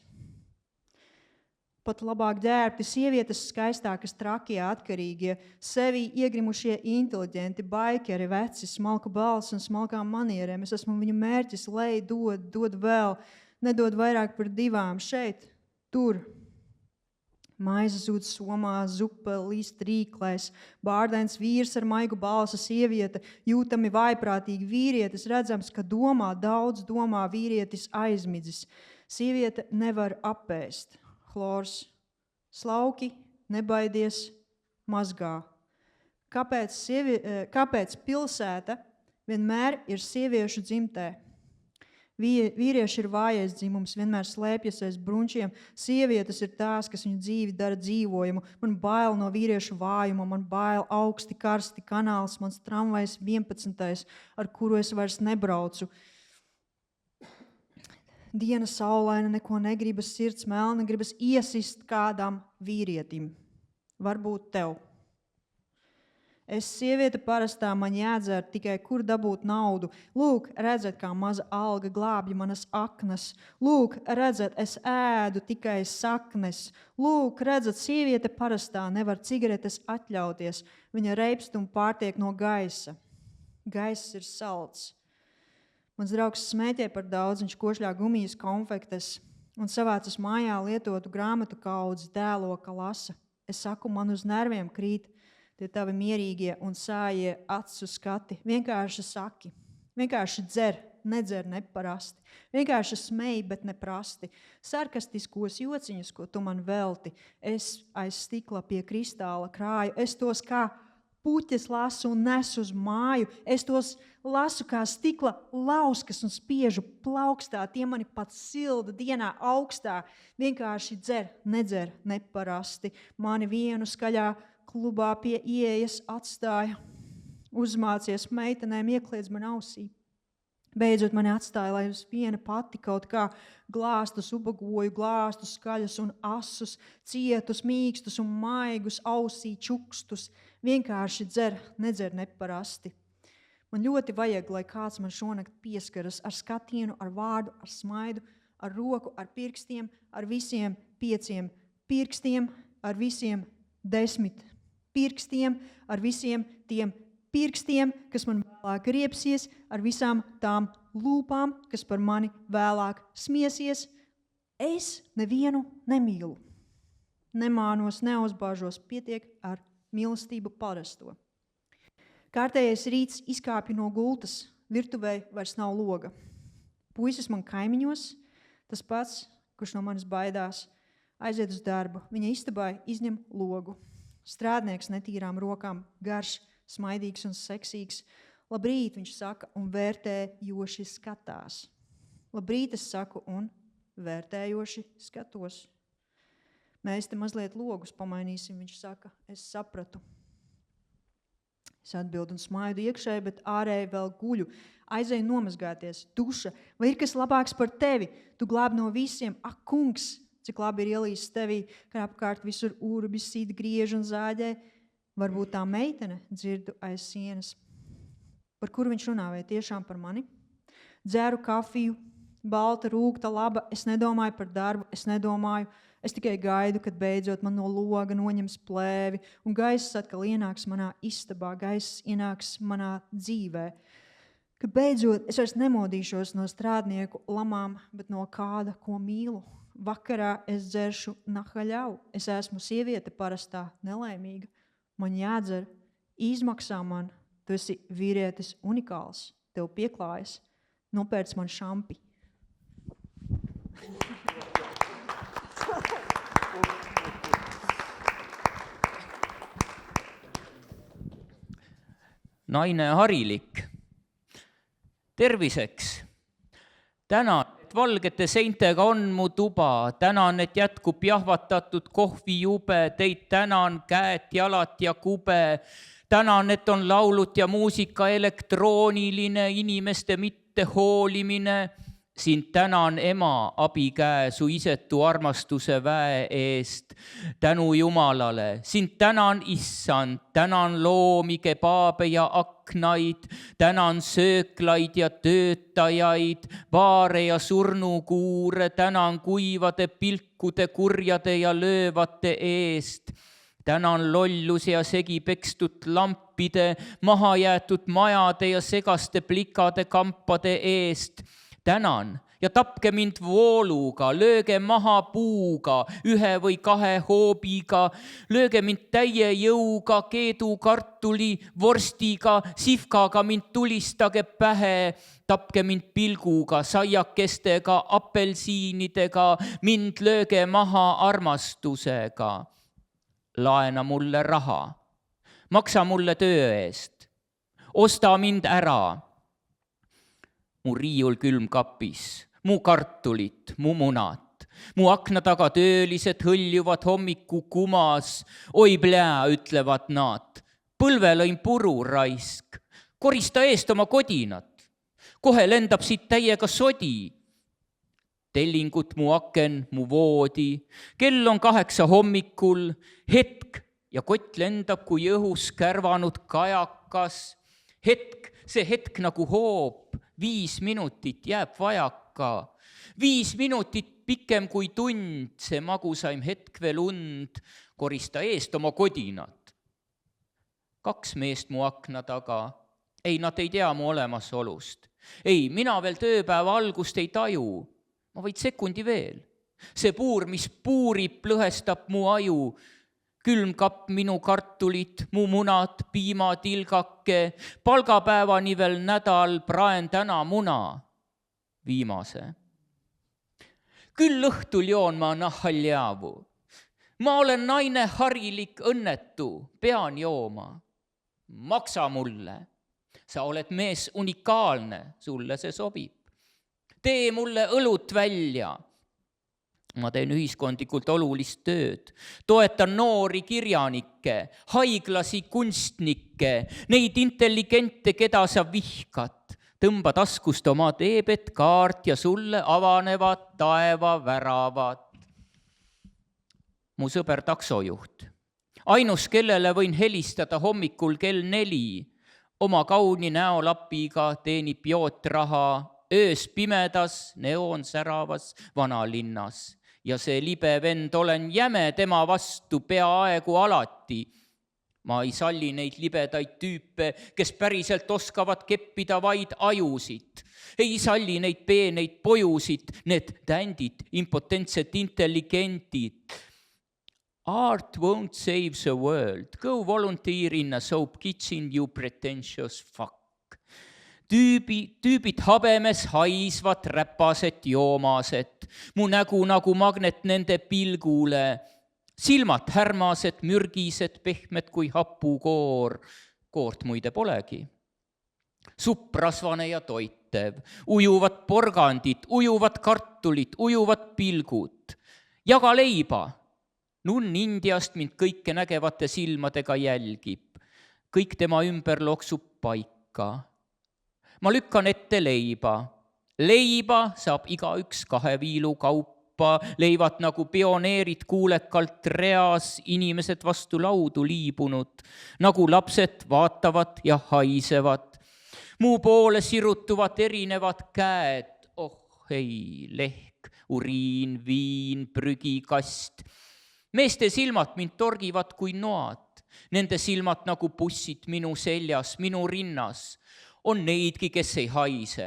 Pat labāk ģērbti sievietes skaistākas, trakie, atkarīgie, sevi iegrimušie inteliģenti, baikeri, veci, smalka balss un smalkām manierēm. Es esmu viņu mērķis, lej, dod vēl, nedod vairāk par 2, šeit, tur. Maize zūd somā, zupa līst rīklēs, bārdains vīrs ar maigu balsa sieviete, jūtami vaiprātīgi vīrietis, redzams, ka domā, daudz domā, vīrietis aizmidzis. Sieviete nevar apēst. Chlors, slauki, nebaidies, mazgā. Kāpēc pilsēta vienmēr ir sieviešu dzimtē? Vīrieši ir vājais dzimums, vienmēr slēpjas aiz brunčiem. Sievietes ir tās, kas viņu dzīvi dara dzīvojumu. Man bail no vīriešu vājuma, man bail augsti, karsti kanāls, mans tramvajs 11, ar kuru es vairs nebraucu. Diena saulaina, neko negribas, sirds melna, gribas iesist kādam vīrietim. Varbūt tev. Es sieviete parastā, man jādzer tikai kur dabūt naudu. Lūk, redzat, kā maza alga glābja manas aknas. Lūk, redzat, es ēdu tikai saknes. Lūk, redzat, sieviete parastā nevar cigaretes atļauties. Viņa reibstum pārtiek no gaisa. Gaiss ir salds. Mans draugs smēķē par daudz, viņš košļā gumijas konfektes un savācas mājā lietotu grāmatu kaudzi dēlo, ka lasa. Es saku, man uz nerviem krīt tie tavi mierīgie un sājie acu skati. Vienkārši saki, vienkārši dzer, nedzer neparasti. Vienkārši smēj, bet neprasti. Sarkastiskos jociņus, ko tu man velti, es aiz stikla pie kristāla krāju. Es tos kā puķes lasu un nesu uz māju. Es tos lasu kā stikla lauskas un spiežu plaukstā. Tie mani pat silda dienā augstā. Vienkārši dzer, nedzer neparasti. Mani vienu skaļā klubā pie ieejas atstāja. Uzmācies meitenēm, iekliedz man ausī. Beidzot mani atstāja, lai uz viena pati kaut kā glāstus ubagoju, glāstus skaļus un asus, cietus, mīkstus un maigus, ausī čukstus. Vienkārši dzer, nedzer neparasti. Man ļoti vajag, lai kāds man šonakt pieskaras ar skatienu, ar vārdu, ar smaidu, ar roku, ar pirkstiem, ar visiem 5 pirkstiem, ar visiem 10 pirkstiem, ar visiem tiem pirkstiem, kas man vēlāk riepsies, ar visām tām lūpām, kas par mani vēlāk smiesies. Es nevienu nemīlu. Nemānos, neuzbāžos, pietiek ar mīlestību parasto. Kārtējais rīts izkāpju no gultas, virtuvē vairs nav loga. Puisis man kaimiņos, tas pats, kurš no manis baidās, aiziet uz darbu. Viņa istabā izņem logu. Strādnieks netīrām rokām, garš, smaidīgs un seksīgs. Labrīt, viņš saka, un vērtējoši skatās. Labrīt, es saku, un vērtējoši skatos. Mēs te mazliet logus pamainīsim, viņš saka, es sapratu. Es atbildu un smaidu iekšēji, bet ārēji vēl guļu. Aizēju nomazgāties, duša. Vai ir kas labāks par tevi? Tu glāb no visiem. Ak, kungs, cik labi ir ielīst tevī, kā apkārt visur urbi, sīd, griež un zāģē. Varbūt tā meitene dzirdu aiz sienas. Par kuru viņš runā, vai tiešām par mani? Dzeru kafiju, balta, rūgta, laba. Es nedomāju par darbu, es nedomāju. Es tikai gaidu, kad beidzot man no loga noņems plēvi. Un gaiss atkal ienāks manā istabā, gaiss ienāks manā dzīvē. Kad beidzot es vairs nemodīšos no strādnieku lamām, bet no kāda, ko mīlu. Vakarā es dzeršu nahaļau. Es esmu sieviete parastā, nelaimīga. Man jādzer, izmaksā man, tu esi vīrietis unikāls, tev pieklājas, nopērc man šampi. Naine harilik. Terviseks. Tänan, et valgete seintega on mu tuba. Tänan, et jätkub jahvatatud kohvijube. Teid tänan, käed, jalad ja kube. Tänan, et on laulud ja muusika elektrooniline, inimeste mittehoolimine. Sind tänan, ema, abikäe, su isetu armastuse väe eest. Tänu Jumalale. Sind tänan, issand, tänan loomi, kebaabe ja aknaid. Tänan sööklaid ja töötajaid, baare ja surnukuure. Tänan kuivade pilkude, kurjade ja löövate eest. Tänan lolluse ja segi pekstud lampide, maha jäetud majade ja segaste plikade kampade eest. Tänan ja tapke mind vooluga, lööge maha puuga, 1 või 2 hoobiga, lööge mind täie jõuga, keedu, kartuli, vorstiga, sihvkaga mind tulistage pähe, tapke mind pilguga, saiakestega, apelsiinidega, mind lööge maha armastusega. Laena mulle raha, maksa mulle töö eest, osta mind ära. Mu riiul külmkapis, mu kartulit, mu munat, mu akna taga töölised hõljuvad hommiku kumas. Oi plää, ütlevad nad, põlve lõin puru raisk, korista eest oma kodinat, kohe lendab siit täiega sodi. Tellingut mu aken, mu voodi, kell on 8 hommikul, hetk ja kott lendab kui õhus kärvanud kajakas. See hetk nagu hoob, 5 minutit jääb vajaka. 5 minutit pikem kui tund, see magusaim hetk veel und, korista eest oma kodinad. 2 meest mu akna taga, ei, nad ei tea mu olemasolust. Ei, mina veel tööpäeva algust ei taju, ma võid sekundi veel. See puur, mis puurib, lõhestab mu aju, külmkapp minu kartulit, mu munad, piimatilgake, palgapäevani veel nädal, praen täna muna, viimase. Küll õhtul joon ma nahhaljavu. Ma olen naine harilik õnnetu, pean jooma. Maksa mulle. Sa oled mees unikaalne, sulle see sobib. Tee mulle õlut välja. Ma teen ühiskondlikult olulist tööd. Toetan noori kirjanikke, haiglasi kunstnikke, neid intelligente, keda sa vihkad. Tõmba taskust oma teebet kaart ja sulle avanevad taeva väravad. Mu sõber taksojuht. Ainus, kellele võin helistada hommikul kell 4, oma kauni näolapiga teenib joot raha, öös pimedas, neoon säravas vanalinnas. Ja see libe vend olen jäme tema vastu peaaegu alati. Ma ei salli neid libedaid tüüpe, kes päriselt oskavad keppida vaid ajusid. Ei salli neid peeneid pojusid, need tändid, impotentsed intelligentid. Art won't save the world. Go volunteer in a soap kitchen, you pretentious fuck. Tüübid habemes haisvad räpased joomased. Mu nägu nagu magnet nende pilgule. Silmad härmased, mürgised, pehmed kui hapukoor. Koort muide polegi. Supp rasvane ja toitev. Ujuvad porgandid, ujuvad kartulid, ujuvad pilgud. Jaga leiba. Nunn Indiast mind kõike nägevate silmadega jälgib. Kõik tema ümber loksub paika. Ma lükkan ette leiba. Leiba saab igaüks 2 viilu kaupa, leivad nagu pioneerid kuulekalt reas, inimesed vastu laudu liibunud, nagu lapsed vaatavad ja haisevad. Muu poole sirutuvad erinevad käed, ei, lehk, uriin, viin, prügikast. Meeste silmad mind torgivad kui noad, nende silmad nagu bussid minu seljas, minu rinnas. On neidki, kes ei haise,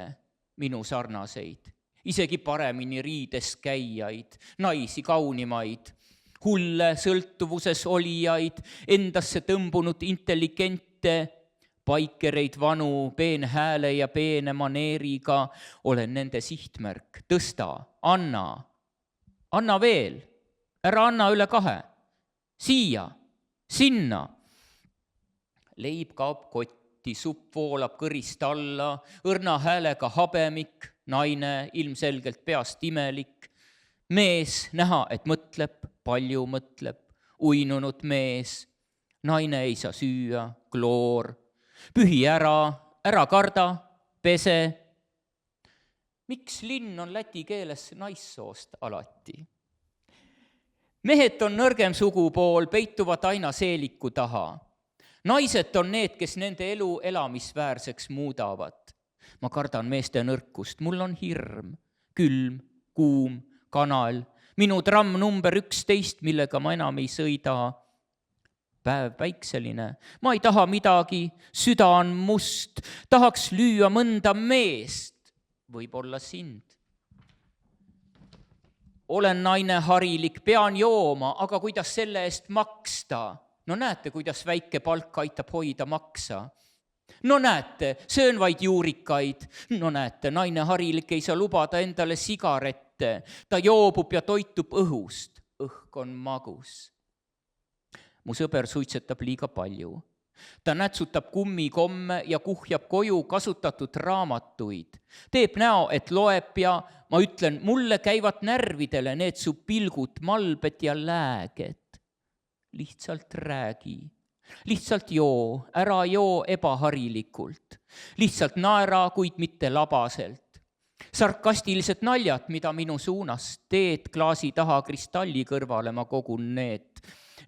minu sarnaseid, isegi paremini riides käijaid, naisi kaunimaid, hulle sõltuvuses olijaid, endasse tõmbunud intelligente, paikereid vanu, peen hääle ja peene maneeriga, olen nende sihtmärk, tõsta, anna veel, ära anna üle 2, siia, sinna. Leib kaob kotti. Supp voolab kõrist alla, õrna häälega habemik, naine ilmselgelt peast imelik. Mees näha, et mõtleb, palju mõtleb, uinunud mees. Naine ei saa süüa, kloor. Pühi ära karda, pese. Miks linn on läti keeles naissoost alati? Mehed on nõrgem sugupool, peituvad aina seeliku taha. Naised on need, kes nende elu elamisväärseks muudavad. Ma kardan meeste nõrkust, mul on hirm, külm, kuum, kanal, minu tramm number 11, millega ma enam ei sõida. Päev päikseline, ma ei taha midagi, süda on must, tahaks lüüa mõnda meest, võib-olla sind. Olen naine harilik, pean jooma, aga kuidas selle eest maksta? No näete, kuidas väike palk aitab hoida MAKSA. No näete, söön vaid juurikaid. No näete, naine harilik ei saa lubada endale sigarette. Ta joobub ja toitub õhust. Õhk on magus. Mu sõber suitsetab liiga palju. Ta nätsutab kummikomme ja kuhjab koju kasutatud raamatuid. Teeb näo, et loeb ja ma ütlen, mulle käivad närvidele need su pilgud, malbed ja lääged. Lihtsalt räägi, lihtsalt joo, ära joo ebaharilikult, lihtsalt naera, kuid mitte labaselt. Sarkastilised naljad, mida minu suunas teed, klaasi taha kristalli kõrvale ma kogun need.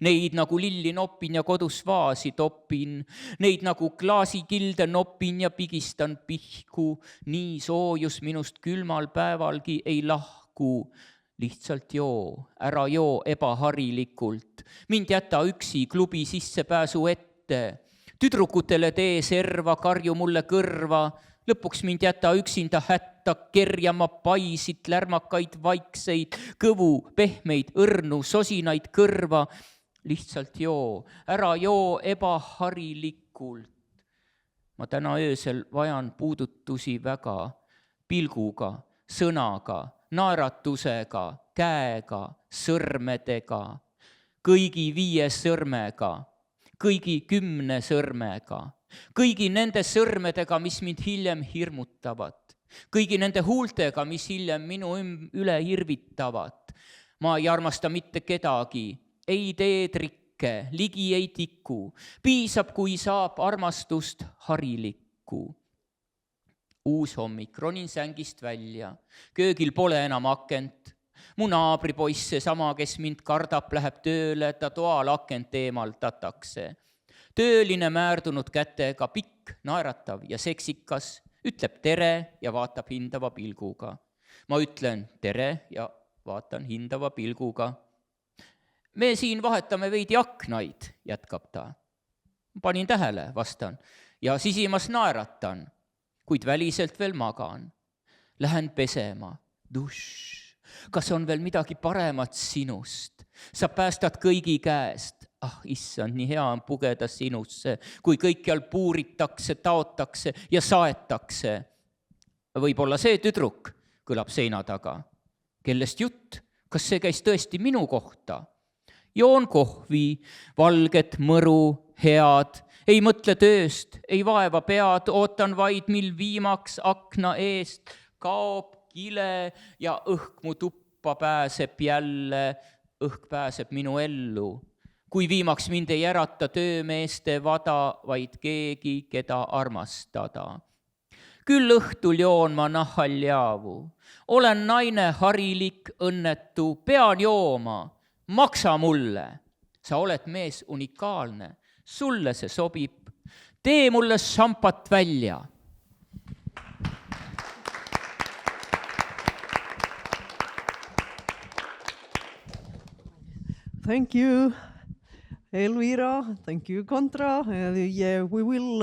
Neid nagu lilli nopin ja kodus vaasi topin, neid nagu klaasikilde nopin ja pigistan pihku, nii soojus minust külmal päevalgi ei lahku. Lihtsalt joo, ära joo ebaharilikult, mind jäta üksi klubi sissepääsu ette, tüdrukutele tee serva, karju mulle kõrva, lõpuks mind jäta üksinda hätta kerjama paisid, lärmakaid vaikseid, kõvu, pehmeid, õrnu, sosinaid kõrva. Lihtsalt joo, ära joo ebaharilikult. Ma täna öösel vajan puudutusi väga, pilguga, sõnaga, naeratusega, käega, sõrmedega, kõigi 5 sõrmega, kõigi 10 sõrmega, kõigi nende sõrmedega, mis mind hiljem hirmutavad, kõigi nende huultega, mis hiljem minu üle hirvitavad. Ma ei armasta mitte kedagi, ei tee trikke, ligi ei tiku, piisab, kui saab armastust harilikku. Uus hommik, ronin sängist välja, köögil pole enam akent. Mu naabripoiss, see sama, kes mind kardab, läheb tööle, ta toal akent eemaldatakse. Tööline määrdunud kätega, pikk, naeratav ja seksikas, ütleb tere ja vaatab hindava pilguga. Ma ütlen tere ja vaatan hindava pilguga. Me siin vahetame veidi aknaid, jätkab ta. Panin tähele, vastan, ja sisimas naeratan. Kuid väliselt veel magan. Lähen pesema. Duš. Kas on veel midagi paremat sinust? Sa päästad kõigi käest. Ah, issand, nii hea on pugeda sinusse, kui kõikjal puuritakse, taotakse ja saetakse. Võib-olla see tüdruk, kõlab seina taga. Kellest jutt? Kas see käis tõesti minu kohta? Joon kohvi, valget, mõru, head. Ei mõtle tööst, ei vaeva pead, ootan vaid, mil viimaks akna eest kaob kile ja õhk mu tuppa pääseb jälle, õhk pääseb minu ellu. Kui viimaks mind ei ärata töömeeste vada, vaid keegi, keda armastada. Küll õhtul joon ma nahaljaavu, olen naine harilik, õnnetu, pean jooma, maksa mulle. Sa oled mees unikaalne. Sulle see sobib. Tee mulle šampat välja. Thank you, Elvīra. Thank you, Kontra. Yeah, we will,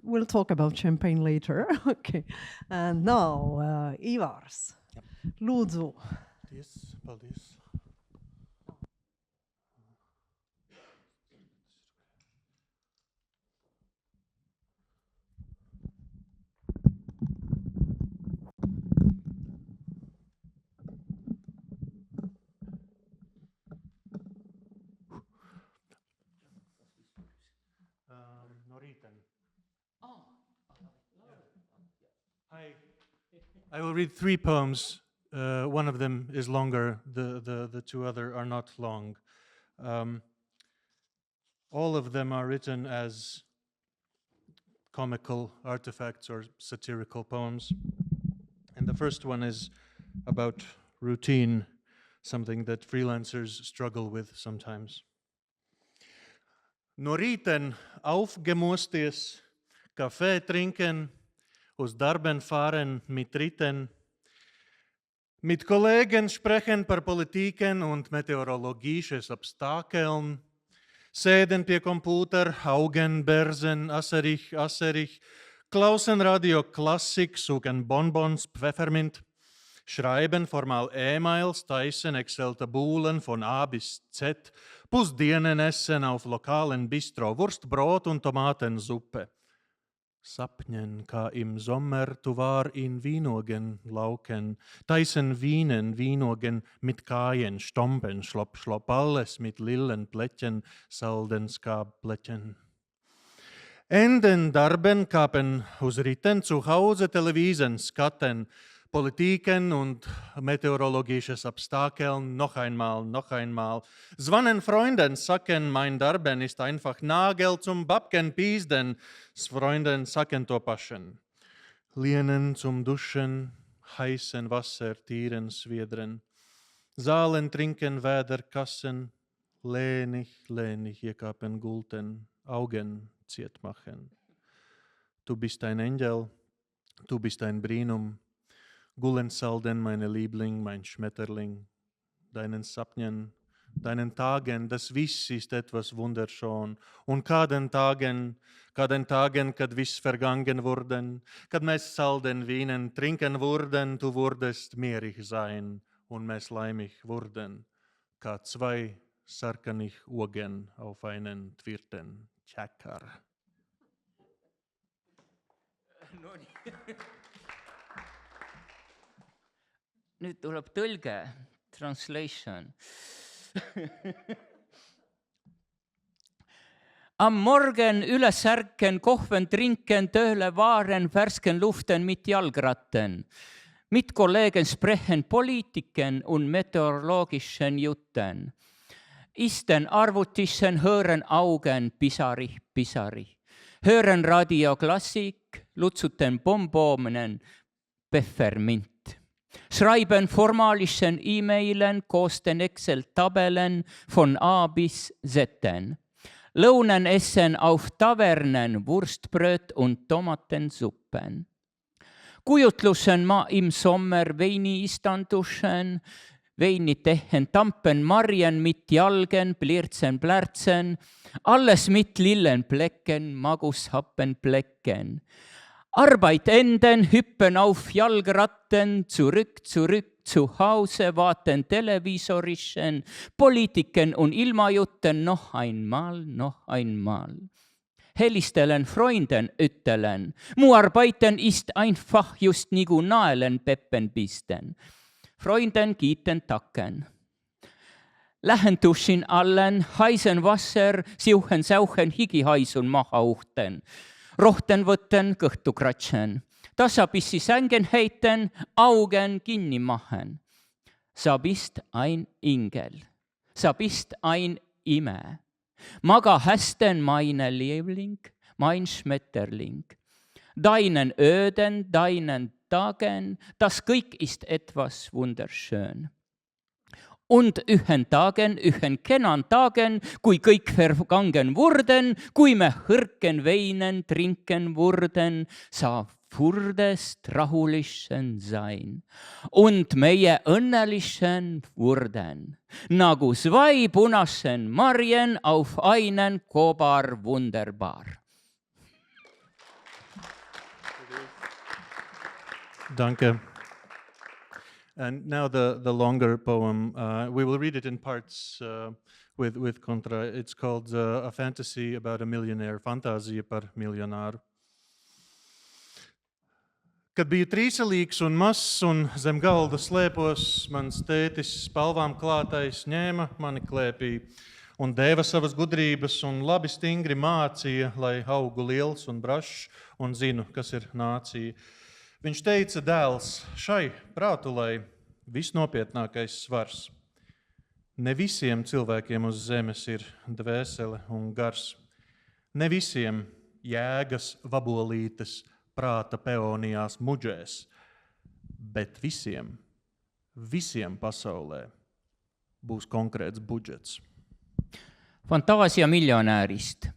we'll talk about champagne later. Okay. And now, Ivars. Lūdzu. Paldies. I will read 3 poems. One of them is longer. The 2 other are not long. All of them are written as comical artifacts or satirical poems. And the first one is about routine, something that freelancers struggle with sometimes. No rieten aufgemosties, Kaffee trinken, aus Darben fahren mit Ritten, mit Kollegen sprechen per Politiken und meteorologisches Obstakeln, säden pie Computer, Augen, Bersen, asserich, klausen Radio Klassik, suchen Bonbons, Pfeffermint, schreiben formal E-Mails, taisen Excel-Tabulen von A bis Z, Pusdienen essen auf lokalen Bistro, Wurst, Brot und Tomatensuppe. Sapnen, kā im Sommer tu war in Wienogen lauken, taisen Wienogen mit Kajen, Stompen, Schlopp, alles mit Lillenblättchen, Saldenskablättchen. Enden Darben kapen aus Ritten zu Hause Televisen skatten, Politiken und meteorologisches Obstakeln, noch einmal. Zwannen Freunden sacken, mein Darben ist einfach Nagel zum Babken piesden, Freunden sacken to paschen. Lienen zum Duschen, heißen Wasser, Tieren swiedren. Saalen trinken, Wäder kassen, Länig iekāpen gulten, Augen ziet machen. Du bist ein Engel, du bist ein Brīnum, Gullen salden meine Liebling, mein Schmetterling, deinen Sapnen, deinen Tagen, das Wiss ist etwas wunderschön. Und kaden Tagen, kad viss vergangen wurden, kad mēs salden Wienen trinken wurden, du wurdest mierig sein und mēs laimig wurden, kā zwei sarkanig Ogen auf einen Twirten Tšäkar. Nüüd tuleb tõlge, translation. Am Morgen üles ärken, kohven trinken, tööle vaaren, värsken luften mit jalgratten. Mit Kollegen sprechen Politiken und meteorologischen Jutten. Isten arvutisen, hören Augen, pisari. Hören Radioklassik, lutsuten Bonbonen, Pfeffermint. Schreiben formalischen E-Mailen, kosten Excel-Tabellen von A bis Z. Lõunen essen auf Tavernen, Wurstbröt und Tomatensuppen. Kujutlusen ma im Sommer Weini istanduschen, Weini tehen Tampen Marjen mit Jalgen, Plirtsen, Plärtsen, alles mit Lillenplecken, Magushappen-Plecken. Arbeit enden, hüppen auf Jalgratten, zurück zu Hause, warten Televisorischen, Politiken und Ilmajutten, noch einmal. Helistelen Freunden üttelen, mu arbeiten ist einfach just nigu naelen peppenpisten. Freunden kiiten takken. Lähen duschen allen, heisen Wasser, siuchen, sauchen, higihaisun maha uchten. Rohten võtten, kõhtu kratsen. Tasapisi sängen heiten, Augen kinni machen. Sa bist ein Ingel. Sa bist ein Ime. Maga hästen meine Liebling, mein Schmetterling. Deinen Öden, deinen Tagen, das kõik ist etwas wunderschön. Und ühen kenan Tagen, kui kõik vergangen wurden, kui me hõrken weinen, trinken wurden, sa wurdest rahulischen sein. Und meie õnnelischen wurden, nagu zwei punasen Marjen auf einen Kobar wunderbar. Danke. And now the longer poem, we will read it in parts with Contra. It's called A Fantasy About a Millionaire, Fantāzija par miljonāru. Kad biju trīselīgs un mazs un zem galda slēpos, mans tētis spalvām klātais ņēma mani klēpī un deva savas gudrības un labi stingri mācīja, lai augu liels un brašs un zinu, kas ir nācija. Viņš teica, dēls, šai prātulai visnopietnākais svars. Ne visiem cilvēkiem uz zemes ir dvēsele un gars. Ne visiem jēgas vabolītes prāta peonijās muģēs, bet visiem pasaulē būs konkrēts budžets. Fantaasia miljonäärist.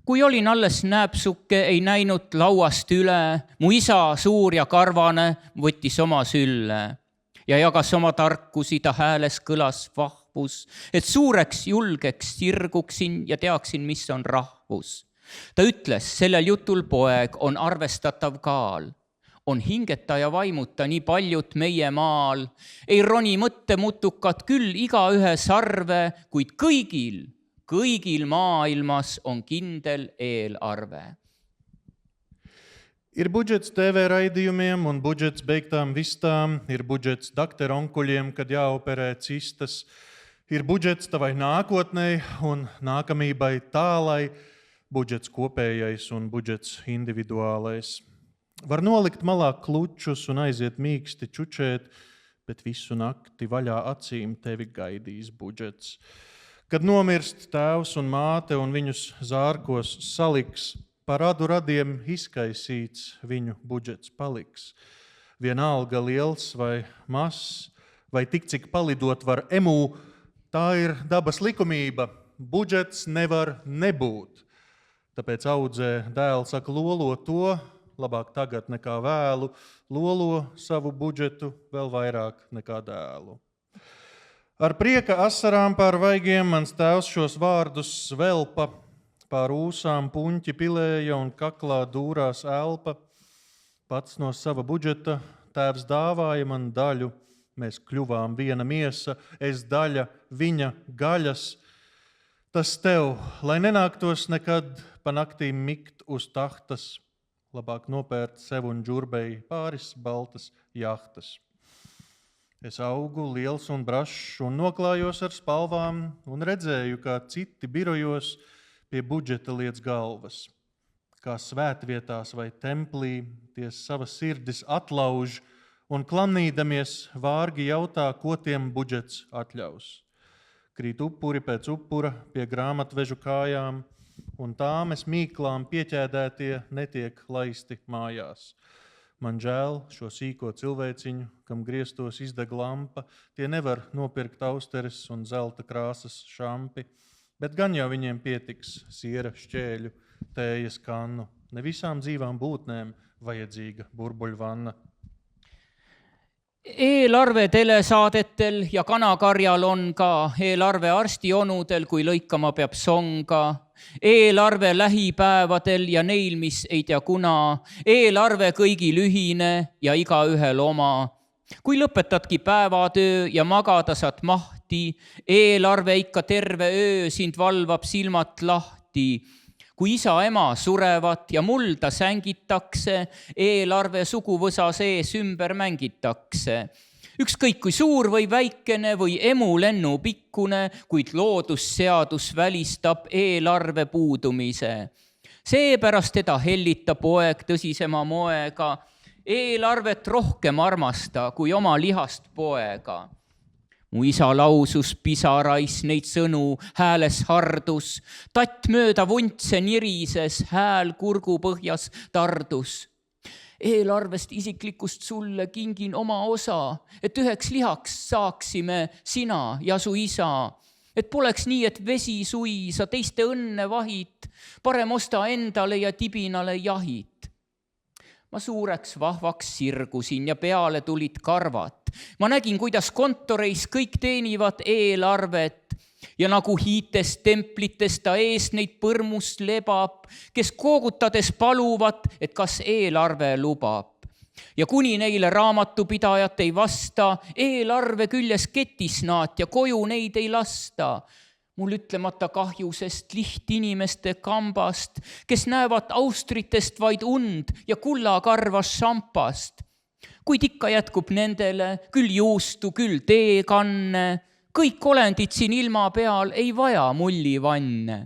Kui olin alles näpsuke, ei näinud lauast üle, mu isa suur ja karvane võttis oma sülle ja jagas oma tarkusi, ta hääles kõlas vahvus, et suureks julgeks sirguksin ja teaksin, mis on rahvus. Ta ütles, sellel jutul poeg on arvestatav kaal, on hingeta ja vaimuta nii paljud meie maal, ei roni mõttemutukad küll igaühe sarve, kuid kõigil maailmas on kindel eelarve. Ir budžets TV raidījumiem un budžets beigtām vistām, ir budžets dakteronkuļiem, kad jāoperē cistas, ir budžets tavai nākotnei un nākamībai tālai, budžets kopējais un budžets individuālais. Var nolikt malā klučus un aiziet mīksti čučēt, bet visu nakti vaļā acīm tevi gaidīs budžets. Kad nomirst tēvs un māte un viņus zārkos saliks, par radu radiem izkaisīts viņu budžets paliks. Vienalga liels vai mazs, vai tik cik palidot var emū, Tā ir dabas likumība. Budžets nevar nebūt. Tāpēc audzē dēls saka lolo to, labāk tagad nekā vēlu, lolo savu budžetu vēl vairāk nekā dēlu. Ar prieka asarām pār vaigiem mans tēvs šos vārdus svelpa, pār ūsām puņķi pilēja un kaklā dūrās elpa. Pats no sava budžeta tēvs dāvāja man daļu, mēs kļuvām viena miesa, es daļa viņa gaļas. Tas tev, lai nenāktos nekad pa naktīm mikt uz tahtas, labāk nopērt sev un džurbei pāris baltas jahtas. Es augu liels un brašs un noklājos ar spalvām un redzēju, kā citi birojos pie budžeta liec galvas. Kā svētvietās vai templī tie savas sirdis atlauž un klamnīdamies vārgi jautā, ko tiem budžets atļaus. Krīt upuri pēc upura pie grāmatvežu kājām, un tām es mīklām pieķēdētie netiek laisti mājās. Man žēl šo sīko cilvēciņu, kam griestos izdeg lampa, tie nevar nopirkt austeres un zelta krāsas šampi, bet gan jau viņiem pietiks siera šķēļu, tējas kannu. Ne visām dzīvām būtnēm vajadzīga burbuļvanna. Eelarve telesaadetel ja kanakarjal on ka eelarve arstionudel, kui lõikama peab songa. Eelarve lähipäevadel ja neil, mis ei tea kuna. Eelarve kõigil ühine ja igaühel oma. Kui lõpetadki päevatöö ja magada saad mahti, eelarve ikka terve öö sind valvab silmat lahti. Kui isa ema surevad ja mulda sängitakse, eelarve suguvõsa sees ümber mängitakse. Ükskõik kui suur või väikene või emu lennu pikkune, kuid loodusseadus välistab eelarve puudumise. Seepärast teda hellita poeg tõsisema moega, eelarvet rohkem armasta kui oma lihast poega. Mu isa lausus pisarais neid sõnu, hääles hardus, tatt mööda vuntse nirises, hääl kurgu põhjas tardus. Eelarvest isiklikust sulle kingin oma osa, et üheks lihaks saaksime sina ja su isa. Et poleks nii, et vesi sui, sa teiste õnne vahid, parem osta endale ja tibinale jahid. Ma suureks vahvaks sirgusin ja peale tulid karvad. Ma nägin, kuidas kontoreis kõik teenivad eelarvet ja nagu hiites templites ta ees neid põrmust lebab, kes koogutades paluvad, et kas eelarve lubab. Ja kuni neile raamatupidajat ei vasta, eelarve küljes ketisnaat ja koju neid ei lasta. Mul ütlemata kahju, sest lihtinimeste kambast, kes näevad austritest vaid und ja kullakarvas šampast. Kuid ikka jätkub nendele küll juustu, küll teekanne. Kõik olendid siin ilma peal ei vaja mullivanne.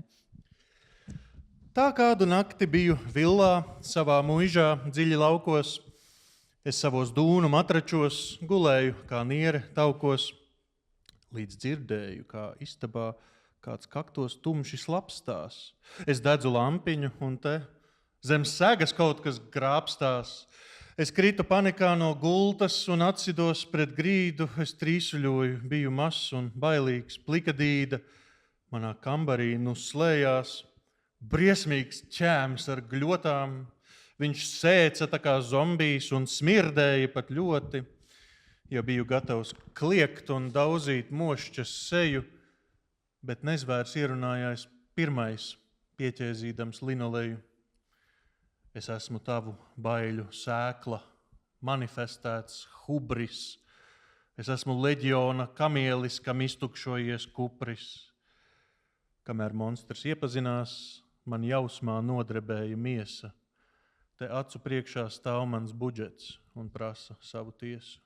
Tā kādu nakti biju villā, savā muižā, dziļi laukos. Es savos dūnu matračos gulēju kā niere taukos. Līdz dzirdēju, kā istabā kāds kaktos tumši slapstās. Es dedzu lampiņu un te zem segas kaut kas grābstās. Es kritu panikā no gultas un atsidos pret grīdu. Es trīsuļoju, biju mazs un bailīgs, plikadīda. Manā kambarī nu slējās briesmīgs ķēms ar gļotām. Viņš sēca tā kā zombijs un smirdēja pat ļoti. Ja biju gatavs kliegt un dauzīt mošķas seju, bet nezvērs ierunājās pirmais, pieķēzīdams linoleju. Es esmu tavu baiļu sēkla, manifestēts hubris. Es esmu leģiona kamielis, kam iztukšojies kupris. Kamēr monstrs iepazinās, man jausmā nodrebēja miesa. Te acu priekšā stāv mans budžets un prasa savu tiesu.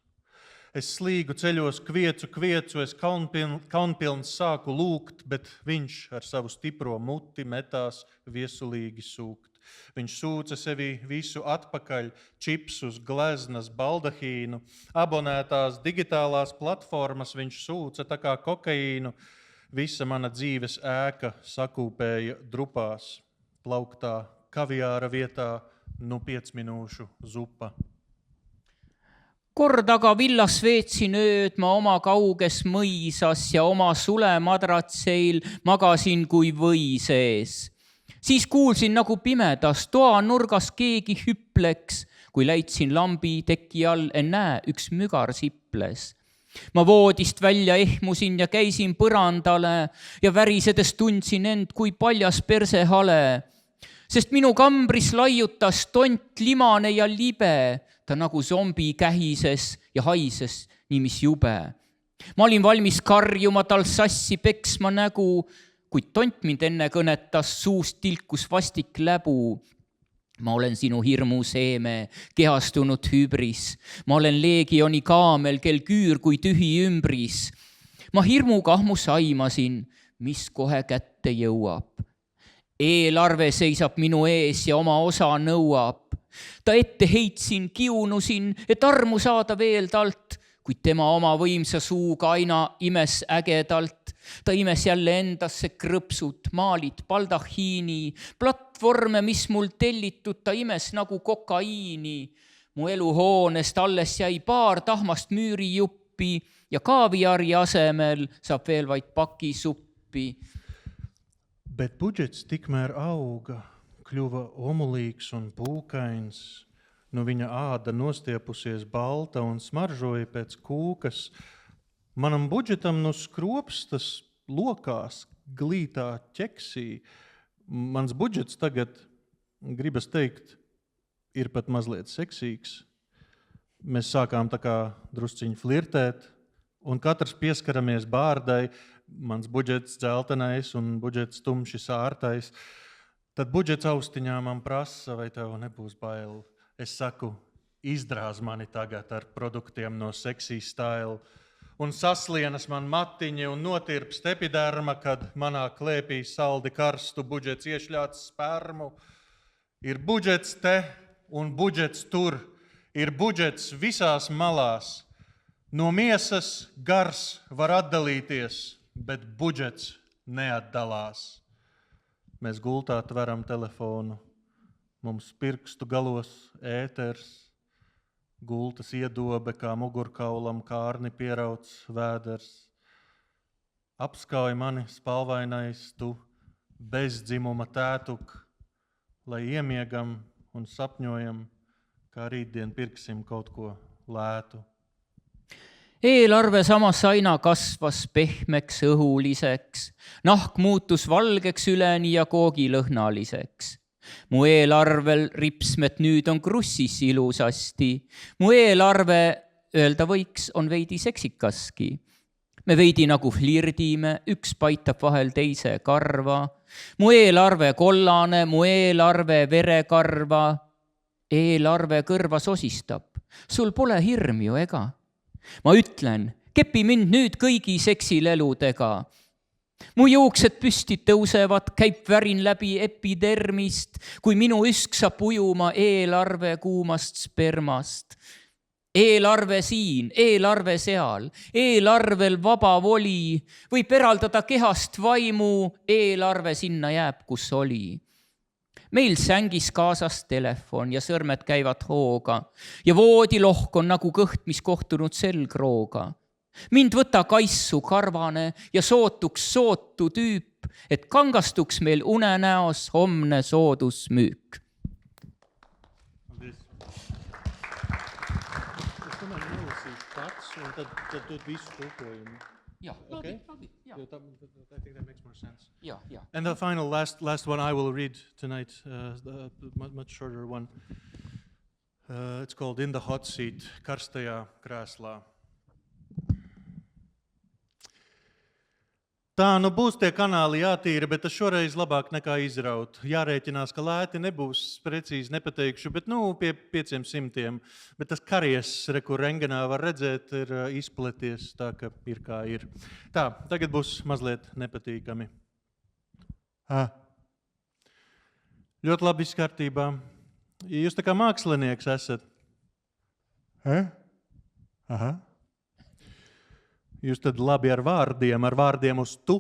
Es slīgu ceļos kviecu, es kaunpilns sāku lūgt, bet viņš ar savu stipro muti metās viesulīgi sūkt. Viņš sūca sevi visu atpakaļ, čipsus, gleznas, baldahīnu, abonētās digitālās platformas viņš sūca tā kā kokaīnu. Visa mana dzīves ēka sakūpēja drupās, plauktā kaviāra vietā, 5 minūšu zupa. Kord aga villas veetsin ööd ma oma kauges mõisas ja oma sulemadratseil magasin kui või sees. Siis kuulsin nagu pimedas toa nurgas keegi hüpleks, kui läitsin lambi teki all, en näe, üks mügar siples. Ma voodist välja ehmusin ja käisin põrandale ja värisedes tundsin end kui paljas persehale. Sest minu kambris laiutas tont limane ja libe, ta nagu zombi kähises ja haises, nii mis jube. Ma olin valmis karjuma tal sassi peksma nägu, kuid tont mind enne kõnetas, suust tilkus vastik läbu. Ma olen sinu hirmu seeme, kehastunud hübris. Ma olen leegioni kaamel, kel küür kui tühi ümbris. Ma hirmuga ahmus aimasin, mis kohe kätte jõuab. Eelarve seisab minu ees ja oma osa nõuab. Ta ette heitsin, kiunusin, et armu saada veel talt, kuid tema oma võimsa suuga aina imes ägedalt. Ta imes jälle endasse krõpsud, maalid, baldahiini, platvorme, mis mul tellitud, ta imes nagu kokaiini. Mu eluhoonest alles jäi paar tahmast müürijuppi ja kaaviari asemel saab veel vaid pakisuppi. Bet budžets tikmēr auga, kļuva omulīgs un pūkains. No viņa āda nostiepusies balta un smaržoja pēc kūkas. Manam budžetam no skropstas lokās glītā ķeksī. Mans budžets tagad, gribas teikt, ir pat mazliet seksīgs. Mēs sākām tā kā drusciņi flirtēt, un katrs pieskaramies bārdai. Mans budžets dzeltenais un budžets tumši sārtais. Tad budžets austiņā man prasa, vai tev nebūs bail. Es saku, izdrāz mani tagad ar produktiem no seksī style. Un saslienas man matiņi un notirpst epiderma, kad manā klēpī saldi karstu budžets iešļāts spermu. Ir budžets te un budžets tur. Ir budžets visās malās. No miesas gars var atdalīties, bet budžets neatdalās. Mēs gultā tveram telefonu, mums pirkstu galos ēters, gultas iedobe kā mugurkaulam kārni pierauc vēders. Apskauj mani spalvainais tu bezdzimuma tētuk, lai iemiegam un sapņojam, kā rītdien pirksim kaut ko lētu. Eelarve samas aina kasvas pehmeks õhuliseks, nahk muutus valgeks üleni ja koogilõhnaliseks. Mu eelarvel ripsmed nüüd on krussis ilusasti. Mu eelarve, öelda võiks, on veidi seksikaski. Me veidi nagu flirdime, üks paitab vahel teise karva. Mu eelarve kollane, mu eelarve verekarva. Eelarve kõrva sosistab. Sul pole hirm ju, ega? Ma ütlen, kepi mind nüüd kõigi seksileludega. Mu juuksed püsti tõusevad, käib värin läbi epidermist, kui minu üsk saab ujuma eelarve kuumast spermast. Eelarve siin, eelarve seal, eelarvel vaba voli, võib eraldada kehast vaimu, eelarve sinna jääb, kus oli. Meil sängis kaasas telefon ja sõrmed käivad hooga ja voodilohk on nagu kõht, mis kohtunud selgrooga. Mind võta kaissu karvane ja sootuks sootu tüüp, et kangastuks meil unenäos homne soodusmüük. Yeah, okay. Yeah. I think that makes more sense. Yeah. And the final last one I will read tonight, much shorter one. It's called In the Hot Seat, karstajā krēslā. Tā nu būs tie kanāli jātīra, bet tas šoreiz labāk nekā izraut. Jārēķinās, ka lēti nebūs, precīzi nepateikšu, bet pie 500. Bet tas karies, kur rengenā var redzēt, ir izplaties tā, ka ir kā ir. Tā, tagad būs mazliet nepatīkami. Ļoti labi viss kārtībā. Jūs tā kā mākslinieks esat. Aha. Jūs tad labi ar vārdiem uz tu,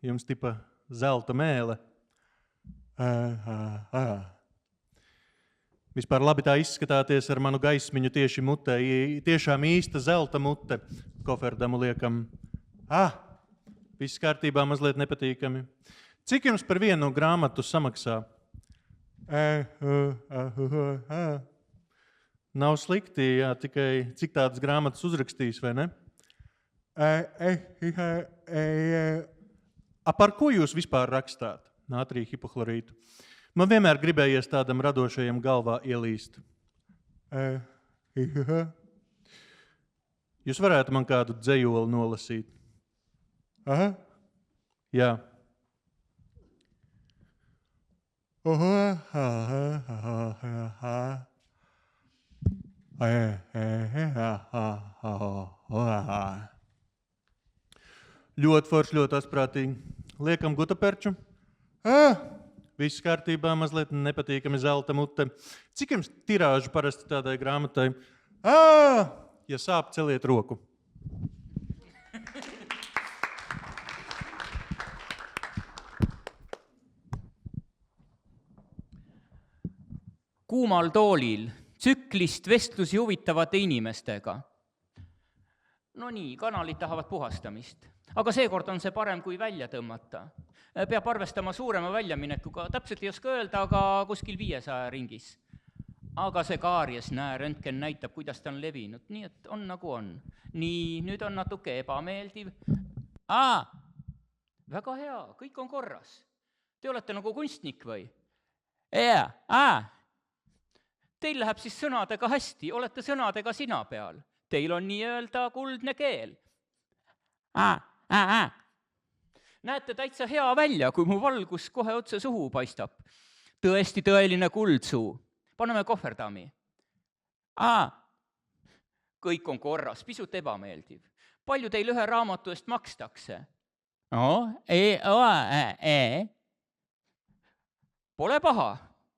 jums tipa zelta mēle. Vispār labi tā izskatāties ar manu gaismiņu tieši mutē, tiešām īsta zelta mute. Koferdamu liekam. Viss kārtībā, mazliet nepatīkami. Cik jums par vienu grāmatu samaksā? Nav slikti, jā, tikai cik tādas grāmatas uzrakstīs, vai ne? Par ko jūs vispār rakstāt? Nātrija hipohlorītu. Man vienmēr gribējies tādam radošajam galvā ielīst. Jūs varētu man kādu dzejoli nolasīt? Jā. Ļoti forši, ļoti asprātīgi. Liekam gutaperču. Viss kārtībā, mazliet nepatīkami zelta mute. Cik jums tirāžu parasti tādai grāmatai? Ja sāp, celiet roku. Kuumal toolil, tsüklist vestlusi huvitavate inimestega. No nii, kanalid tahavad puhastamist. Aga seekord on see parem kui välja tõmmata. Peab arvestama suurema väljaminekuga, täpselt ei oska öelda, aga kuskil 500 ringis. Aga see kaaries, röntgen näitab, kuidas ta on levinud, nii et on nagu on. Nii, nüüd on natuke ebameeldiv. Väga hea, kõik on korras. Te olete nagu kunstnik või? Teil läheb siis sõnadega hästi, olete sõnadega sina peal. Teil on nii-öelda kuldne keel. Näete täitsa hea välja, kui mu valgus kohe otse suhu paistab. Tõesti tõeline kuldsuu. Paneme kohverdami. Kõik on korras, pisut ebameeldiv. Palju teil ühe raamatu eest makstakse? Pole paha,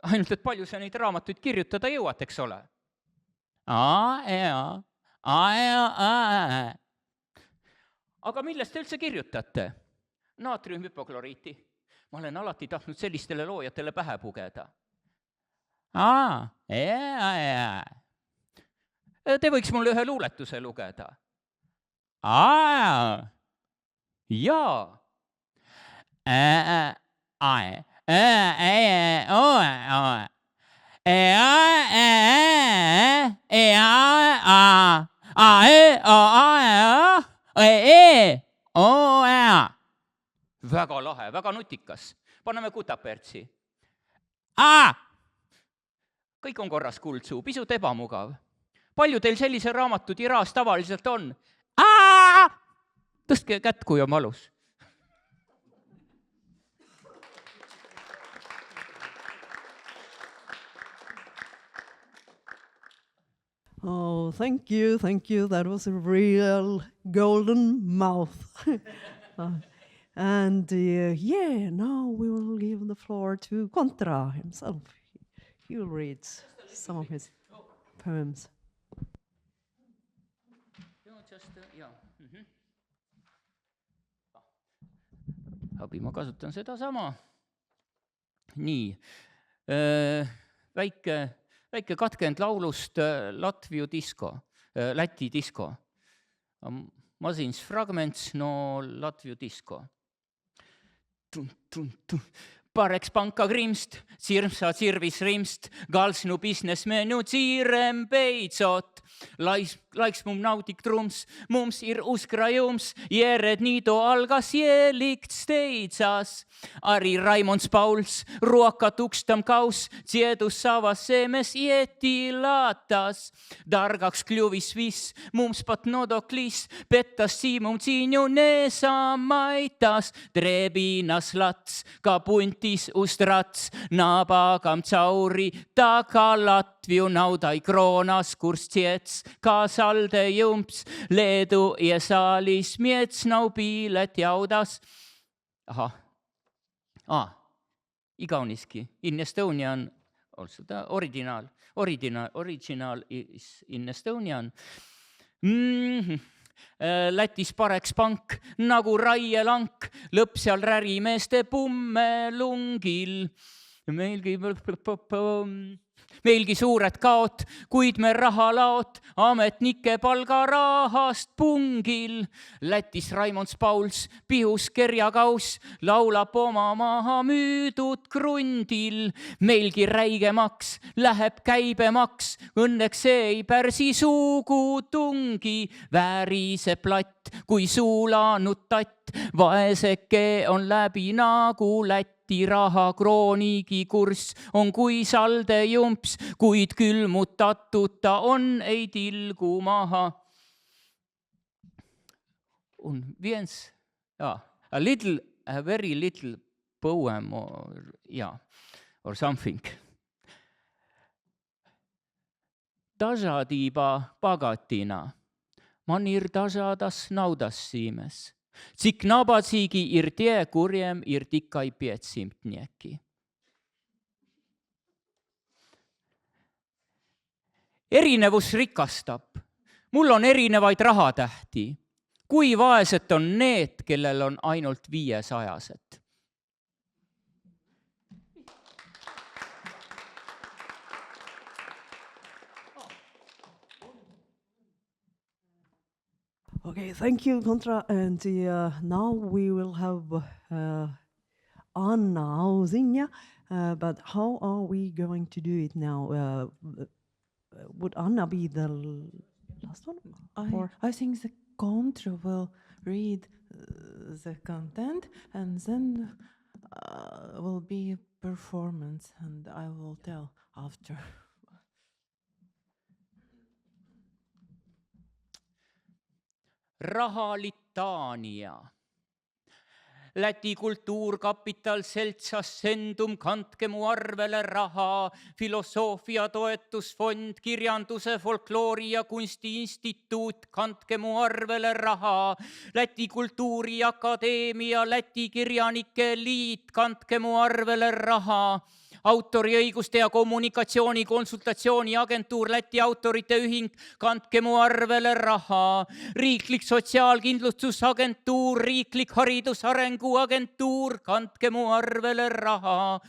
ainult et palju sa neid raamatuid kirjutada jõuad, eks ole? Aga millest te üldse kirjutate? Naatriumhypokloriiti. Ma olen alati tahtnud sellistele loojatele pähe pugeda. Te võiks mulle ühe luuletuse lugeda. Jaa. Väga lahe, väga nutikas. Paneme kutapertsi. Kõik on korras kuldsuu, pisut ebamugav. Palju teil sellise raamatu tiraas tavaliselt on? Tõstke kätt, kui on valus. Oh, thank you. That was a real golden mouth. And now we will give the floor to Kontra himself. He will read some of his poems. Abi, ma kasutan seda sama. Nii, väike katkend laulust Läti disko. Masins fragments no Latviu disko. Pareks panka grimst, sirmsa sirvis rimst, galsnu businessmenu tsirem peitsot. Laiks mum nautik trums, mums ir uskrajums, jered nido algas jeelikt steitsas. Ari Raimons Pauls, ruokat ukstam kaus, tsiedus savas seemes jeti laatas. Targaks kljuvis vis, mums pat nodoklis, pettas siimum tsiinju neesamaitas. Trebinas lats, ka puntis ustrats, nabagam tsauri, taga Latviu naudai kroonas kurs tsiets. Kaasalde jumps, Leedu ja saalis miets nau piilet jaudas. Igauniski. In Estonian, also the original is in Estonian. Lätis pareks pank, nagu raielank, lõpp seal rärimeeste pummelungil. Meilgi suured kaot, kuid me rahalaot, ametnike palgarahast pungil. Lätis Raimond Pauls, Pihus Kerjakaus, laulab oma maha müüdud krundil. Meilgi räigemaks, läheb käibemaks, õnneks see ei pärsi suugu tungi. Väärise platt, kui suulanud tatt, vaeseke on läbi nagu Läti. Raha kroonigi kurss on kui salde jumps, kuid külmutatud ta on, ei tilgu maha. Un viens, a very little poem or something. Tasadiiba pagatina, manir tasadas naudas siimes. Cik nabadsīgi ir tie, kuriem ir tikai 500. Erinevus rikastab. Mul on erinevaid rahatähti. Kui vaesed on need, kellel on ainult 500. Okay, thank you, Kontra. And now we will have Anna Auziņa. But how are we going to do it now? Would Anna be the last one? I think the Kontra will read the content and then will be a performance and I will tell after. Rahalitaania. Läti kultuurkapital selts Ascendum, kandke mu arvele raha, filosoofia toetusfond, kirjanduse, folkloori ja kunstiinstituut, kandke mu arvele raha, Läti kultuuriakadeemia, Läti kirjanike liit, kandke mu arvele raha, autoriõiguste ja kommunikatsiooni konsultatsiooni agentuur, Läti autorite ühing, kandke mu arvele raha, riiklik sotsiaalkindlustusagentuur, riiklik haridusarengu agentuur, kandke mu arvele raha,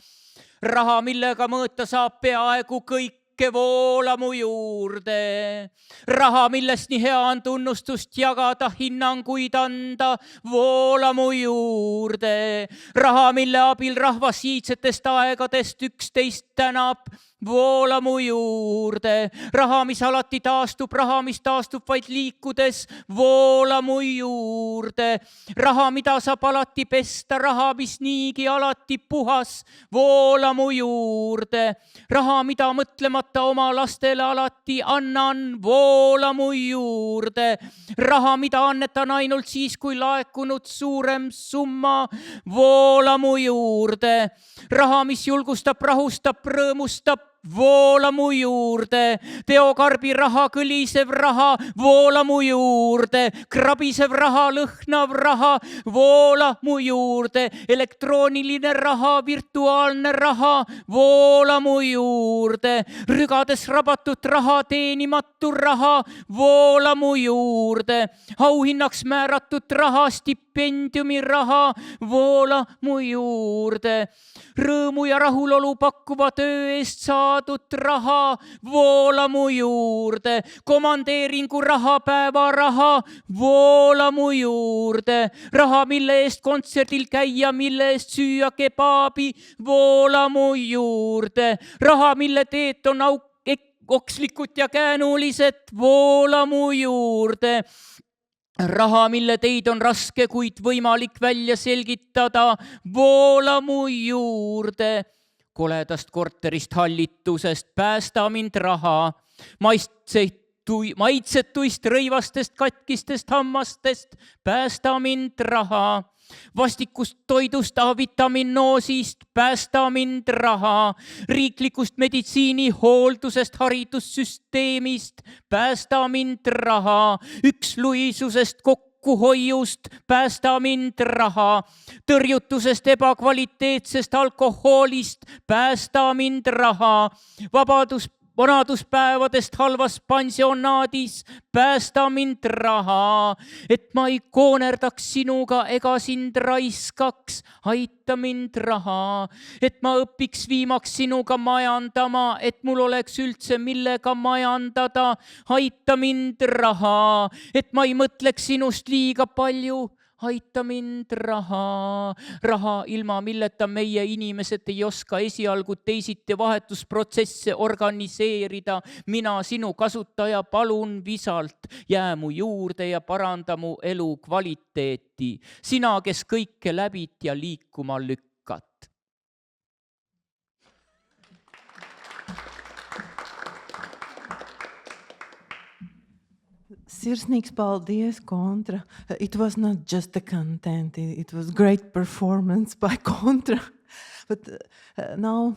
raha, millega mõõta saab peaaegu kõike, voola mu juurde, raha, millest nii hea on tunnustust jagada, hinnanguid anda, voola mu juurde, raha, mille abil rahvas iidsetest aegadest 11 tänab, voola mu juurde, raha, mis alati taastub, raha, mis taastub vaid liikudes, voola mu juurde, raha, mida saab alati pesta, raha, mis niigi alati puhas, voola mu juurde, raha, mida mõtlemata oma lastele alati annan, voola mu juurde, raha, mida annetan ainult siis, kui laekunud suurem summa, voola mu juurde, raha, mis julgustab, rahustab, rõõmustab, voola mu juurde, teokarbi raha, kõlisev raha, voola mu juurde, krabisev raha, lõhnav raha, voola mu juurde, elektrooniline raha, virtuaalne raha, voola mu juurde, rügades rabatud raha, teenimatu raha, voola mu juurde, auhinnaks määratud raha, stipendiumi raha, voola mu juurde, rõõmu ja rahulolu pakkuva töö eest saadud raha, voola mu juurde, komandeeringu rahapäeva raha, voola mu juurde, raha, mille eest kontserdil käia, mille eest süüa kebaabi, voola mu juurde, raha, mille teed on okslikud ja käänulised, voola mu juurde, raha, mille teid on raske, kuid võimalik välja selgitada, voola mu juurde, koledast korterist hallitusest päästa mind raha, maitsetuist rõivastest katkistest hammastest päästa mind raha, vastikust toidust avitaminnoosist päästa mind raha, riiklikust meditsiini hooldusest haridussüsteemist päästa mind raha, üksluisusest kokkuhoiust päästa mind raha, tõrjutusest ebakvaliteetsest alkoholist päästa mind raha, vanaduspäevadest halvas pensionaadis, päästa mind raha, et ma ei koonerdaks sinuga ega sind raiskaks, aita mind raha, et ma õpiks viimaks sinuga majandama, et mul oleks üldse millega majandada, aita mind raha, et ma ei mõtleks sinust liiga palju, aita mind raha, raha ilma milleta meie inimesed ei oska esialgu teisiti vahetusprotsesse organiseerida. Mina sinu kasutaja palun visalt, jää mu juurde ja paranda mu elu kvaliteeti. Sina, kes kõike läbid ja liikuma lükkad. Sirsnīgs paldies, Kontra. It was not just the content, it was great performance by Kontra. But now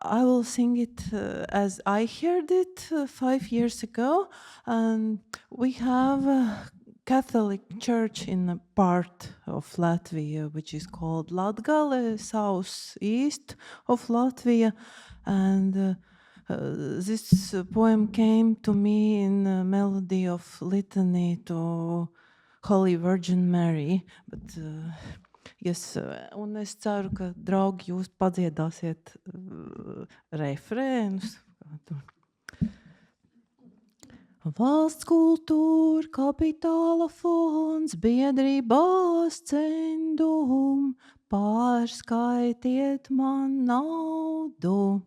I will sing it as I heard it 5 years ago. And we have a Catholic church in a part of Latvia, which is called Latgale, southeast of Latvia. And this poem came to me in a melody of litany to Holy Virgin Mary. But yes, un es ceru, ka draugi jūs padziedāsiet refrēnus. Valsts kultūra, kapitāla fonds, biedrībās cendum, pārskaitiet man naudu.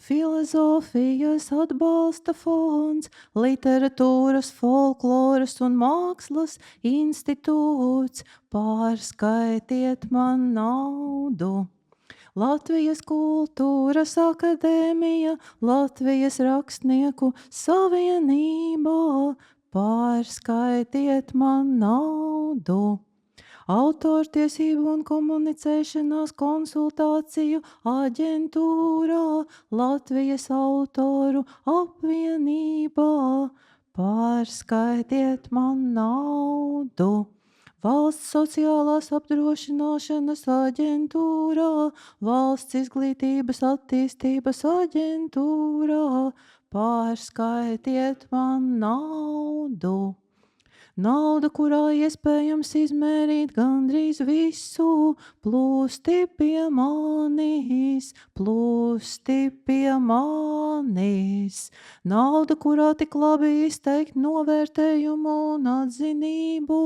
Filozofijas atbalsta fonds, literatūras, folkloras un mākslas institūts, pārskaitiet man naudu. Latvijas kultūras akadēmija, Latvijas rakstnieku savienībā, pārskaitiet man naudu. Autortiesību un komunicēšanās konsultāciju aģentūrā, Latvijas autoru apvienībā, pārskaitiet man naudu. Valsts sociālās apdrošināšanas aģentūrā, Valsts izglītības attīstības aģentūrā, pārskaitiet man naudu. Nauda, kurā iespējams izmērīt gandrīz visu, plūsti pie manis, plūsti pie manis. Nauda, kurā tik labi izteikt novērtējumu un atzinību,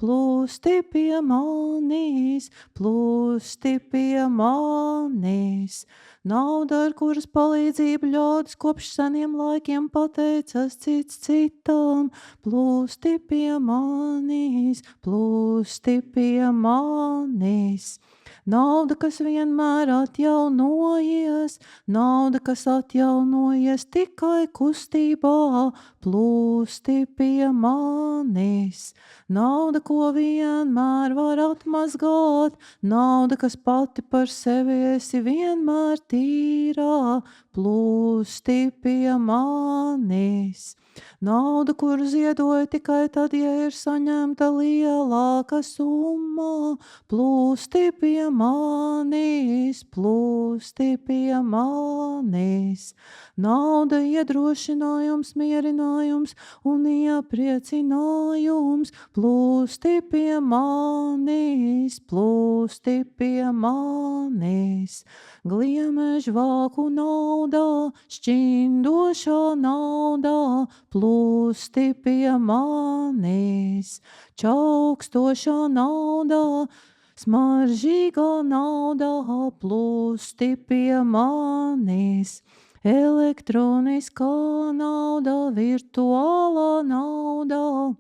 plūsti pie manis, plūsti pie manis. Nauda, ar kuras palīdzību ļaudis kopš seniem laikiem pateicas cits citam, plūsti pie manis, plūsti pie manis. Nauda, kas vienmēr atjaunojies, nauda, kas atjaunojies tikai kustībā, plūsti pie manis. Nauda, ko vienmēr var atmazgāt, nauda, kas pati par sevi esi vienmēr tīrā, plūsti pie manis. Nauda, kuru ziedoja tikai tad, ja ir saņemta lielāka summa, plūsti pie manis, plūsti pie manis. Nauda, iedrošinājums, mierinājums un iepriecinājums, plūsti pie manis, plūsti pie manis. Gliemežvāku naudā, šķindošā naudā, plūsti pie manis. Čaukstošā naudā, smaržīgā naudā, plūsti pie manis. Elektroniskā nauda, virtuālā nauda,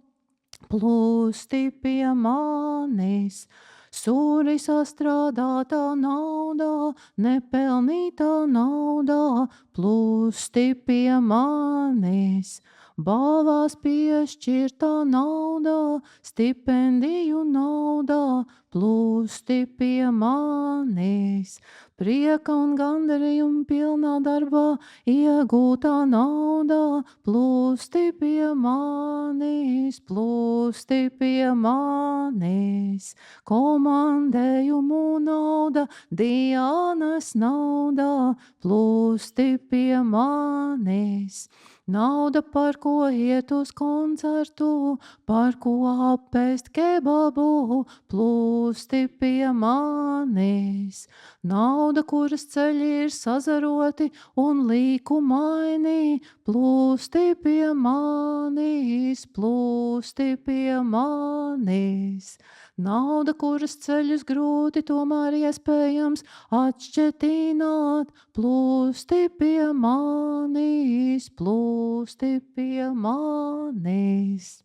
plūsti pie manis. Sūri sastrādātā naudā, nepelnītā naudā, plūsti pie manis. balvās piešķirtā naudā, stipendiju naudā, plūsti pie manis. Prieka un gandarījuma pilnā darbā, iegūtā naudā, plūsti pie manis, plūsti pie manis. Komandējumu nauda, Dianas naudā, plūsti pie manis. Nauda, par ko iet uz koncertu, par ko apēst kebabu, plūsti pie manis. Nauda, kuras ceļi ir sazaroti un līkumaini, plūsti pie manis, plūsti pie manis. Nauda, kuras ceļus grūti tomēr iespējams atšķetināt, plūsti pie manis, plūsti pie manis.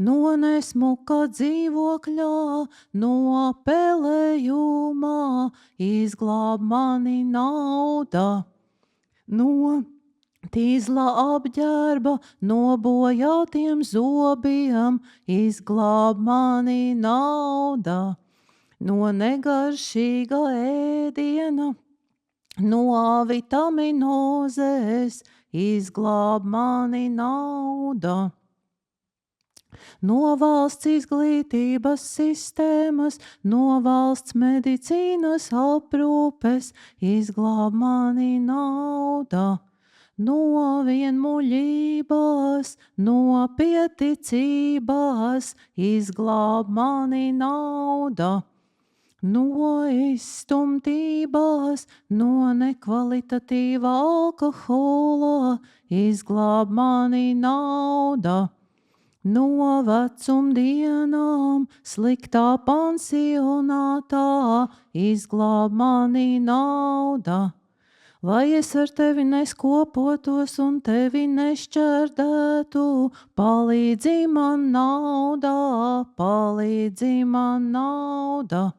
No nesmuka dzīvokļā, no pelējumā, izglāb mani nauda. No tīzla apģērba, no bojātiem zobiem, izglāb mani nauda. No negaršīga ēdiena, no vitaminozēs, izglāb mani nauda. No valsts izglītības sistēmas, no valsts medicīnas aprūpes, izglāb mani nauda. No vienmuļības, no pieticības, izglāb mani nauda. No izstumtības, no nekvalitatīva alkohola, izglāb mani nauda. No vecumdienām, sliktā pansionātā, izglāb mani nauda. Lai es ar tevi neskopotos un tevi nešķērdētu, palīdzi man naudā, palīdzi man nauda.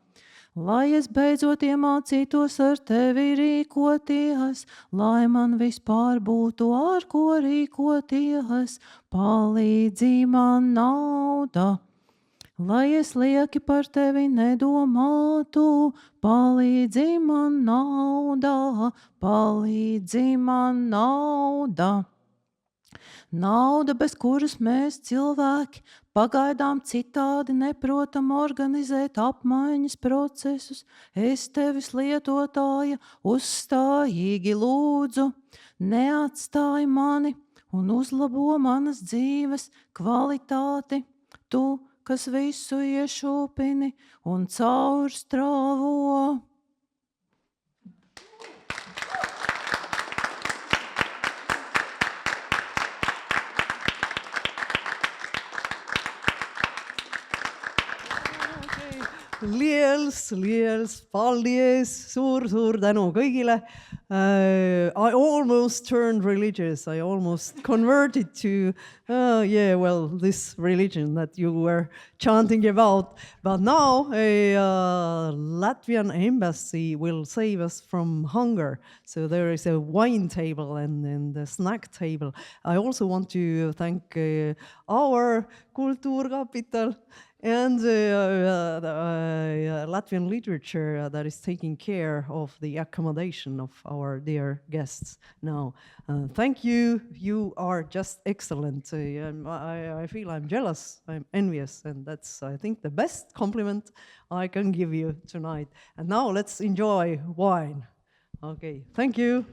Lai es beidzot iemācītos ar tevi rīkoties, lai man vispār būtu ar ko rīkoties, palīdzi man nauda. Lai es lieki par tevi nedomātu, palīdzi man nauda, palīdzi man nauda. Nauda, bez kuras mēs cilvēki pagaidām citādi neprotam organizēt apmaiņas procesus, es tevis lietotāja uzstājīgi lūdzu, neatstāj mani un uzlabo manas dzīves kvalitāti. Tu, kas visu iešūpini un caurstrāvo. Liels, paldies, suur tänu kõigile. I almost turned religious. I almost converted to, this religion that you were chanting about. But now a Latvian embassy will save us from hunger. So there is a wine table and a snack table. I also want to thank our Kultuurkapital and Latvian literature that is taking care of the accommodation of our dear guests now. Thank you. You are just excellent. I feel I'm jealous. I'm envious. And that's, I think, the best compliment I can give you tonight. And now let's enjoy wine. Okay. Thank you.